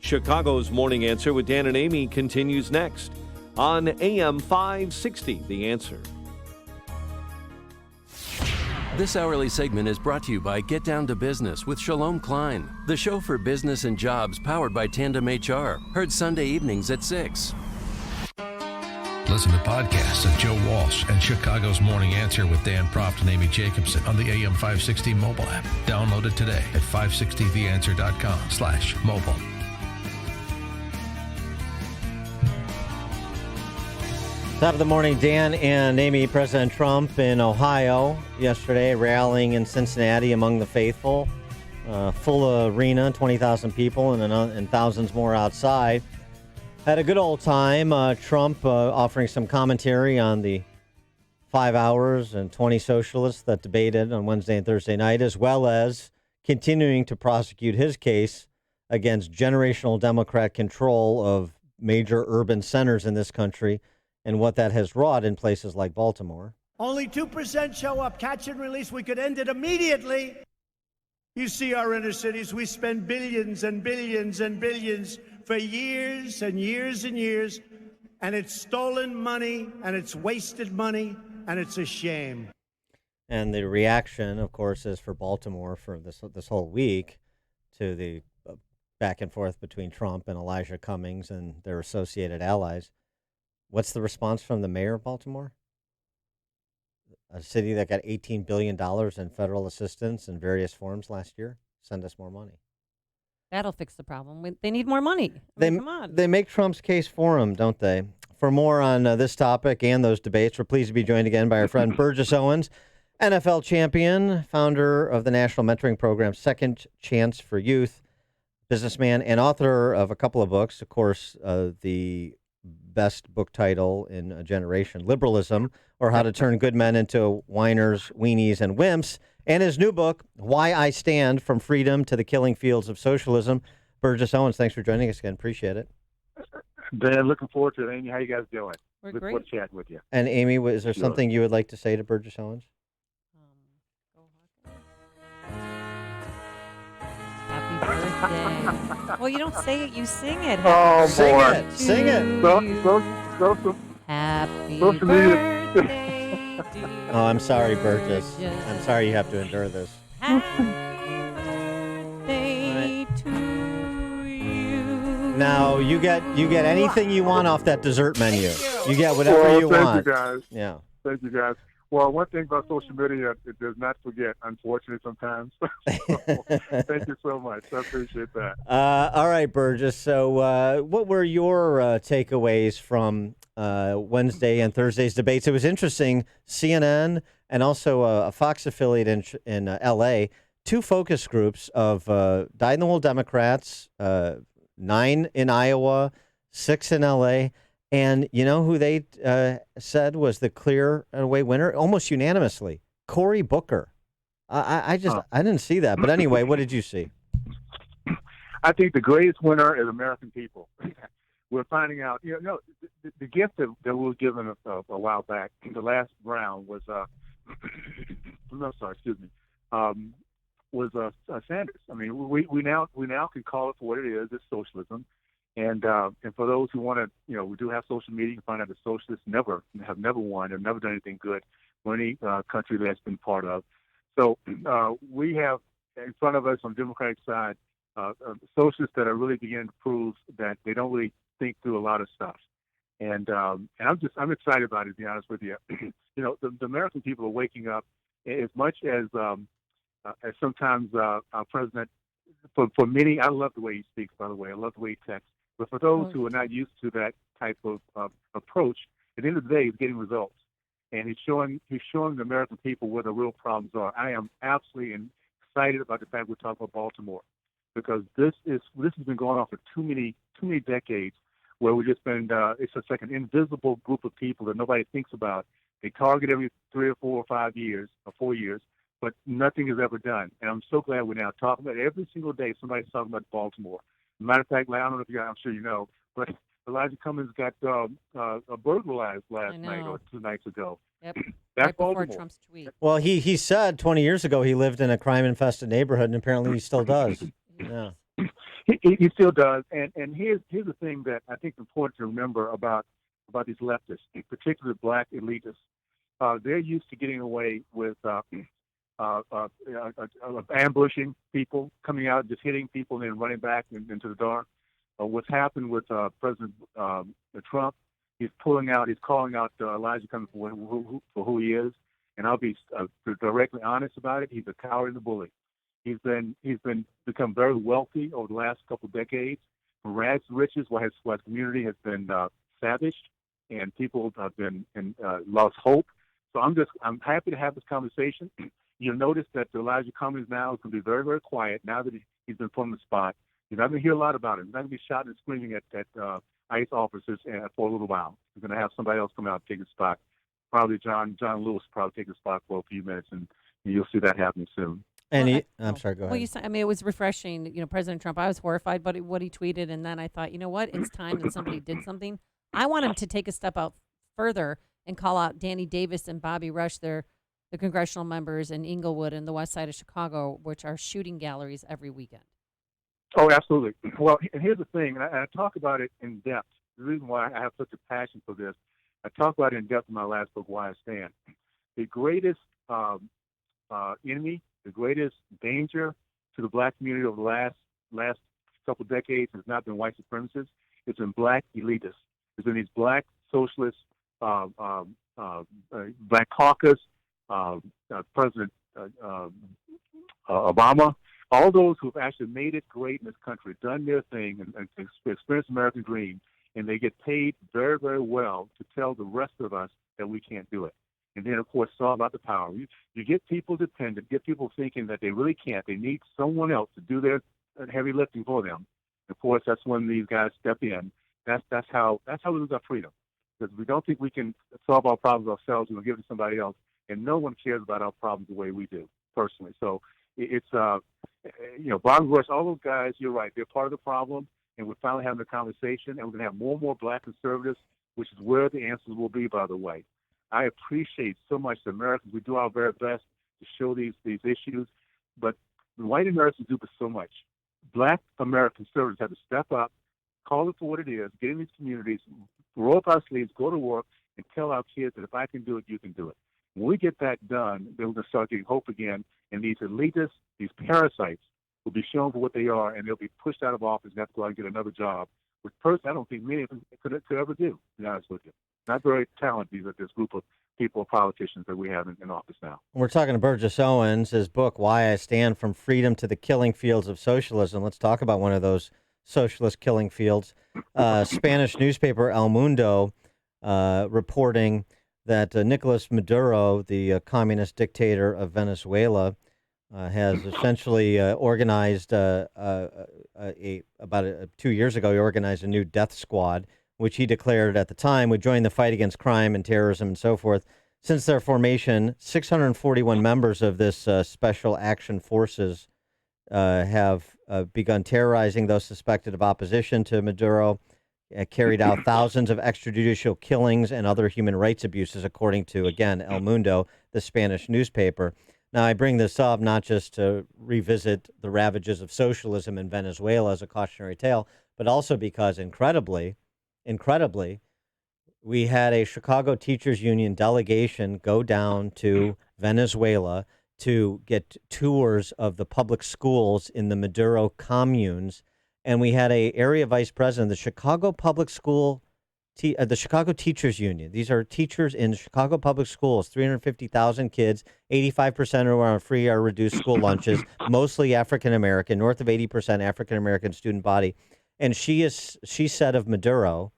Chicago's Morning Answer with Dan and Amy continues next on AM 560. The Answer.
This hourly segment is brought to you by Get Down to Business with Shalom Klein, the show for business and jobs powered by Tandem HR. Heard Sunday evenings at 6.
Listen to podcasts of Joe Walsh and Chicago's Morning Answer with Dan Proft and Amy Jacobson on the AM 560 mobile app. Download it today at 560theanswer.com/mobile.
Top of the morning, Dan and Amy. President Trump in Ohio yesterday, rallying in Cincinnati among the faithful. Full arena, 20,000 people, and thousands more outside. Had a good old time. Trump offering some commentary on the 5 hours and 20 socialists that debated on Wednesday and Thursday night, as well as continuing to prosecute his case against generational Democrat control of major urban centers in this country and what that has wrought in places like Baltimore.
Only 2% show up. Catch and release. We could end it immediately. You see our inner cities. We spend billions and billions and billions for years and years and years. And it's stolen money, and it's wasted money, and it's a shame.
And the reaction, of course, is for Baltimore for this whole week to the back and forth between Trump and Elijah Cummings and their associated allies. What's the response from the mayor of Baltimore? A city that got $18 billion in federal assistance in various forms last year. Send us more money.
That'll fix the problem. They need more money. I mean, come on.
They make Trump's case for him, don't they? For more on this topic and those debates, we're pleased to be joined again by our friend Burgess Owens, NFL champion, founder of the National Mentoring Program Second Chance for Youth, businessman, and author of a couple of books. Of course, the best book title in a generation, Liberalism, or How to Turn Good Men into Whiners, Weenies, and Wimps, and his new book, Why I Stand, From Freedom to the Killing Fields of Socialism. Burgess Owens, thanks for joining us again. Appreciate it.
Dan, looking forward to it. Amy, how you guys doing?
We're
Look
great.
forward to chatting with you.
And Amy, is there
Sure.
something you would like to say to Burgess Owens?
Happy birthday. Well, you don't say it, you sing it.
Oh,
Sing
boy.
it. Sing it.
Happy
social media.
birthday, dear
Oh, I'm sorry, Burgess. I'm sorry you have to endure this.
Happy birthday to you.
Now you get anything you want off that dessert menu. You get whatever you
thank
want.
you guys.
Yeah.
Thank you guys. Well, one thing about social media, it does not forget, unfortunately, sometimes. Thank you so much. I appreciate that.
All right, Burgess. So, what were your takeaways from Wednesday and Thursday's debates? It was interesting. CNN and also a Fox affiliate in L.A., two focus groups of dyed-in-the-wool Democrats, 9 in Iowa, 6 in L.A., and you know who they said was the clear away winner, almost unanimously? Cory Booker. I didn't see that. But anyway, what did you see?
I think the greatest winner is American people. We're finding out, the gift that we were given a while back, the last round was, was Sanders. I mean, we now can call it for what it is. It's socialism. And for those who want to, we do have social media. You can find out the socialists have never won. They've never done anything good for any country that's been part of. So we have in front of us on the Democratic side socialists that are really beginning to prove that they don't really think through a lot of stuff. And I'm excited about it, to be honest with you. The American people are waking up as much as sometimes our president. For many, I love the way he speaks. By the way, I love the way he texts. But for those who are not used to that type of approach, at the end of the day, he's getting results, and he's showing the American people where the real problems are. I am absolutely excited about the fact we're talking about Baltimore, because this has been going on for too many decades, where we've just been it's just like an invisible group of people that nobody thinks about. They target every 3 or 4 or 5 years or 4 years, but nothing is ever done. And I'm so glad we're now talking about it. Every single day somebody's talking about Baltimore. Matter of fact, I don't know if you guys, I'm sure you know, but Elijah Cummings got burglarized last night or 2 nights ago.
Yep.
That's
right before
Baltimore.
Trump's tweet.
Well, he said 20 years ago he lived in a crime-infested neighborhood, and apparently he still does. Yeah.
He still does. And here's the thing that I think is important to remember about these leftists, particularly black elitists. They're used to getting away with ambushing people, coming out, just hitting people, and then running back into the dark. What's happened with President Trump? He's calling out Elijah Cummings for who he is, and I'll be directly honest about it. He's a coward and a bully. He's become very wealthy over the last couple of decades, from rags to riches, while his community has been savaged, and people have been lost hope. So I'm happy to have this conversation. You'll notice that Elijah Cummings now is going to be very, very quiet now that he's been put on the spot. You're not going to hear a lot about him. He's not going to be shouting and screaming at ICE officers for a little while. You're going to have somebody else come out and take his spot. Probably John Lewis probably take his spot for a few minutes, and you'll see that happening soon.
And I'm sorry, go ahead.
Well, it was refreshing. President Trump, I was horrified by what he tweeted, and then I thought, you know what? It's time that somebody did something. I want him to take a step out further and call out Danny Davis and Bobby Rush, the congressional members in Inglewood and the west side of Chicago, which are shooting galleries every weekend.
Oh, absolutely. Well, and here's the thing, and I talk about it in depth. The reason why I have such a passion for this, I talk about it in depth in my last book, Why I Stand. The greatest enemy, the greatest danger to the black community over the last couple of decades has not been white supremacists. It's been black elitists. It's been these black socialists, Black Caucus, President Obama, all those who have actually made it great in this country, done their thing, and experienced the American dream, and they get paid very, very well to tell the rest of us that we can't do it. And then, of course, it's all about the power. You get people dependent, get people thinking that they really can't. They need someone else to do their heavy lifting for them. Of course, that's when these guys step in. That's how we lose our freedom. Because we don't think we can solve our problems ourselves. We'll give it to somebody else, and no one cares about our problems the way we do, personally. So it's Bob Rush, all those guys. You're right; they're part of the problem, and we're finally having a conversation. And we're going to have more and more black conservatives, which is where the answers will be. By the way, I appreciate so much the Americans. We do our very best to show these issues, but the white Americans do so much. Black American conservatives have to step up, call it for what it is, get in these communities, roll up our sleeves, go to work, and tell our kids that if I can do it, you can do it. When we get that done, then we're going to start getting hope again, and these elitists, these parasites, will be shown for what they are, and they'll be pushed out of office and have to go out and get another job, which personally I don't think many of them could ever do, to be honest with you. Not very talented, this group of people, politicians that we have in office now.
We're talking to Burgess Owens, his book, Why I Stand from Freedom to the Killing Fields of Socialism. Let's talk about one of those socialist killing fields. Spanish newspaper El Mundo reporting that Nicolas Maduro, the communist dictator of Venezuela, has essentially organized, about 2 years ago, he organized a new death squad, which he declared at the time would join the fight against crime and terrorism and so forth. Since their formation, 641 members of this special action forces have begun terrorizing those suspected of opposition to Maduro, carried out thousands of extrajudicial killings and other human rights abuses, according to, again, El Mundo, the Spanish newspaper. Now, I bring this up not just to revisit the ravages of socialism in Venezuela as a cautionary tale, but also because, incredibly, we had a Chicago Teachers Union delegation go down to Venezuela to get tours of the public schools in the Maduro communes. And we had a area vice president, the Chicago Public School, the Chicago Teachers Union. These are teachers in Chicago public schools, 350,000 kids, 85% are on free or reduced school lunches, mostly African-American, north of 80% African-American student body. And she said of Maduro,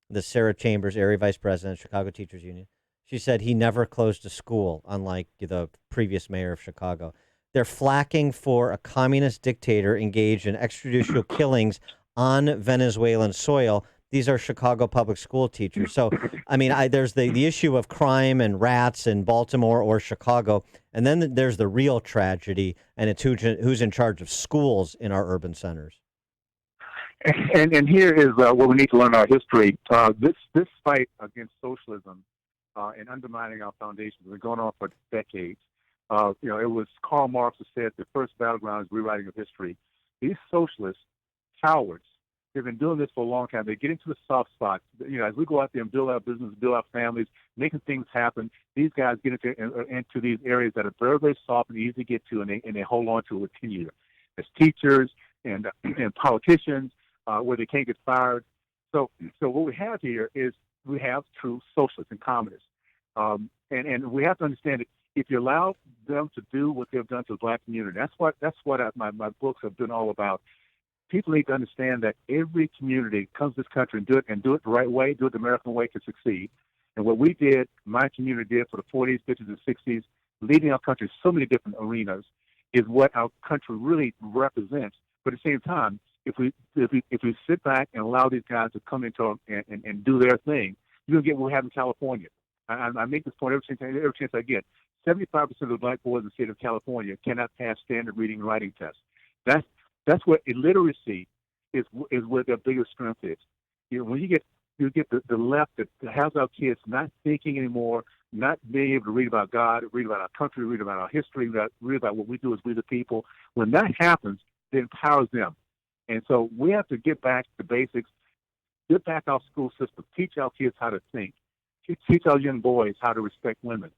the Sarah Chambers, area vice president, Chicago Teachers Union, she said he never closed a school, unlike the previous mayor of Chicago. They're flacking for a communist dictator engaged in extrajudicial killings on Venezuelan soil. These are Chicago public school teachers. So, I mean, there's the issue of crime and rats in Baltimore or Chicago, and then there's the real tragedy, and it's who's in charge of schools in our urban centers.
And here is what we need to learn our history. This fight against socialism and undermining our foundations has been going on for decades. It was Karl Marx who said the first battleground is rewriting of history. These socialists, cowards, they've been doing this for a long time. They get into the soft spots. As we go out there and build our business, build our families, making things happen, these guys get into these areas that are very, very soft and easy to get to, and they hold on to it with tenure. As teachers and politicians, where they can't get fired. So what we have here is we have true socialists and communists. And we have to understand that if you allow them to do what they've done to the black community, that's what my books have been all about. People need to understand that every community comes to this country and do it the right way, do it the American way to succeed. And what we did, my community did for the 40s, 50s, and 60s, leading our country in so many different arenas, is what our country really represents. But at the same time, if we sit back and allow these guys to come into and do their thing, you're going to get what we have in California. I make this point every chance I get. 75% of the black boys in the state of California cannot pass standard reading and writing tests. That's where illiteracy is where their biggest strength is. When you get the left that has our kids not thinking anymore, not being able to read about God, read about our country, read about our history, read about what we do as we the people. When that happens, it empowers them. And so we have to get back to basics, get back our school system, teach our kids how to think, teach our young boys how to respect women,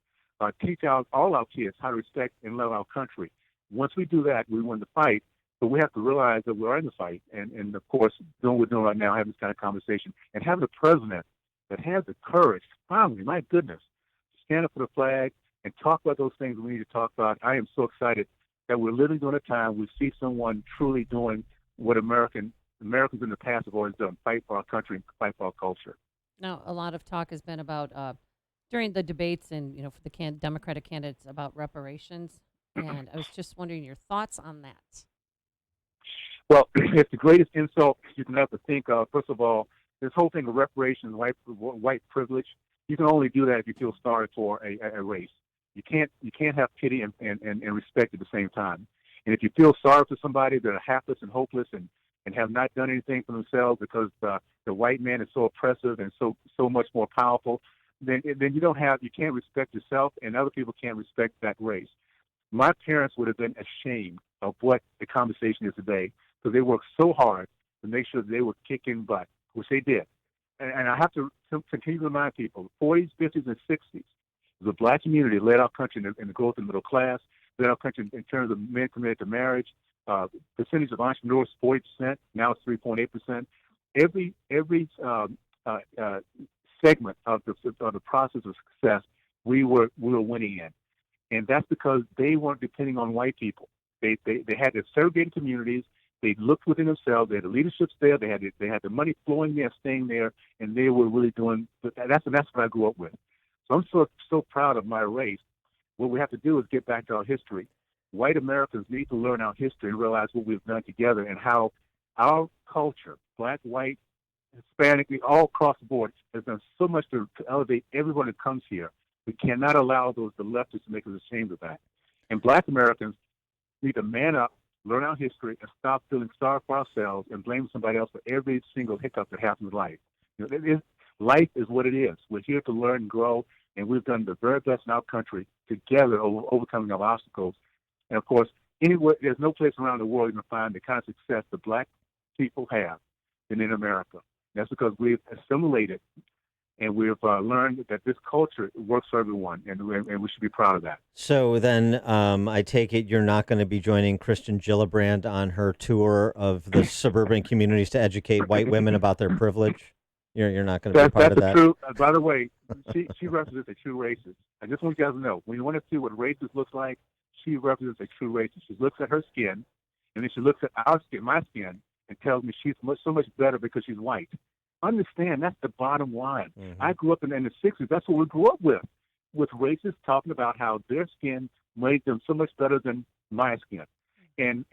teach all our kids how to respect and love our country. Once we do that, we win the fight. But we have to realize that we're in the fight. And of course, doing what we're doing right now, having this kind of conversation, and having a president that has the courage, finally, my goodness, to stand up for the flag and talk about those things we need to talk about. I am so excited that we're living during a time we see someone truly doing what Americans in the past have always done: fight for our country and fight for our culture.
Now, a lot of talk has been about during the debates and for the Democratic candidates about reparations, and I was just wondering your thoughts on that.
Well, it's the greatest insult you can ever think of. First of all, this whole thing of reparations, white privilege, you can only do that if you feel sorry for a race. You can't have pity and respect at the same time. And if you feel sorry for somebody that are hapless and hopeless and have not done anything for themselves because the white man is so oppressive and so much more powerful, then you can't respect yourself, and other people can't respect that race. My parents would have been ashamed of what the conversation is today, because they worked so hard to make sure that they were kicking butt, which they did. And I have to continue to remind people, 40s, 50s, and 60s, the black community led our country in the growth of the middle class, led our country in terms of men committed to marriage. Percentage of entrepreneurs, 40%, now it's 3.8%. Every segment of the process of success, we were winning in. And that's because they weren't depending on white people. They had their segregated communities. They looked within themselves. They had the leaderships there. They had the money flowing there, staying there, and they were really doing. That's what I grew up with. So I'm so proud of my race. What we have to do is get back to our history. White Americans need to learn our history and realize what we've done together and how our culture, black, white, Hispanic, all across the board, has done so much to elevate everyone that comes here. We cannot allow the leftists to make us ashamed of that. And black Americans need to man up, learn our history, and stop feeling sorry for ourselves and blame somebody else for every single hiccup that happens in life. Life is what it is. We're here to learn and grow, and we've done the very best in our country together, overcoming our obstacles. And of course, anywhere, there's no place around the world you can find the kind of success the black people have than in America. That's because we've assimilated and we've learned that this culture works for everyone, and we should be proud of that.
So then I take it you're not going to be joining Kristen Gillibrand on her tour of the suburban communities to educate white women about their privilege? You're not going to be part of that?
True. By the way, she represents a true racist. I just want you guys to know, when you want to see what racist looks like, she represents a true racist. She looks at her skin, and then she looks at our skin, my skin, and tells me she's so much better because she's white. Understand, that's the bottom line. Mm-hmm. I grew up in the 60s. That's what we grew up with racists talking about how their skin made them so much better than my skin. And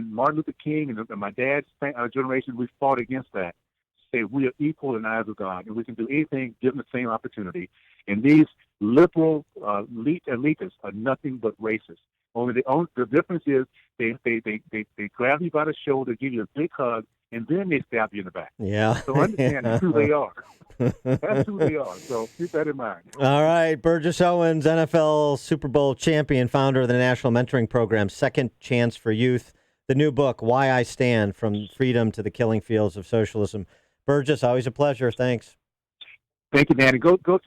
Martin Luther King and my dad's generation, we fought against that. Say we are equal in the eyes of God, and we can do anything given the same opportunity. And these liberal elitists are nothing but racist. Only the difference is they grab you by the shoulder, give you a big hug, and then they stab you in the back.
Yeah.
So understand that's who they are. That's who they are. So keep that in mind.
All right. Burgess Owens, NFL Super Bowl champion, founder of the National Mentoring Program, Second Chance for Youth. The new book, Why I Stand, From Freedom to the Killing Fields of Socialism. Burgess, always a pleasure. Thanks.
Thank you, Danny. Go to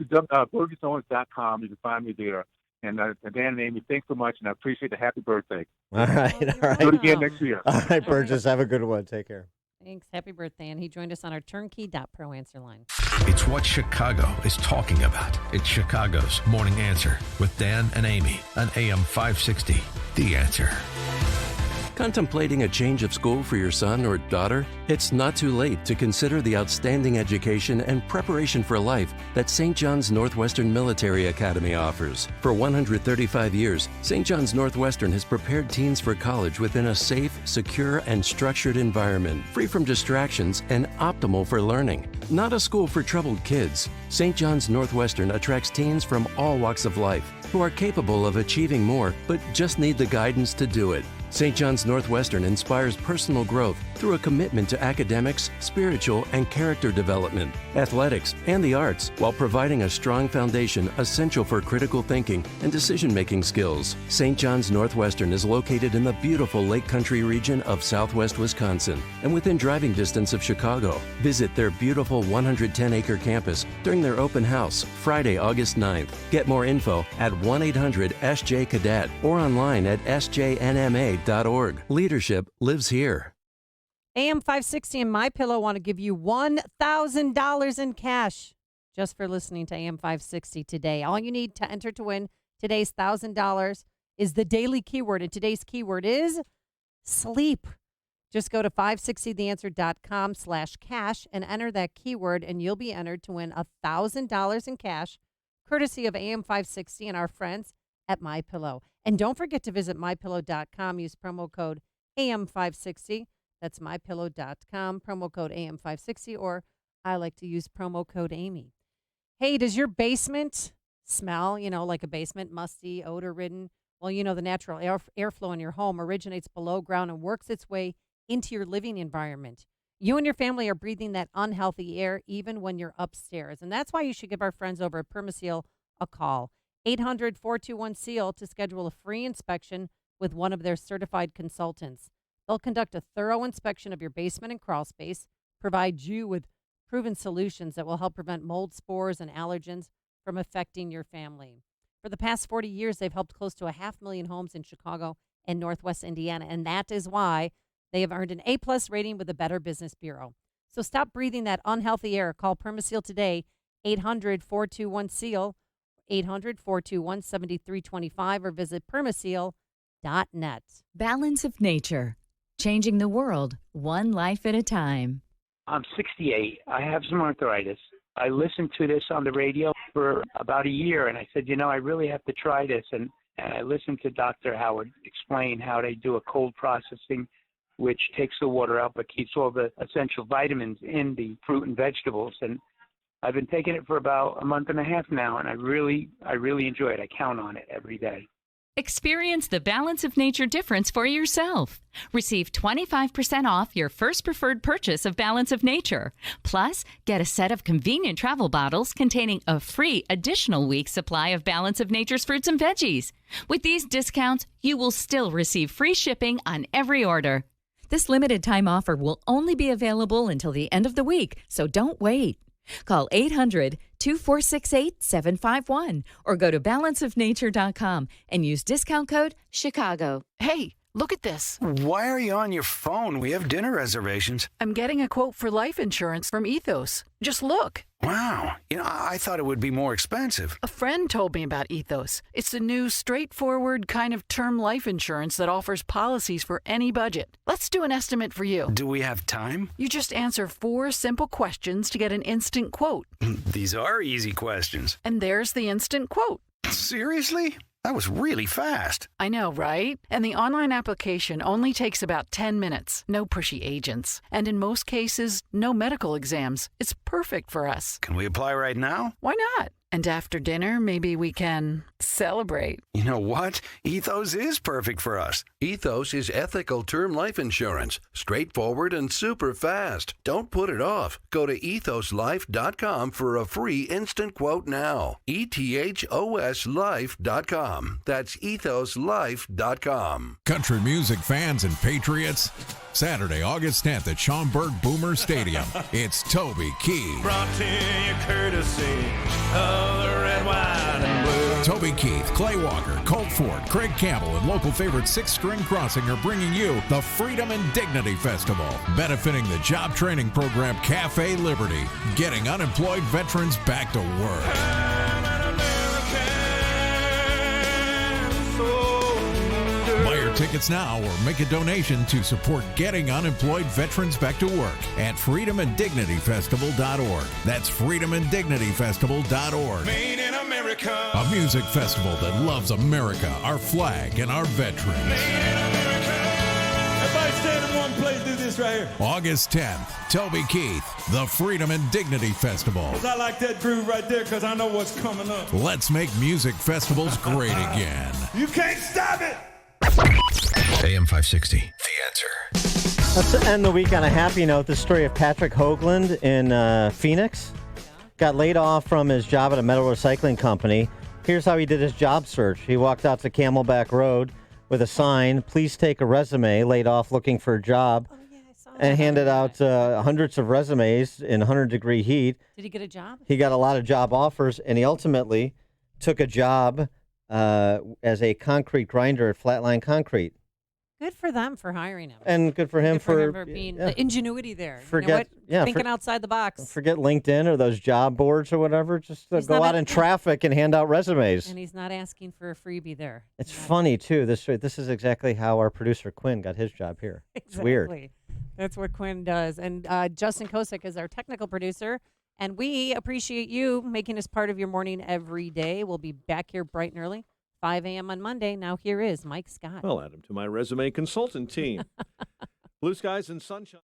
burgessowens.com. You can find me there. And Dan and Amy, thanks so much, and I appreciate the happy birthday.
All right.
Do it again next year.
All right, Burgess. Have a good one. Take care.
Thanks. Happy birthday. And he joined us on our turnkey.pro answer line.
It's what Chicago is talking about. It's Chicago's Morning Answer with Dan and Amy on AM 560. The Answer.
Contemplating a change of school for your son or daughter? It's not too late to consider the outstanding education and preparation for life that St. John's Northwestern Military Academy offers. For 135 years, St. John's Northwestern has prepared teens for college within a safe, secure, and structured environment, free from distractions and optimal for learning. Not a school for troubled kids, St. John's Northwestern attracts teens from all walks of life who are capable of achieving more but just need the guidance to do it. St. John's Northwestern inspires personal growth through a commitment to academics, spiritual, and character development, athletics, and the arts, while providing a strong foundation essential for critical thinking and decision-making skills. St. John's Northwestern is located in the beautiful Lake Country region of southwest Wisconsin and within driving distance of Chicago. Visit their beautiful 110-acre campus during their open house, Friday, August 9th. Get more info at 1-800-SJ-CADET or online at sjnma.org. Leadership lives here.
AM 560 and MyPillow want to give you $1,000 in cash just for listening to AM 560 today. All you need to enter to win today's $1,000 is the daily keyword, and today's keyword is sleep. Just go to 560theanswer.com/cash and enter that keyword, and you'll be entered to win $1,000 in cash, courtesy of AM 560 and our friends at MyPillow. And don't forget to visit MyPillow.com. Use promo code AM560. That's MyPillow.com, promo code AM560, or I like to use promo code Amy. Hey, does your basement smell, like a basement, musty, odor-ridden? Well, the natural airflow in your home originates below ground and works its way into your living environment. You and your family are breathing that unhealthy air even when you're upstairs. And that's why you should give our friends over at Permaseal a call. 800-421-SEAL to schedule a free inspection with one of their certified consultants. They'll conduct a thorough inspection of your basement and crawl space, provide you with proven solutions that will help prevent mold, spores, and allergens from affecting your family. For the past 40 years, they've helped close to 500,000 homes in Chicago and Northwest Indiana, and that is why they have earned an A+ rating with the Better Business Bureau. So stop breathing that unhealthy air. Call Permaseal today, 800-421-SEAL, 800-421-7325, or visit permaseal.net.
Balance of Nature, changing the world one life at a time.
I'm 68. I have some arthritis. I listened to this on the radio for about a year, and I said, I really have to try this. And I listened to Dr. Howard explain how they do a cold processing, which takes the water out but keeps all the essential vitamins in the fruit and vegetables. And I've been taking it for about a month and a half now, and I really enjoy it. I count on it every day.
Experience the Balance of Nature difference for yourself. Receive 25% off your first preferred purchase of Balance of Nature. Plus, get a set of convenient travel bottles containing a free additional week's supply of Balance of Nature's fruits and veggies. With these discounts, you will still receive free shipping on every order. This limited time offer will only be available until the end of the week, so don't wait. Call 800-2468-751 or go to balanceofnature.com and use discount code CHICAGO.
Hey, look at this.
Why are you on your phone? We have dinner reservations.
I'm getting a quote for life insurance from Ethos. Just look.
Wow. I thought it would be more expensive.
A friend told me about Ethos. It's the new, straightforward kind of term life insurance that offers policies for any budget. Let's do an estimate for you.
Do we have time?
You just answer 4 simple questions to get an instant quote.
These are easy questions.
And there's the instant quote.
Seriously? That was really fast.
I know, right? And the online application only takes about 10 minutes. No pushy agents. And in most cases, no medical exams. It's perfect for us.
Can we apply right now?
Why not? And after dinner, maybe we can celebrate.
You know what? Ethos is perfect for us.
Ethos is ethical term life insurance. Straightforward and super fast. Don't put it off. Go to ethoslife.com for a free instant quote now. ETHOSlife.com. That's ethoslife.com.
Country music fans and patriots, Saturday, August 10th at Schaumburg Boomer Stadium. It's Toby Keith.
Brought to you courtesy of the red, white, and blue.
Toby Keith, Clay Walker, Colt Ford, Craig Campbell, and local favorite Six String Crossing are bringing you the Freedom and Dignity Festival, benefiting the job training program Cafe Liberty, getting unemployed veterans back to work. Buy your tickets now or make a donation to support Getting Unemployed Veterans Back to Work at freedomanddignityfestival.org. That's freedomanddignityfestival.org.
Made in America.
A music festival that loves America, our flag, and our veterans.
Made in America. Everybody stand in one place, do this right here.
August 10th, Toby Keith, the Freedom and Dignity Festival.
I like that groove right there because I know what's coming up.
Let's make music festivals great again.
You can't stop it.
AM 560, The Answer.
Let's end the week on a happy note. The story of Patrick Hoagland in Phoenix. Got laid off from his job at a metal recycling company. Here's how he did his job search. He walked out to Camelback Road with a sign, "Please take a resume," laid off looking for a job, and handed out hundreds of resumes in 100-degree heat.
Did he get a job?
He got a lot of job offers, and he ultimately took a job as a concrete grinder at Flatline Concrete.
Good for them for hiring him.
And good for him
Good for him for being the ingenuity there. Thinking outside the box.
Forget LinkedIn or those job boards or whatever. Just go out in
Yeah.
traffic and hand out resumes.
And he's not asking for a freebie there.
It's funny too. This is exactly how our producer Quinn got his job here. It's weird.
Exactly. That's what Quinn does. And Justin Kosick is our technical producer. And we appreciate you making us part of your morning every day. We'll be back here bright and early, 5 a.m. on Monday. Now here is Mike Scott.
I'll add him to my resume consultant team. Blue skies and sunshine.